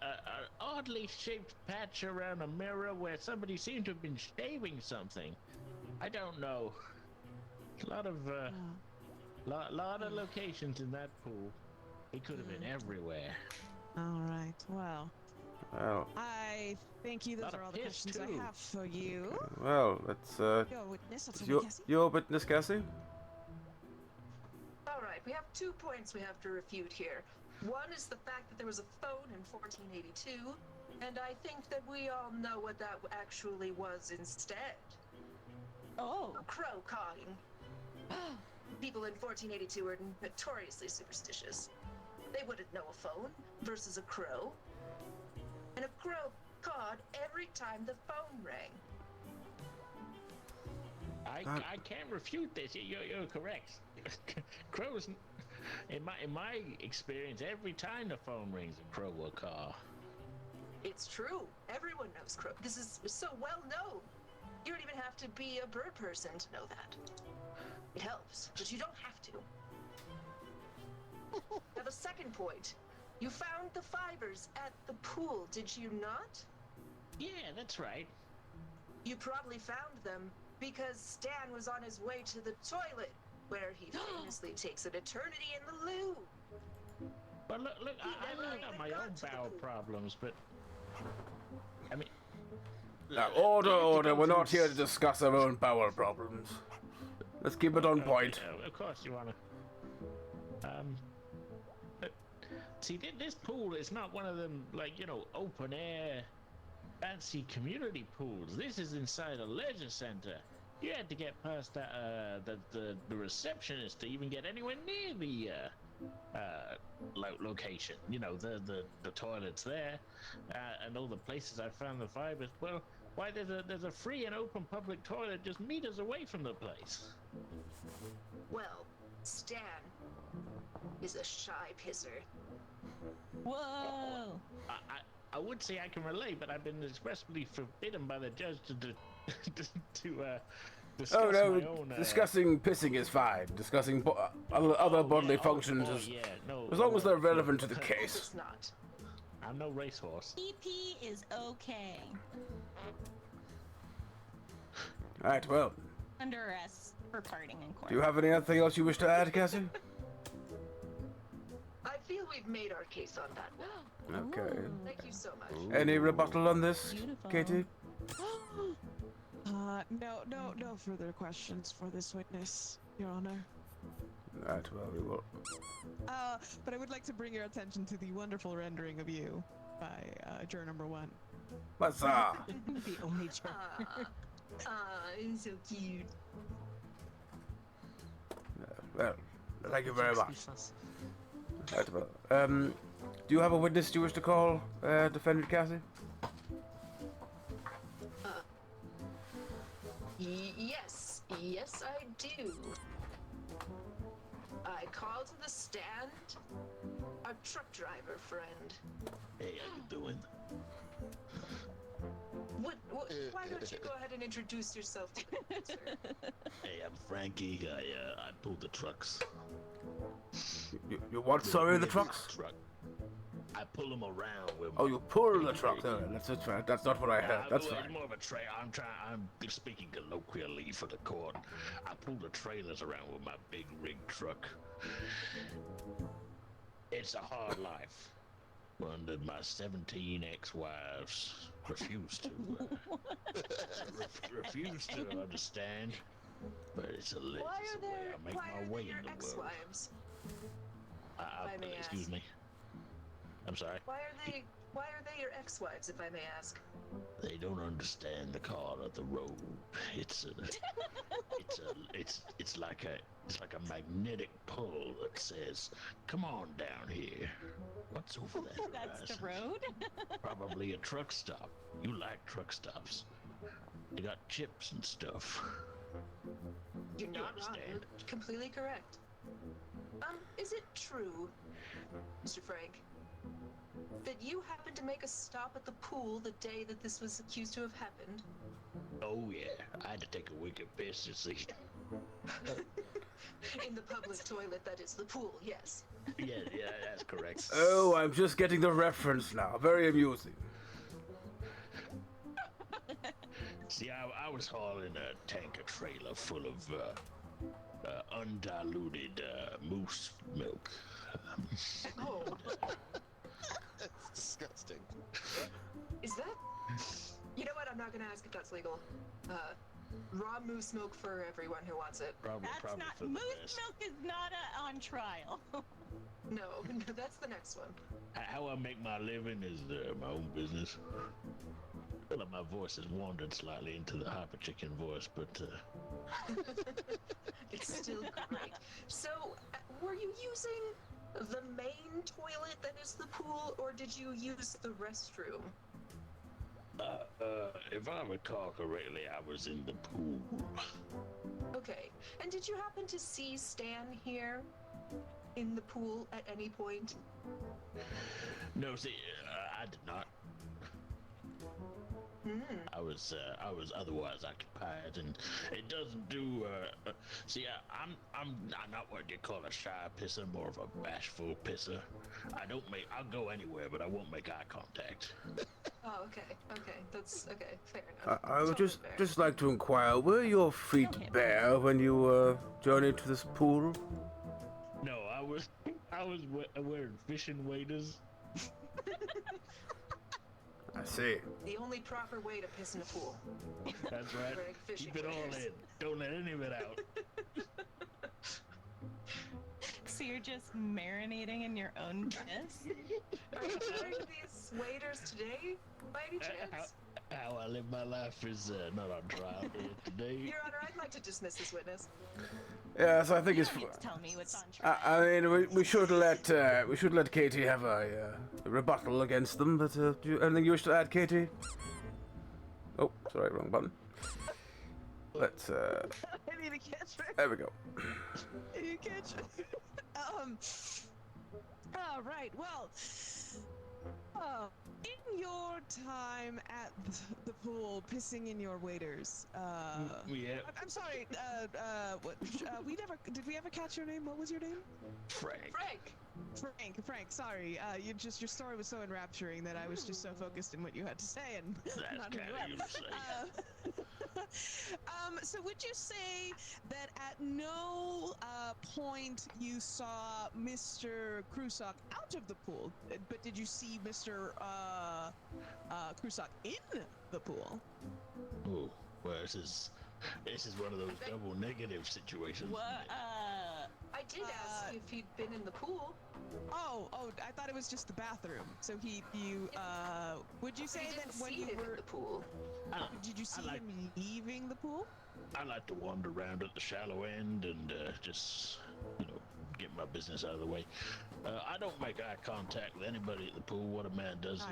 oddly shaped patch around a mirror where somebody seemed to have been shaving something. I don't know. A lot of lot of locations in that pool. He could have been everywhere. All right. Well, Well, I thank you. Those Lot are of all the piss, questions I too. have for you. well, let's Your witness, Cassie. your witness, Cassie. All right, we have 2 points we have to refute here. One is the fact that there was a phone in 1482, and I think that we all know what that actually was instead. Oh. Crow cawing. People in 1482 were notoriously superstitious. They wouldn't know a phone versus a crow. And a crow cawed every time the phone rang. I can't refute this. You're correct. Crows, in my experience, every time the phone rings, a crow will caw. It's true. Everyone knows crow. This is so well known. You don't even have to be a bird person to know that. It helps, but you don't have to. Now the second point. You found the fibers at the pool, did you not? Yeah, that's right. You probably found them because Stan was on his way to the toilet, where he famously takes an eternity in the loo. But look, I never got even my got own to the bowel pool. problems, but I mean, Now, order, you have to order. go We're through not here to discuss our own bowel problems. Let's keep it on point. Of course you wanna. See, this pool is not one of them, like, you know, open air, fancy community pools. This is inside a leisure center. You had to get past the receptionist to even get anywhere near the location. You know, the toilets there, and all the places I found the fibers. Well, why there's a free and open public toilet just meters away from the place. Well, Stan is a shy pisser. Whoa! I would say I can relate, but I've been expressly forbidden by the judge to discuss Oh no, my own. discussing pissing is fine. Discussing other bodily functions is, no, as long as they're relevant to the case. It's not. I'm no racehorse. PP is okay. All right, well, Under arrest for parting in court. do you have anything else you wish to add, Cassie? I feel we've made our case on that one. Okay. Thank you so much. Any rebuttal on this, Beautiful. Katie? No further questions for this witness, Your Honor. All right, well, we will. But I would like to bring your attention to the wonderful rendering of you by juror number 1. What's up? The only juror. It's so cute. Well, thank you very much. Speechless. Right, well, do you have a witness you wish to call, defendant Cassie? Yes, I do. I call to the stand our truck driver friend. Hey, how you doing? Why don't you go ahead and introduce yourself to the court, sir? Hey, I'm Frankie. I pull the trucks. You what? Sorry, the trucks? Truck. I pull them around with. Oh, you pull the truck. That's not what I heard. That's It's fine. more of a tray. I'm speaking colloquially for the court. I pull the trailers around with my big rig truck. It's a hard life. One that my 17 ex-wives refuse to refuse to understand. But it's a legend. I make my way your in the world. ex-wives? If I may Excuse ask. me. I'm sorry. Why are they your ex-wives, if I may ask? They don't understand the call of the road. It's like a magnetic pull that says, "Come on down here." What's over that That's the horizon? road? Probably a truck stop. You like truck stops. They got chips and stuff. You're You not wrong. understand. You're completely correct. Is it true, Mr. Frank, that you happened to make a stop at the pool the day that this was accused to have happened? Oh yeah, I had to take a wicked piss, you see. In the public toilet, that is the pool, yes. Yeah, that's correct. Oh, I'm just getting the reference now. Very amusing. See, I was hauling a tanker trailer full of undiluted moose milk. Oh, That's disgusting. is that? You know what? I'm not gonna ask if that's legal. Raw moose milk for everyone who wants it. Probably That's not. for the Moose best. milk is not on trial. No, that's the next one. How I make my living is my own business. I feel like my voice has wandered slightly into the hyper chicken voice, but It's still great. So, were you using the main toilet that is the pool, or did you use the restroom? if I recall correctly, I was in the pool. Okay. And did you happen to see Stan here in the pool at any point? No, see, I did not. I was otherwise occupied, and it doesn't do. See, I'm not what you call a shy pisser, more of a bashful pisser. I'll go anywhere, but I won't make eye contact. Oh, okay. Okay, that's okay. Fair enough. I would Totally fair. just like to inquire, were your feet bare when you journeyed to this pool? No, I was wearing fishing waders. I see. The only proper way to piss in a pool. That's right. Wearing fishing Keep it all waders. in. Don't let any of it out. So you're just marinating in your own piss? Are you wearing these waders today, by any chance? How I live my life is not on trial here today. Your Honor, I'd like to dismiss this witness. Yes, I think You it's. don't need to tell me what's on trial. I mean, we should let Katie have a rebuttal against them. But do you, anything you wish to add, Katie? Oh, sorry, wrong button. Let's. I need to catch her. There we go. I need to catch her. Right. Well. In your time at the pool, pissing in your waders. Yeah. I'm sorry. What? Did we ever catch your name? What was your name? Frank. Frank. Sorry. Your story was so enrapturing that I was just so focused in what you had to say and That's not kind of you to say. So would you say that at no point you saw Mr. Krusak out of the pool, but did you see Mr. Krusak in the pool? Oh, well, this is one of those double negative situations. What? I did ask if he'd been in the pool. Oh, I thought it was just the bathroom. So would you say I that didn't when see you him were in the pool. did you see him leaving the pool? I like to wander around at the shallow end and just, get my business out of the way. I don't make eye contact with anybody at the pool. What a man does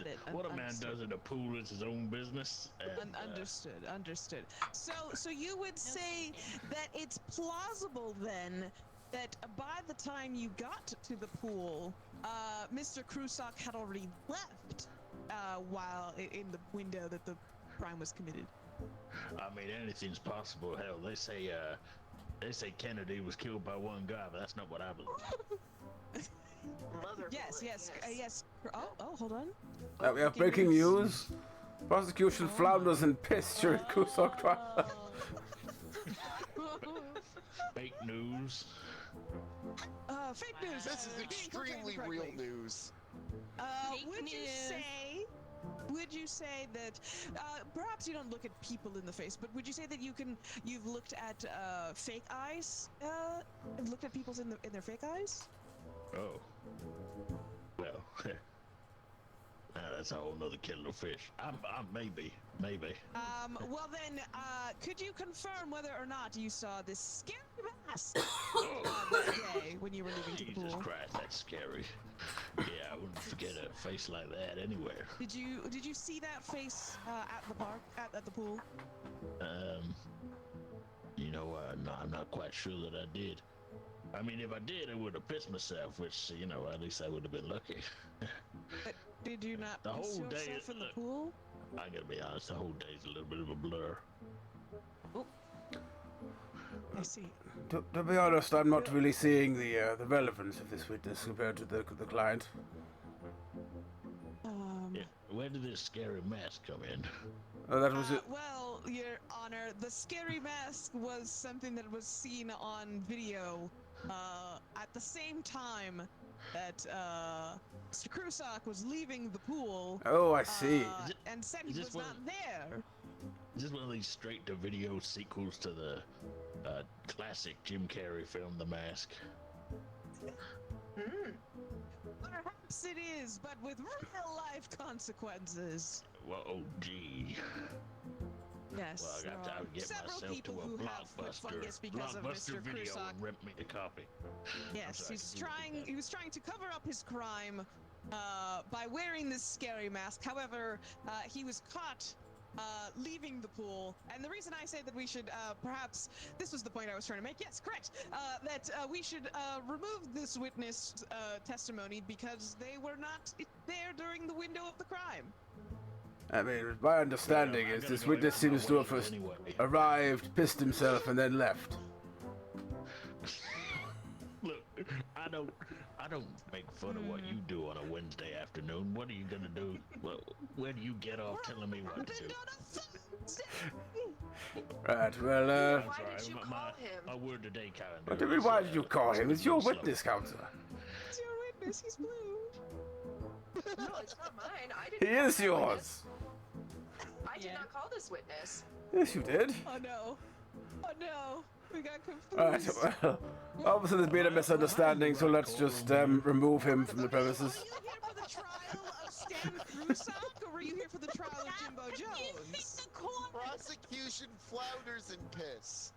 in a pool is his own business. And, Understood. So you would say that it's plausible then that by the time you got to the pool, Mr. Krusak had already left while in the window that the crime was committed. I mean, anything's possible. Hell, they say Kennedy was killed by one guy, but that's not what I believe. Yes. Oh, hold on. We have breaking news. Prosecution flounders in piss during Kusak trial. Fake news. Fake news. This is extremely real news. Would you say that perhaps you don't look at people in the face, but would you say that you've looked at fake eyes? Looked at people's in their fake eyes? Oh. Well, that's a whole nother kettle of fish. Maybe. Well then, could you confirm whether or not you saw this scary mask that day when you were leaving to the pool? Jesus Christ, that's scary. Yeah, I wouldn't forget a face like that anywhere. Did you see that face at the park at the pool? No, I'm not quite sure that I did. I mean, if I did, I would have pissed myself, which, at least I would have been lucky. But did you not The piss whole day yourself in the look, pool? I gotta be honest, the whole day's a little bit of a blur. I see. To be honest, I'm not really seeing the relevance of this witness compared to the client. Yeah, where did this scary mask come in? Oh, that was it. Well, Your Honor, the scary mask was something that was seen on video at the same time that Mr. Krusak was leaving the pool. Oh, I see. And said he was not there. Is this one of these straight-to-video sequels to the classic Jim Carrey film, The Mask? Perhaps it is, but with real-life consequences. Well, oh, gee. Yes. Well, I gotta get several myself to people a who have foot fungus because of Blockbuster Mr. video Krusak. and rent me a copy. Yes, he was trying to cover up his crime by wearing this scary mask. However, he was caught leaving the pool, and the reason I say that we should perhaps, this was the point I was trying to make, yes, correct, that we should remove this witness testimony because they were not there during the window of the crime. I mean, my understanding is this witness seems to have arrived, pissed himself, and then left. Look, I don't make fun of what you do on a Wednesday afternoon. What are you gonna do? Well, where do you get off telling me what to do? Right, well, I'm Why did you sorry, call him? my word today calendar. what do you mean, why did you call him? It's your witness, counselor. It's your witness. He's blue. No, it's not mine. I He didn't. call is that yours. witness. I did not call this witness. Yes, you did. Oh no. Oh no. We got Alright, confused. well, obviously there's been a misunderstanding, so let's just remove him from the Are premises. you here for the trial of Stan Krusak, or were you here for the trial of Jimbo Jones? Prosecution flounders in piss.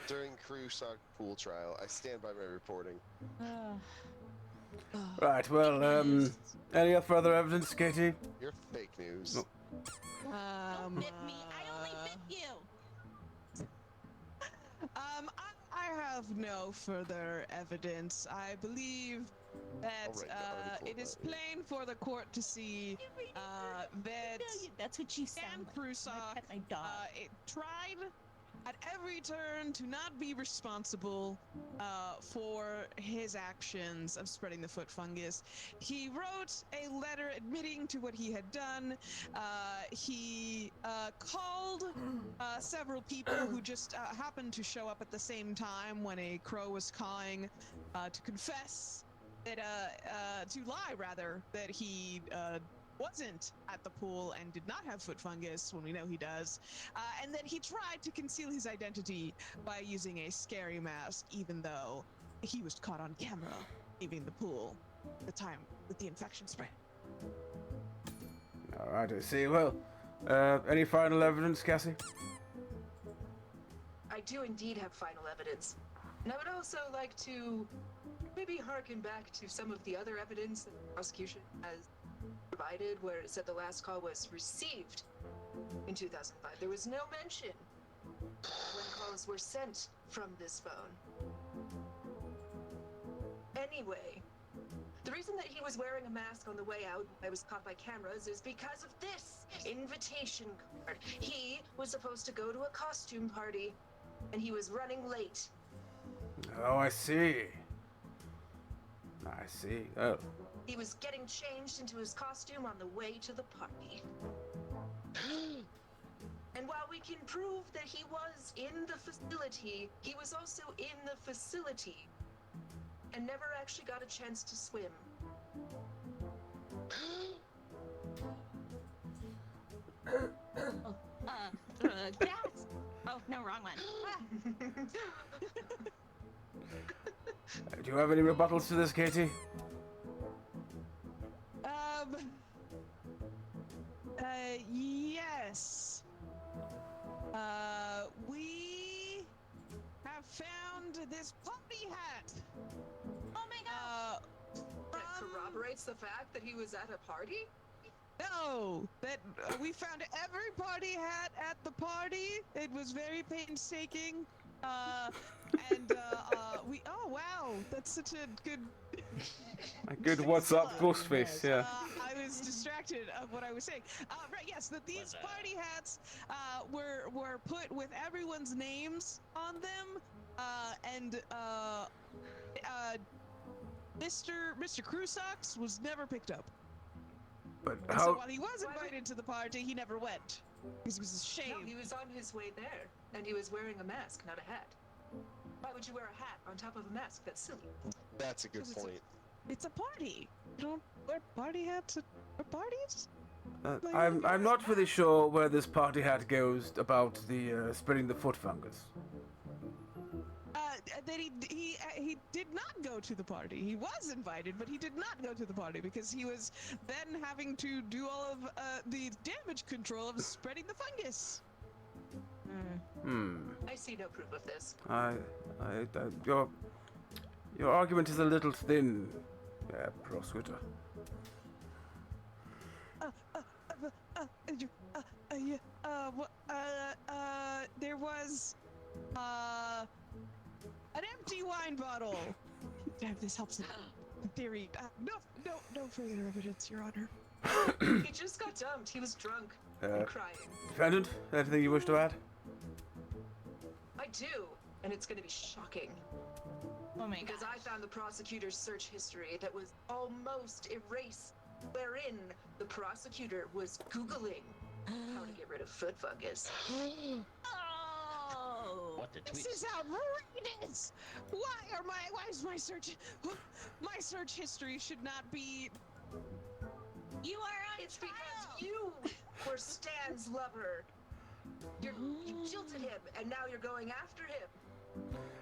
During Krusak pool trial, I stand by my reporting. Right, well, any further evidence, Katie? You're fake news. No. Don't bit me. I only bit you. I have no further evidence. I believe that I'll write the article it is about it. plain for the court to see that That's what you Stan sound like. Krusak My dog. it tried at every turn to not be responsible for his actions of spreading the foot fungus. He wrote a letter admitting to what he had done. He called several people who just happened to show up at the same time when a crow was cawing to confess that, to lie rather, that he wasn't at the pool and did not have foot fungus when we know he does, and that he tried to conceal his identity by using a scary mask, even though he was caught on camera leaving the pool the time that the infection spread. Alright, I see. Well, any final evidence, Cassie? I do indeed have final evidence. And I would also like to maybe harken back to some of the other evidence that the prosecution has provided, where it said the last call was received in 2005. There was no mention when calls were sent from this phone. Anyway, the reason that he was wearing a mask on the way out when I was caught by cameras is because of this invitation card. He was supposed to go to a costume party, and he was running late. Oh, I see. I see. Oh. He was getting changed into his costume on the way to the party. And while we can prove that he was in the facility, he was also in the facility and never actually got a chance to swim. Gas. Oh, no, wrong one. Do you have any rebuttals to this, Katie? Yes. We have found this party hat. Oh my god. That corroborates the fact that he was at a party? No, that we found every party hat at the party. It was very painstaking. Oh wow, that's such a good. A good what's up, Ghostface, yeah. I was distracted of what I was saying. Right, yes, that these party hats were put with everyone's names on them, and Mr. Crusox was never picked up. But And how? so while he was invited to the party, he never went because it was a No, shame. he was on his way there, and he was wearing a mask, not a hat. Why would you wear a hat on top of a mask? That's silly. That's a good point. It's a party. You don't wear party hats at parties? I'm not really sure where this party hat goes about the spreading the foot fungus. That he did not go to the party. He was invited, but he did not go to the party because he was then having to do all of the damage control of spreading the fungus. I see no proof of this. Your argument is a little thin, prosecutor. There was an empty wine bottle. If this helps in theory. No further evidence, Your Honor. He just got dumped. He was drunk Uh, and crying. Defendant, anything you wish to add? I do, and it's going to be shocking. Oh my Because gosh. I found the prosecutor's search history that was almost erased, wherein the prosecutor was Googling how to get rid of foot fungus. Oh. What the This tweets? is outrageous! Why is my search history should not be. You are on It's trial. because you were Stan's lover. You jilted him, and now you're going after him.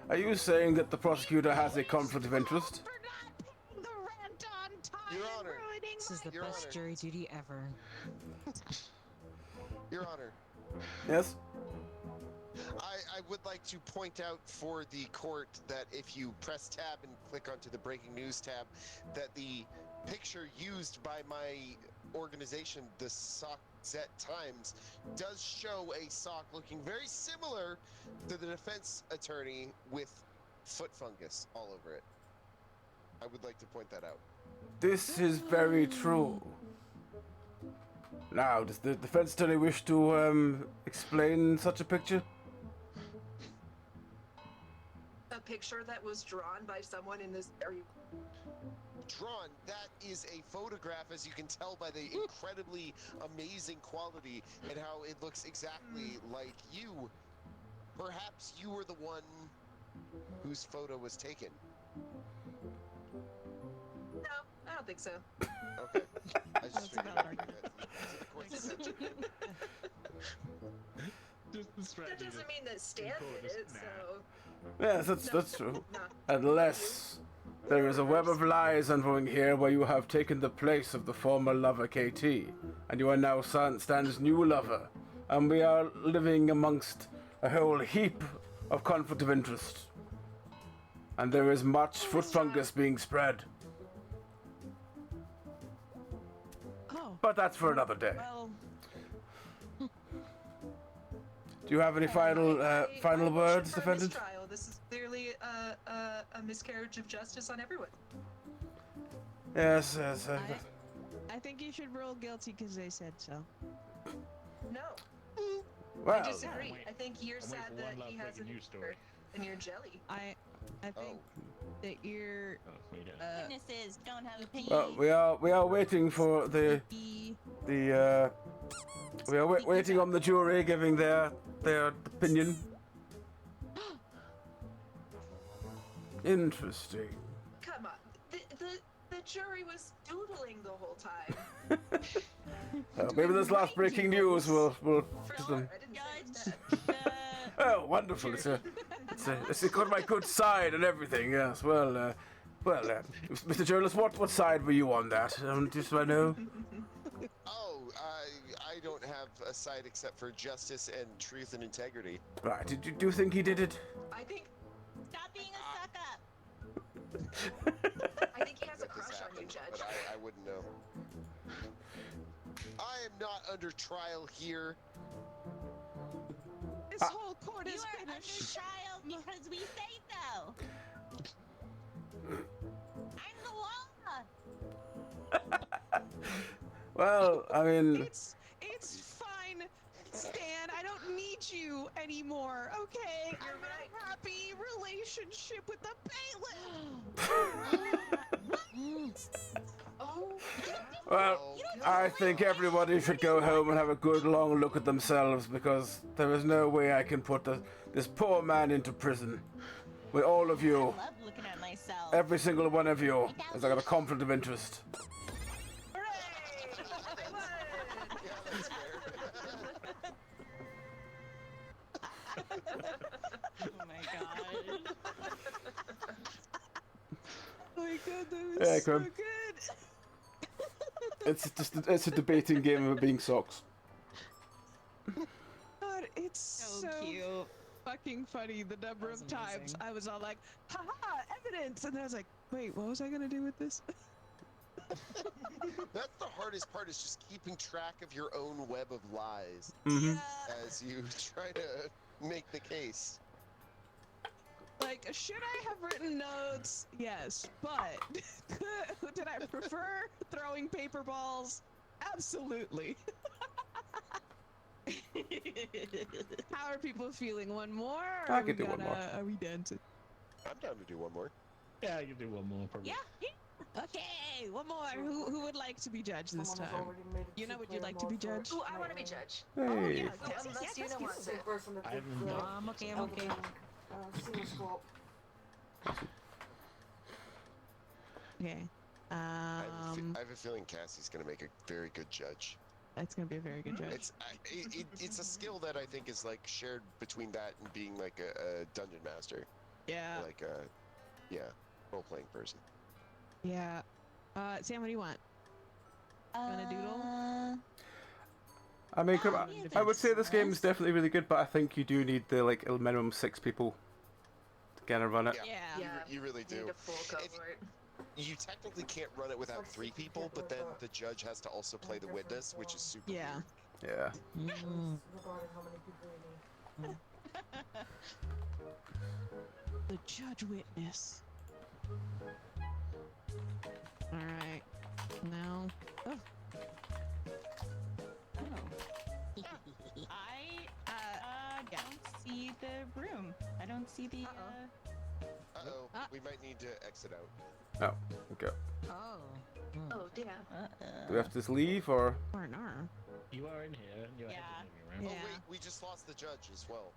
Are you saying that the prosecutor has a conflict of interest? For not paying the rent on time Your and Honor. ruining This is the Your best Honor. jury duty ever. Your Honor, Yes? I would like to point out for the court that if you press tab and click onto the breaking news tab, that the picture used by my organization, the Sock Zet Times, does show a sock looking very similar to the defense attorney with foot fungus all over it. I would like to point that out. This is very true. Now, does the defense attorney wish to explain such a picture? A picture that was drawn by someone in this very. Drawn, that is a photograph, as you can tell by the incredibly amazing quality and how it looks exactly like you. Perhaps you were the one whose photo was taken. No, I don't think so. Okay. I just That's a figured valid I'd bring that to the court's attention. Just the That strategy doesn't mean that Stan Encode did is- it, nah. so. Yes, that's true. No. Unless there is a web of lies unfolding here where you have taken the place of the former lover KT, and you are now Stan's new lover, and we are living amongst a whole heap of conflict of interest. And there is much foot fungus being spread. Oh, But that's for another day. well. Do you have any final I words, motion for a defendant? mistrial. This is clearly a miscarriage of justice on everyone. Yes. I think you should rule guilty because they said so. No, I Well, disagree. wait. I think you're I'm waiting sad for that one he last has breaking news story. and you're jelly. I think that you're Oh, we don't. Witnesses don't have opinions. we are waiting for the we are waiting on the jury giving their opinion. Interesting. Come on, the jury was doodling the whole time. Maybe this last breaking news will just, Sure, I didn't say Judge, that. oh, wonderful! It's got my good side and everything. Yes. Well, Mr. Journalist, what side were you on that? Just so I know. Oh, I don't have a side except for justice and truth and integrity. Right. Do you think he did it? I think stop being a suck up. I think he has a That this crush on you, happened, Judge. but I wouldn't know. I am not under trial here. this whole court You has are been under trial because we say so. I'm the law. Well, I mean, It's fine, Stan. I don't need you anymore. Okay, You're I'm right. in a happy relationship with the bailiff. Oh, well, I think everybody should go home and have a good long look at themselves because there is no way I can put this poor man into prison. With all of I you, love looking at myself. every single one of you, has got a conflict of interest. hooray! I won! Yeah, that's fair. Oh my god. Oh my god, that was Yeah, so come on. good. It's a debating game of being socks. God, it's So so cute. fucking funny the number That was of times amazing. I was all like, haha, evidence, and then I was like, wait, what was I gonna do with this? That's the hardest part, is just keeping track of your own web of lies Mm-hmm. as you try to make the case. Like, should I have written notes? Yes, but did I prefer throwing paper balls? Absolutely. How are people feeling? One more? Or I could do one more. Are we dancing? I'm down to do one more. Yeah, I can do one more. Probably. Yeah. Okay, one more. Who would like to be judged this time? You know, would you like to be judged? Ooh, I want to be judge. Oh Hey. yeah, Ooh, unless you don't want to. I haven't done. I'm okay, I'm okay. Okay. I have a feeling Cassie's gonna make a very good judge. That's gonna be a very good judge. It's a skill that I think is like shared between that and being like a dungeon master, Yeah. like a role playing person. Yeah. Sam, what do you want? You want a doodle? I mean, yeah, I would say this game is that's- definitely really good, but I think you do need the like a minimum 6 people to kind of run it. Yeah. Yeah. You really do. Need a full cohort. You technically can't run it without 3 people, but then the judge has to also play the witness, which is super Yeah. weird. Yeah. The judge witness. All right. Now. Oh. I don't see the room. I don't see the. Uh-oh, Ah. we might need to exit out. Oh, okay. Oh. Oh, damn. Do we have to just leave or? Or no. You are in here. You are Yeah. heading Yeah. Oh wait, we just lost the judge as well.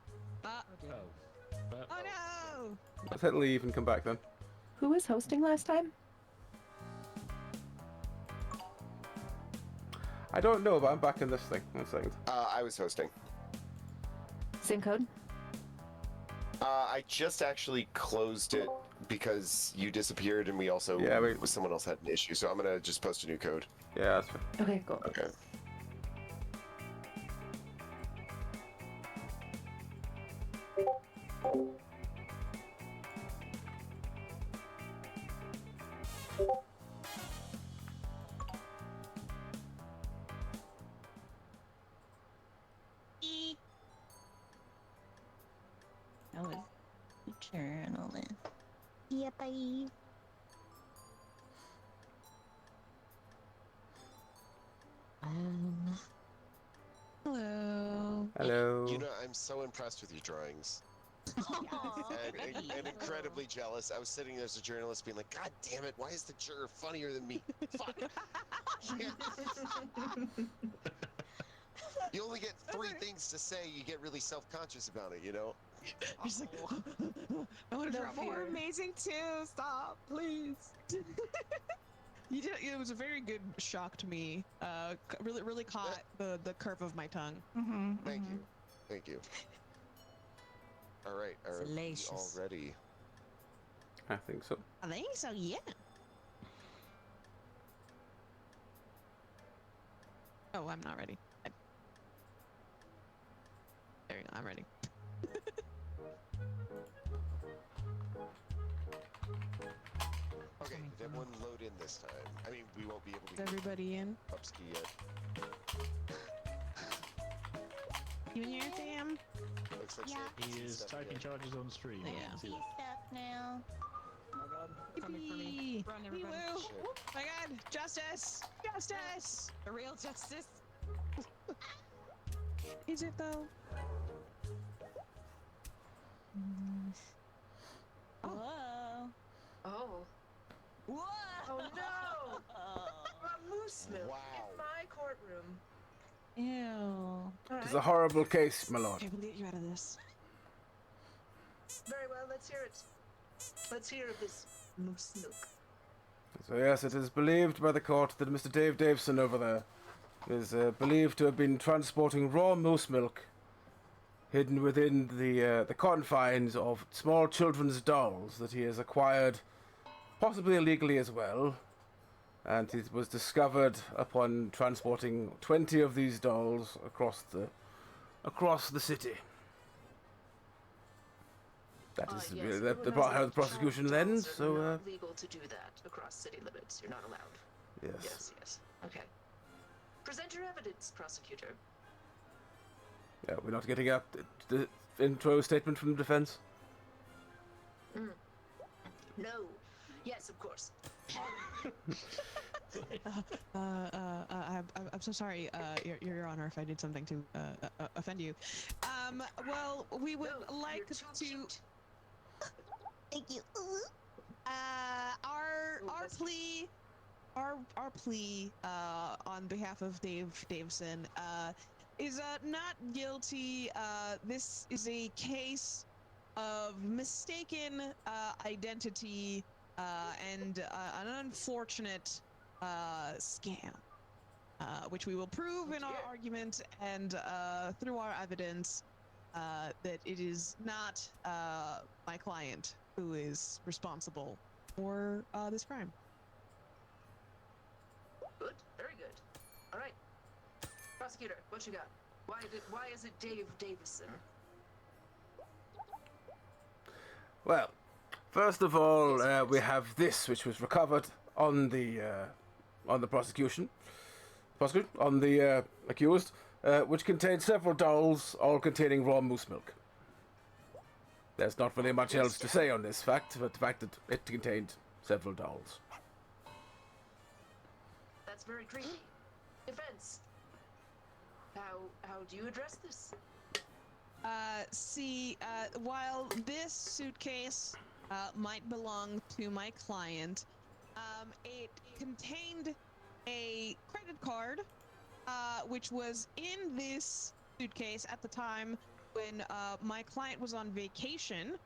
around. But Oh no! Let's hit leave and come back then. Who was hosting last time? I don't know, but I'm back in this thing. 1 second. I was hosting. Same code? I just actually closed it because you disappeared and we also someone else had an issue, so I'm gonna just post a new code. Yeah, that's fine. Okay, cool. Okay. That was journaling. Yeah, bye. Hello. Hello. You know, I'm so impressed with your drawings. And incredibly jealous. I was sitting there as a journalist being like, God damn it, why is the juror funnier than me? Fuck. You only get 3 things to say, you get really self-conscious about it, you know? He's like, I want to draw more amazing too. Stop, please. You did. It was a very good shock to me. Really caught the curve of my tongue. Thank you. Thank you. All right, are we all Salacious. ready? I think so. I think so. Yeah. Oh, I'm not ready. There you go. I'm ready. Okay, did everyone load in this time? I mean, we won't be able Is to everybody in? upski yet. You in here, Sam? Looks like Yeah. Sam he can is see stuff typing yet. charges on stream. Yeah. See stuff now. Oh my god. Coming for me. Run, everybody. Woo! Shit. Oh my god! Justice! Justice! The real justice. Is it though? Whoa. Oh. Whoa. Oh no! A moose milk Wow. in my courtroom. Ew. It's a horrible case, my lord. Okay, we'll get you out of this. Very well, let's hear it. Let's hear of this moose milk. So yes, it is believed by the court that Mr. Dave Davison over there is believed to have been transporting raw moose milk hidden within the confines of small children's dolls that he has acquired, possibly illegally as well. And it was discovered upon transporting 20 of these dolls across the city. That is Yes, how the child prosecution dolls ends. are So not legal to do that across city limits. You're not allowed. yes. Yes. Okay. Present your evidence, prosecutor. Yeah, we're not getting up the intro statement from the defense. No. Yes, of course. I'm so sorry, Your Honor, if I did something to offend you. Well, we would like to. Cute. Thank you. Our plea, our plea, on behalf of Dave Davison, is not guilty. This is a case of mistaken identity and an unfortunate scam, which we will prove in our argument and through our evidence that it is not my client who is responsible for this crime. Good, very good. All right, prosecutor, what you got? Why is it Dave Davison? Well, first of all, we have this, which was recovered on the prosecution, on the accused, which contained several dolls, all containing raw moose milk. There's not really much else to say on this fact, but the fact that it contained several dolls. That's very creepy. Defense. How do you address this? While this suitcase might belong to my client, it contained a credit card, which was in this suitcase at the time when my client was on vacation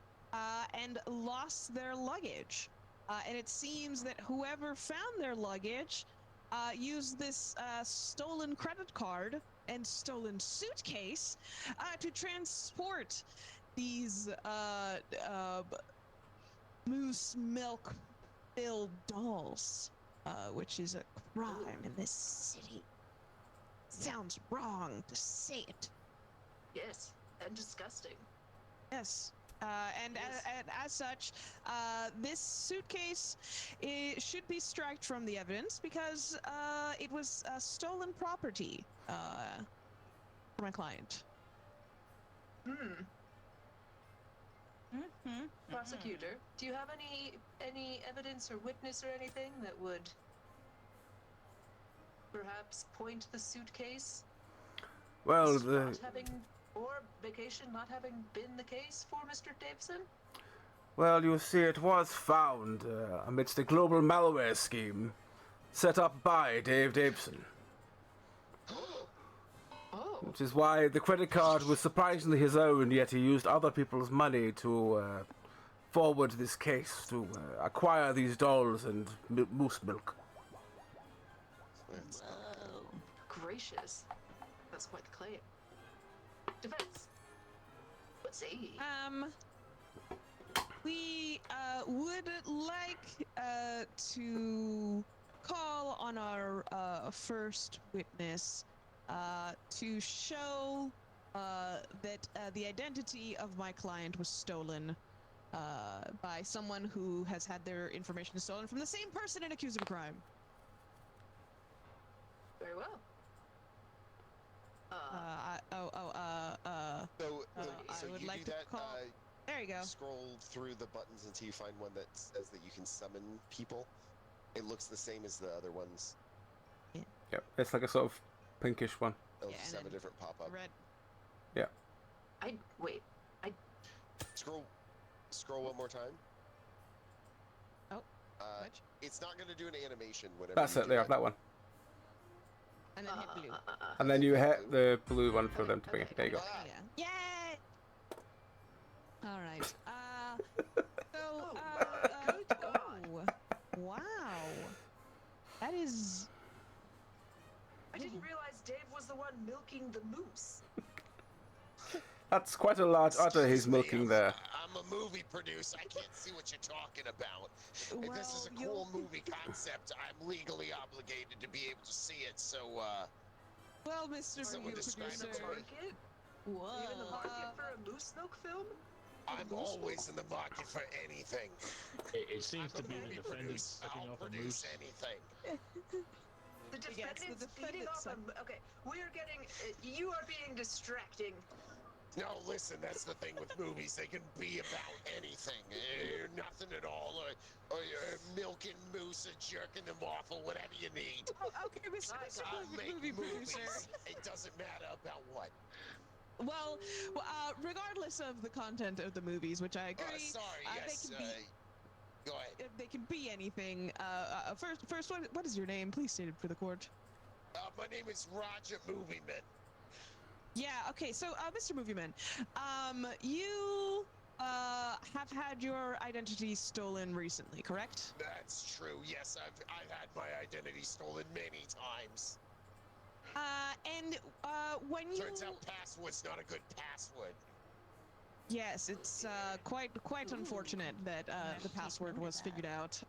and lost their luggage. And it seems that whoever found their luggage used this stolen credit card and stolen suitcase to transport these moose milk filled dolls, which is a crime in this city. Sounds wrong to say it. Yes, and disgusting. Yes. And as such, this suitcase should be struck from the evidence because it was stolen property for my client. Prosecutor, do you have any evidence or witness or anything that would perhaps point the suitcase? Well, or vacation not having been the case for Mr. Davison? Well, you see, it was found amidst a global malware scheme set up by Dave Davison. Which is why the credit card was surprisingly his own, yet he used other people's money to forward this case, to acquire these dolls and moose milk. Whoa. Gracious. That's quite the claim. Defense. What say ye? We would like to call on our first witness to show that the identity of my client was stolen by someone who has had their information stolen from the same person and accused of a crime. Very well. So I would you like do to that. call. There you go. Scroll through the buttons until you find one that says that you can summon people. It looks the same as the other ones. Yep, it's like a sort of pinkish one. It'll just have a different pop-up. Red. Yeah. Scroll one more time. Oh. It's not going to do an animation whenever. That's you it. do There, that. that one. And then hit blue. And then you hit the blue one for them to bring it. There you go. Yeah. Yay! All right. Good God. Wow. That is. I didn't realize Dave was the one milking the moose. That's quite a large udder he's milking there. I'm a movie producer. I can't see what you're talking about. If this is a cool movie concept, I'm legally obligated to be able to see it. So, well, Mr. Someone describe Producer. it to me. Whoa. Are you in the market for a moose milk film? I'm always in the market for anything. It seems to I'm be a the movie defendant producer. picking I'll up a produce moose. anything. The defendant's defendant's beating off a... Okay, we are getting... you are being distracting. No, listen, that's the thing with movies. They can be about anything. Nothing at all. Or milking moose or jerking them off or whatever you need. Oh, okay, Mr. I'll make Movie movies. Producer. It doesn't matter about what. Well, regardless of the content of the movies, which I agree, Sorry, yes. they can be. Go ahead. They can be anything. First, what is your name? Please state it for the court. My name is Roger Movieman. Yeah. Okay. So, Mr. Movieman, you have had your identity stolen recently, correct? That's true. Yes, I've had my identity stolen many times. And when you Turns out password's not a good password. Yes, it's quite unfortunate that the password was figured out.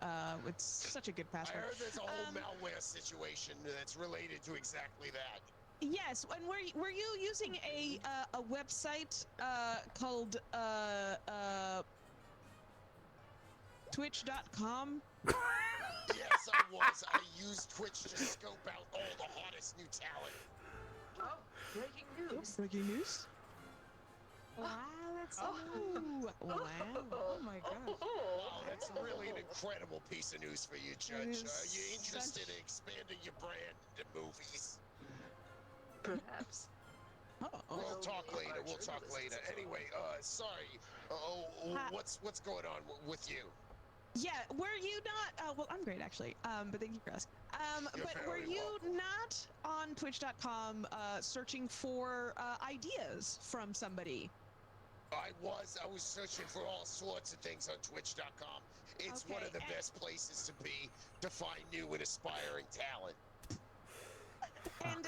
It's such a good password. I heard there's a whole malware situation that's related to exactly that. Yes, and were you using a website called Twitch.com? Yes, I was. I used Twitch to scope out all the hottest new talent. Oh, breaking news. Breaking news? Wow, that's wow. Oh my gosh. Wow, that's really an incredible piece of news for you, Judge. Are you interested in expanding your brand into movies? Perhaps. We'll talk later. We'll talk later. Anyway, sorry. What's going on with you? Yeah, were you not? Well, I'm great actually. But thank you for asking. But were you not on Twitch.com searching for ideas from somebody? I was searching for all sorts of things on Twitch.com. It's one of the best places to be to find new and aspiring talent. And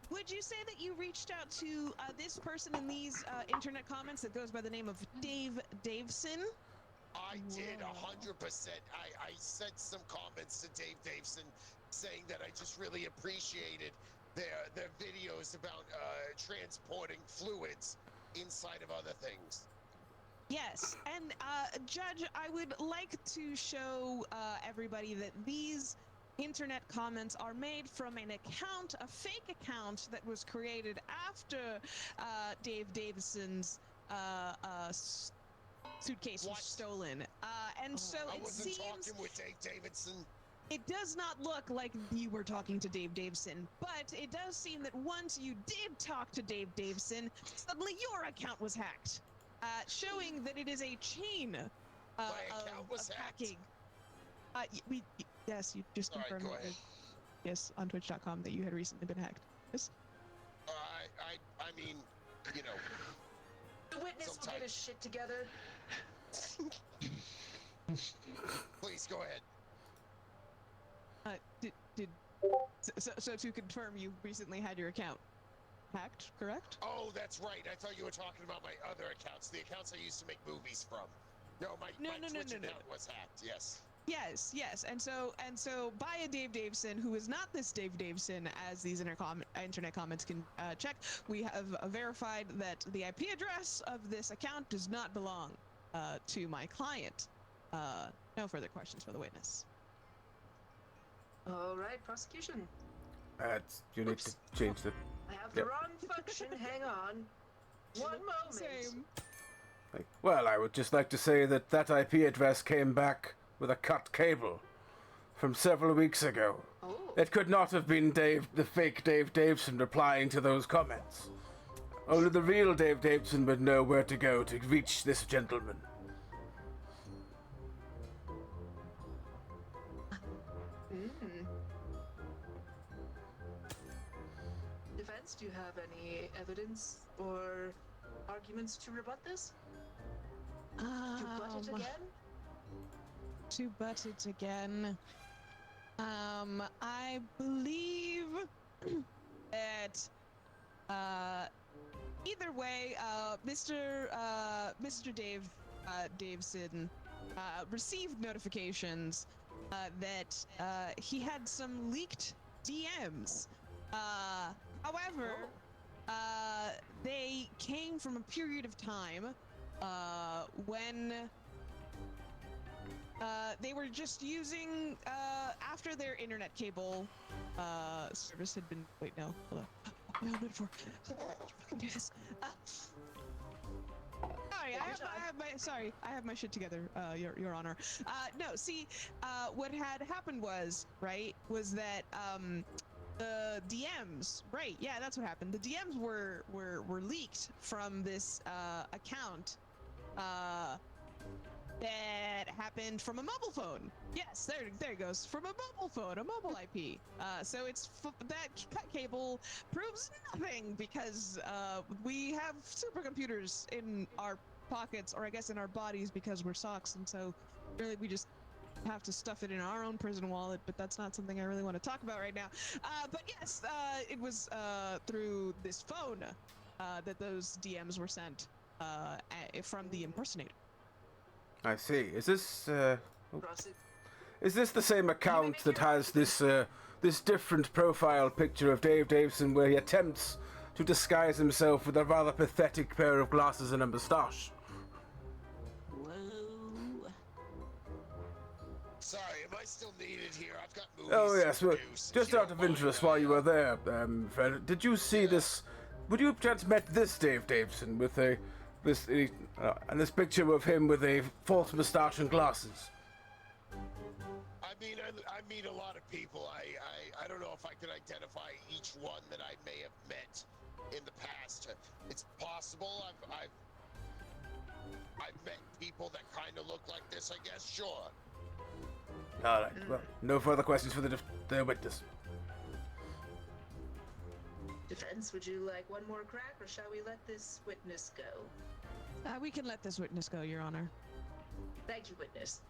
would you say that you reached out to this person in these internet comments that goes by the name of Dave Daveson? I did 100%. I sent some comments to Dave Daveson saying that I just really appreciated their videos about transporting fluids inside of other things. Yes, and Judge, I would like to show everybody that these internet comments are made from an account, a fake account that was created after Dave Davison's suitcase was stolen. And so I it wasn't seems talking with Dave Davidson. it does not look like you were talking to Dave Davison, but it does seem that once you did talk to Dave Davison, suddenly your account was hacked, showing that it is a chain My account was of hacked? hacking. Yes, you just All right, confirmed go that. ahead. Yes, on Twitch.com that you had recently been hacked. Yes. I mean, you know. The witness will get his shit together. Please go ahead. So to confirm, you recently had your account hacked, correct? Oh, that's right. I thought you were talking about my other accounts, the accounts I used to make movies from. No, my Twitch account was hacked. Yes. Yes, and so by a Dave Davison, who is not this Dave Davison, as these internet comments can check, we have verified that the IP address of this account does not belong to my client. No further questions for the witness. All right, prosecution. You need to change the. I have the wrong function. Hang on. One moment. Same. Well, I would just like to say that IP address came back with a cut cable from several weeks ago. Oh. It could not have been the fake Dave Daveson replying to those comments. Only the real Dave Daveson would know where to go to reach this gentleman. Defense, do you have any evidence or arguments to rebut this? To butt it again? To butt it again. I believe that either way, Mr. Dave Daveson received notifications that he had some leaked DMs. However, they came from a period of time when they were just using after their internet cable service had been. Wait, no, hold on. What am I waiting for? You fucking do this. sorry. I have my shit together, Your Honor. No, see, what had happened was that the DMs, right? Yeah, that's what happened. The DMs were leaked from this account that happened from a mobile phone. Yes, there it goes. From a mobile phone, a mobile IP. So that cut cable proves nothing because we have supercomputers in our pockets, or I guess in our bodies, because we're socks, and so really we just have to stuff it in our own prison wallet, but that's not something I really want to talk about right now. But yes, it was through this phone that those DMs were sent from the impersonator. I see. Is this the same account that has this this different profile picture of Dave Davison where he attempts to disguise himself with a rather pathetic pair of glasses and a moustache? Whoa. Sorry, am I still needed here? I've got movies Oh yes, to well, produce, if just you out don't of interest, while you were there, Fred, did you see this? Would you have perchance met this Dave Davison with and this picture of him with a false moustache and glasses? I mean, I meet a lot of people. I don't know if I could identify each one that I may have met in the past. It's possible. I've met people that kind of look like this, I guess. Sure. All right. Well, no further questions for the witness. Defense, would you like one more crack, or shall we let this witness go? We can let this witness go, Your Honor. Thank you, witness.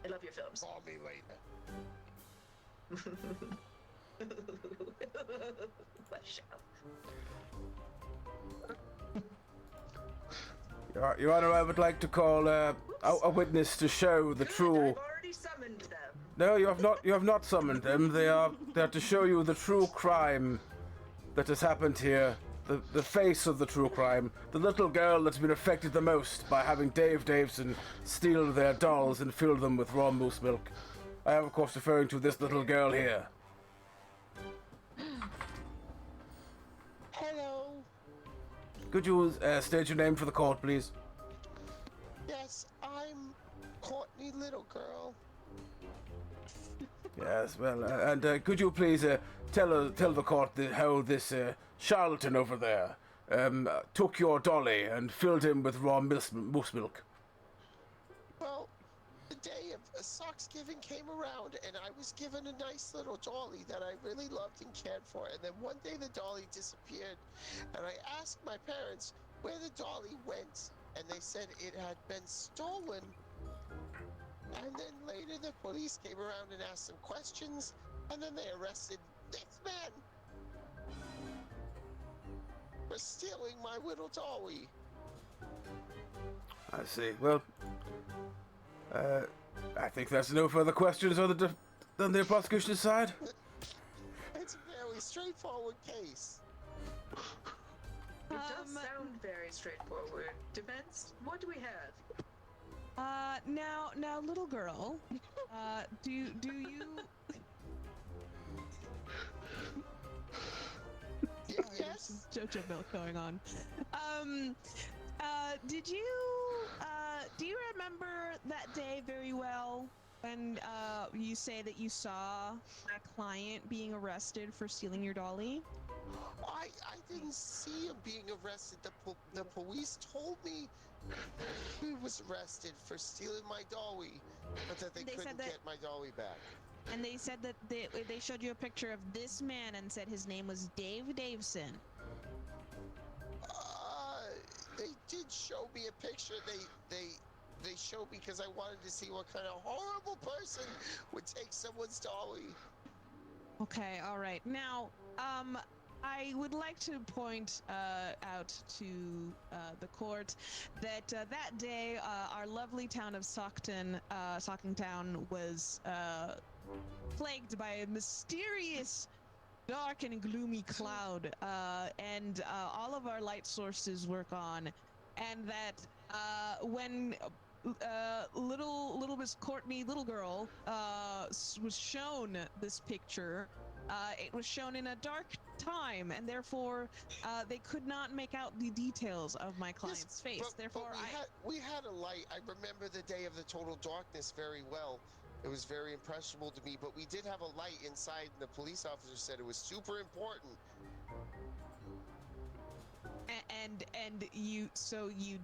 I love your films. Call me later. I shall. Your Honor, I would like to call a witness to show the true. I've already summoned them. No, you have not. You have not summoned them. They are to show you the true crime that has happened here. The face of the true crime. The little girl that's been affected the most by having Dave Davison steal their dolls and fill them with raw moose milk. I am, of course, referring to this little girl here. Hello. Could you state your name for the court, please? Yes, I'm Courtney Little Girl. Yes, well, and could you please tell the court how this charlatan over there took your dolly and filled him with raw moose milk? Well, the day of Socksgiving came around, and I was given a nice little dolly that I really loved and cared for. And then one day the dolly disappeared, and I asked my parents where the dolly went, and they said it had been stolen. And then later the police came around and asked some questions, and then they arrested this man for stealing my little dolly. I see. Well, I think there's no further questions on the prosecution's side. It's a very straightforward case. It does sound very straightforward. Defense, what do we have? Now, little girl, do you? Yes. JoJo milk going on. Did you? Do you remember that day very well when you say that you saw my client being arrested for stealing your dolly? I didn't see him being arrested. The police told me he was arrested for stealing my dolly, but that they couldn't get my dolly back. And they said that they showed you a picture of this man and said his name was Dave Davison. They did show me a picture. They showed me because I wanted to see what kind of horrible person would take someone's dolly. Okay, all right. Now, I would like to point out to the court that that day our lovely town of Sockingtown was plagued by a mysterious dark and gloomy cloud, and all of our light sources were gone, and that when little Miss Courtney, little girl, was shown this picture It was shown in a dark time, and therefore they could not make out the details of my client's face. Therefore, we had a light. I remember the day of the total darkness very well. It was very impressionable to me, but we did have a light inside, and the police officer said it was super important. And you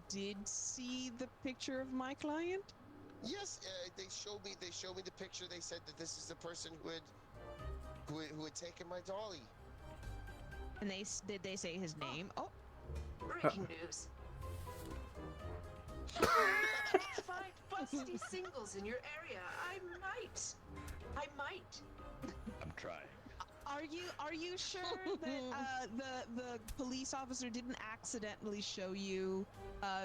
did see the picture of my client? Yes, they showed me the picture. They said that this is the person who had taken my dolly. And did they say his name? Oh, Breaking news. Find busty singles in your area. I might. I'm trying. Are you sure that the police officer didn't accidentally show you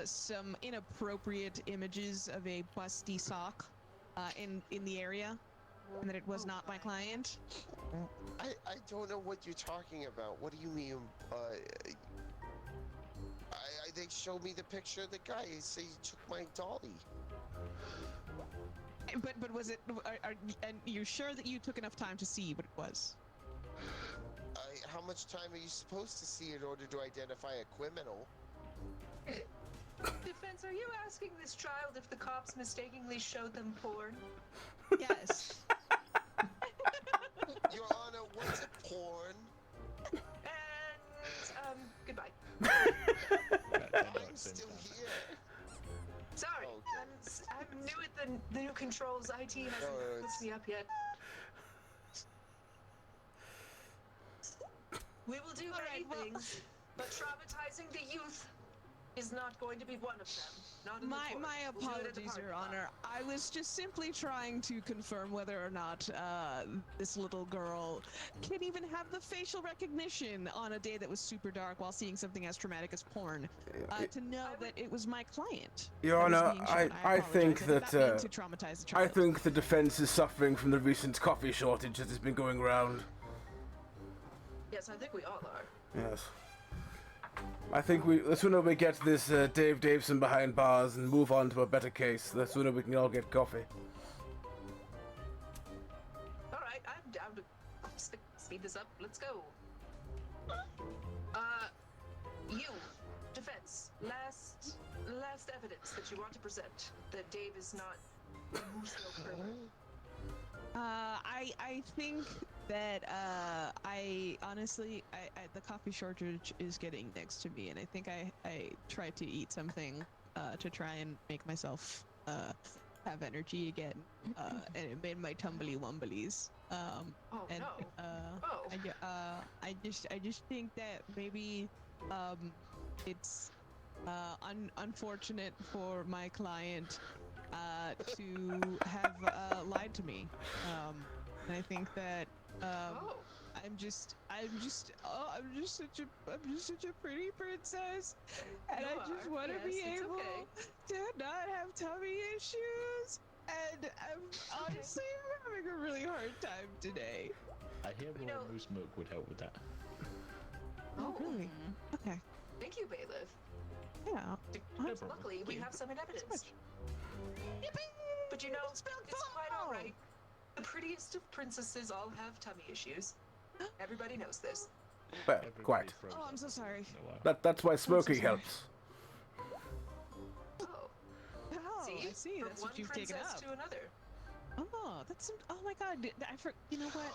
some inappropriate images of a busty sock in the area, and that it was not my client? I don't know what you're talking about. What do you mean? They showed me the picture of the guy. He said he took my dolly. But was it? And you're sure that you took enough time to see what it was? How much time are you supposed to see in order to identify a criminal? Defense, are you asking this child if the cops mistakenly showed them porn? Yes. Your Honor, what's a porn? And, goodbay. I'm still here. Sorry, Okay. I'm new at the new controls. IT hasn't hooked me up yet. We will do many things, but traumatizing the youth is not going to be one of them. Not in the court. My We'll do it at the apologies, party Your lot. Honor. I was just simply trying to confirm whether or not this little girl can even have the facial recognition on a day that was super dark while seeing something as traumatic as porn to know that it was my client. Your Honor, I think that to traumatize the child. I think the defense is suffering from the recent coffee shortage that has been going around. Yes, I think we all are. Yes. I think the sooner we get this Dave Davison behind bars and move on to a better case, the sooner we can all get coffee. All right, I'm down to speed this up. Let's go. You, defense, last evidence that you want to present that Dave is not a Muslim criminal. I think that I honestly the coffee shortage is getting next to me, and I think I tried to eat something to try and make myself have energy again, and it made my tumbly wumblies. I just think that maybe it's unfortunate for my client to have lied to me, and I think that I'm just such a pretty princess, and I just want to be able to not have tummy issues, and I'm honestly having a really hard time today. I hear raw moose milk would help with that. Oh, really? Okay. Thank you, bailiff. Yeah. Luckily, we have some in evidence. But you know, it's quite all right. The prettiest of princesses all have tummy issues. Everybody knows this. Well, quite. Oh, I'm so sorry. That's why smoking helps. Oh, I see. From That's one what you've taken princess up. to another. Oh, oh my God! You know what?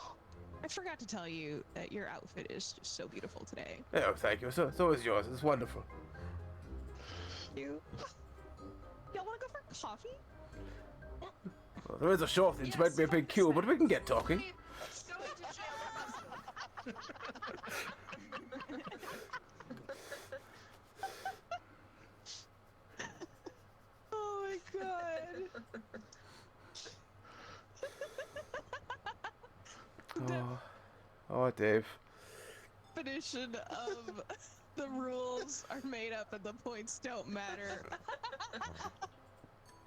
I forgot to tell you that your outfit is just so beautiful today. Oh, thank you. So is yours. It's wonderful. You. Y'all want to go for coffee? Well, there is a shortage. It might be a big queue, but we can get talking. Oh my God. Oh, Dave. Definition of the rules are made up and the points don't matter.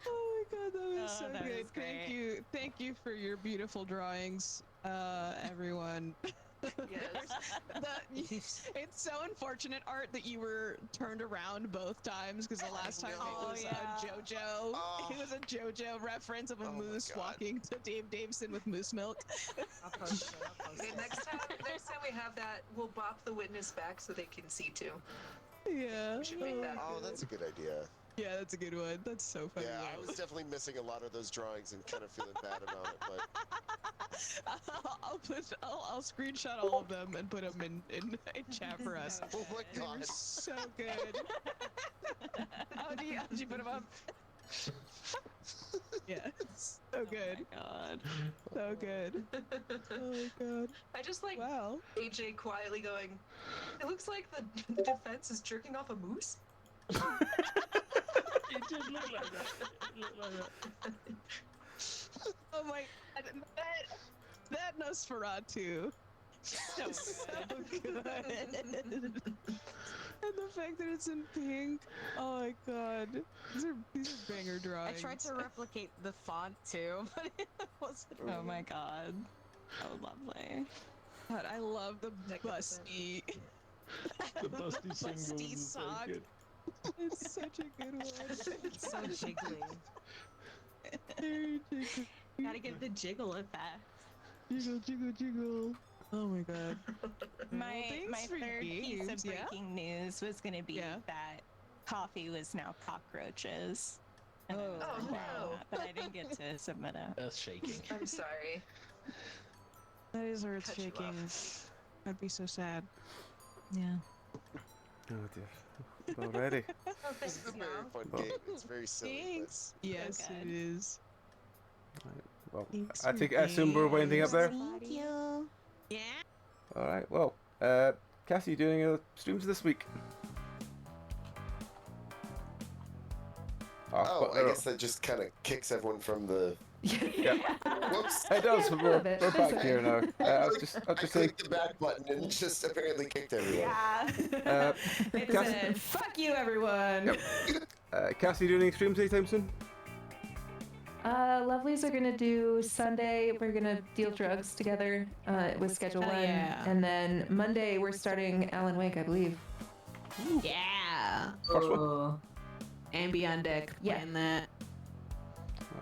Oh my God, that was so good. Thank you for your beautiful drawings, everyone. It's so unfortunate, Art, that you were turned around both times because the last time it was a JoJo. It was a JoJo reference of a moose walking to Dave Davison with moose milk. Okay, next time we have that, we'll bop the witness back so they can see too. Yeah. We should make that. Oh, that's a good idea. Yeah, that's a I one. That's so funny. Yeah, I was definitely missing a lot of those drawings and kind of feeling bad about it, but I'll screenshot all of them and put them in chat for us. oh my god, So good. How'd you put them up? Yes, so good. Oh my god. So good. Oh my god. I just like Wow. AJ quietly going, it looks like the defense is jerking off a moose. It did look like that. It looked like that. Oh my god. That Nosferatu. So good. And the fact that it's in pink. Oh my god. These are banger I drawings. tried to replicate the font too, but it wasn't. Oh my god. Oh, lovely. God, I love the busty. The busty single busty is so sock. good. It's such a good one. It's so jiggly. Very jiggly. Gotta get the jiggle effect. Jiggle, jiggle, jiggle. Oh my god. My thanks for third piece of games, yeah? breaking news was gonna be Yeah. that coffee was now cockroaches. And I was Oh, like, no. wow, but I didn't get to submit it. Earth shaking. I'm sorry. That is earth Cut you shaking. off. I'd be so sad. Yeah. Oh dear. Already. Oh, this thanks, is a very Mom. fun game. It's very silly. Thanks. Yes, good. it is. Well, Thanks I for think I assume we're winding up there. Thank you. Yeah. All right. Well, Cassie, you doing streams this week? Oh, I guess that just kind of kicks everyone from the. Yeah. Whoops. It does. But we're bit. back here now. I'll just I say, clicked the back button and it just apparently kicked everyone. Yeah. It Cassie, said, fuck you, everyone. Cassie, doing any streams anytime soon? Lovelies are gonna do Sunday. We're gonna deal drugs together with Schedule Hell 1. yeah. And then Monday, we're starting Alan Wake, I believe. Yeah. First one. And be on deck. Yeah. Playing that.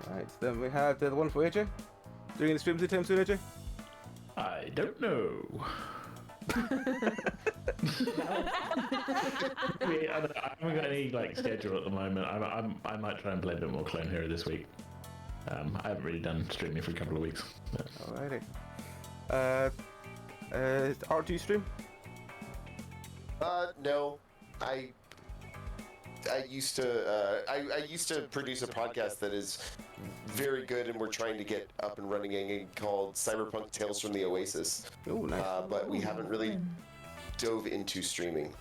All right. Then we have the one for AJ. Doing any streams anytime soon, AJ? I don't know. I haven't got any schedule at the moment. I might try and play a bit more Clone Hero this week. I haven't really done streaming for a couple of weeks. Alrighty. Art, do you stream? No, I used to I used to produce a podcast that is very good, and we're trying to get up and running again, called Cyberpunk Tales from the Oasis. Oh, nice. But we haven't really dove into streaming.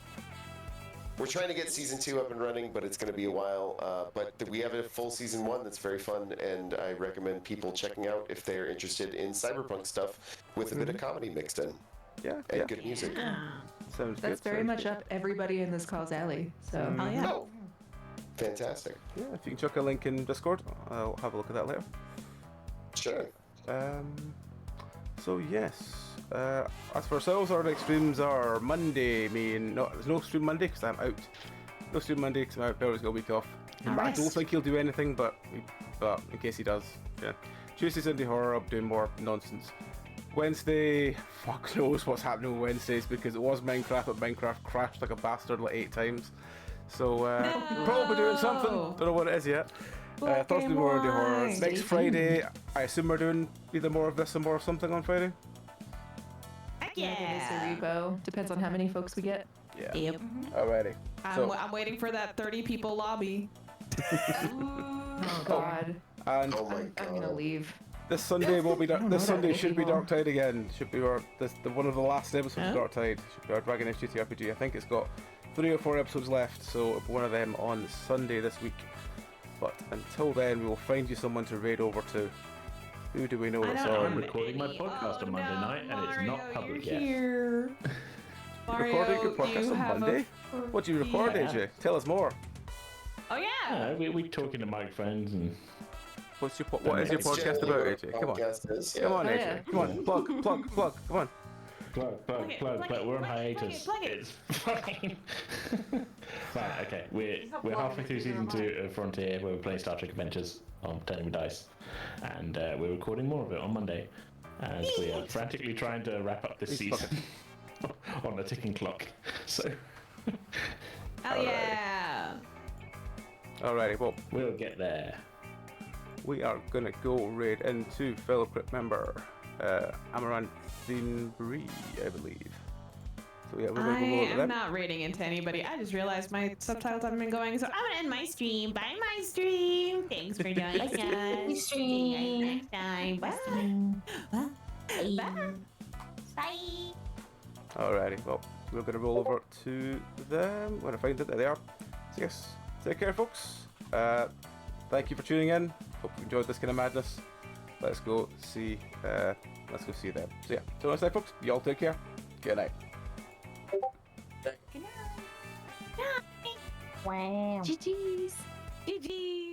We're trying to get season 2 up and running, but it's going to be a while. But we have a full season 1 that's very fun, and I recommend people checking out if they're interested in cyberpunk stuff with a bit of comedy mixed in Yeah. and Yeah. good music. Sounds That's good. very sounds much good. up everybody in this call's alley. So, Oh yeah. Oh, fantastic. Yeah. If you can chuck a link in Discord, I'll have a look at that later. Sure. So yes. As for ourselves, our next streams are Monday. There's no stream Monday because I'm out. No stream Monday because I'm out. Barry's got a week off. I don't think he'll do anything, but in case he does, yeah. Tuesday, Sunday horror. I'm doing more nonsense. Wednesday, fuck knows what's happening on Wednesdays because it was Minecraft, but Minecraft crashed like a bastard 8 times. So probably doing something. Don't know what it is yet. Thursday more into horror. Next Friday, I assume we're doing either more of this or more of something on Friday. yeah. Repo. Depends on how many folks we get. Yeah. Yep. Alrighty. So, I'm waiting for that 30 people lobby. Oh, God. and Oh my I'm god. gonna leave. this Sunday will be this Sunday should be anymore. Dark Tide again. Should be one of the last episodes of Dark Tide. Should be our Dragon Age GT RPG. I think it's got 3 or 4 episodes left, so it'll be one of them on Sunday this week. But until then, we will find you someone to raid over to. Who do we know that's I'm on? recording my podcast on Monday night, and it's not public yet. Here. Recording your podcast on Monday? What do you record, Yeah. AJ? Tell us more. Oh yeah. We talking to microphones and. What is your It's podcast generally about, what AJ? Come on. podcast is, Come on, Oh, AJ. yeah. Come on. Plug. Come on. Plug. Plug it, We're on plug it, hiatus. plug it. It's fine. Right, okay. We're halfway through season 2 of Frontier, where we're playing Star Trek Adventures on Turning with Dice, and we're recording more of it on Monday, as we are frantically trying to wrap up this season on a ticking clock. So. Oh yeah. Alrighty, well, we'll get there. We are gonna go right into fellow Crypt member Amaranthine Bree, I believe. So yeah, we're gonna go I over am them. not rating into anybody. I just realized my subtitles haven't been going, so I'm gonna end my stream. Bye, my stream. Thanks for joining us. See you guys next time. Bye. Bye. Bye. Alrighty, well, we're gonna roll over to them when I find it. There they are. So yes, take care, folks. Thank you for tuning in. Hope you enjoyed this kind of madness. Let's go see them. So yeah, till next time, folks. You all take care. Good night. Good night. Wow. GG's. GG's.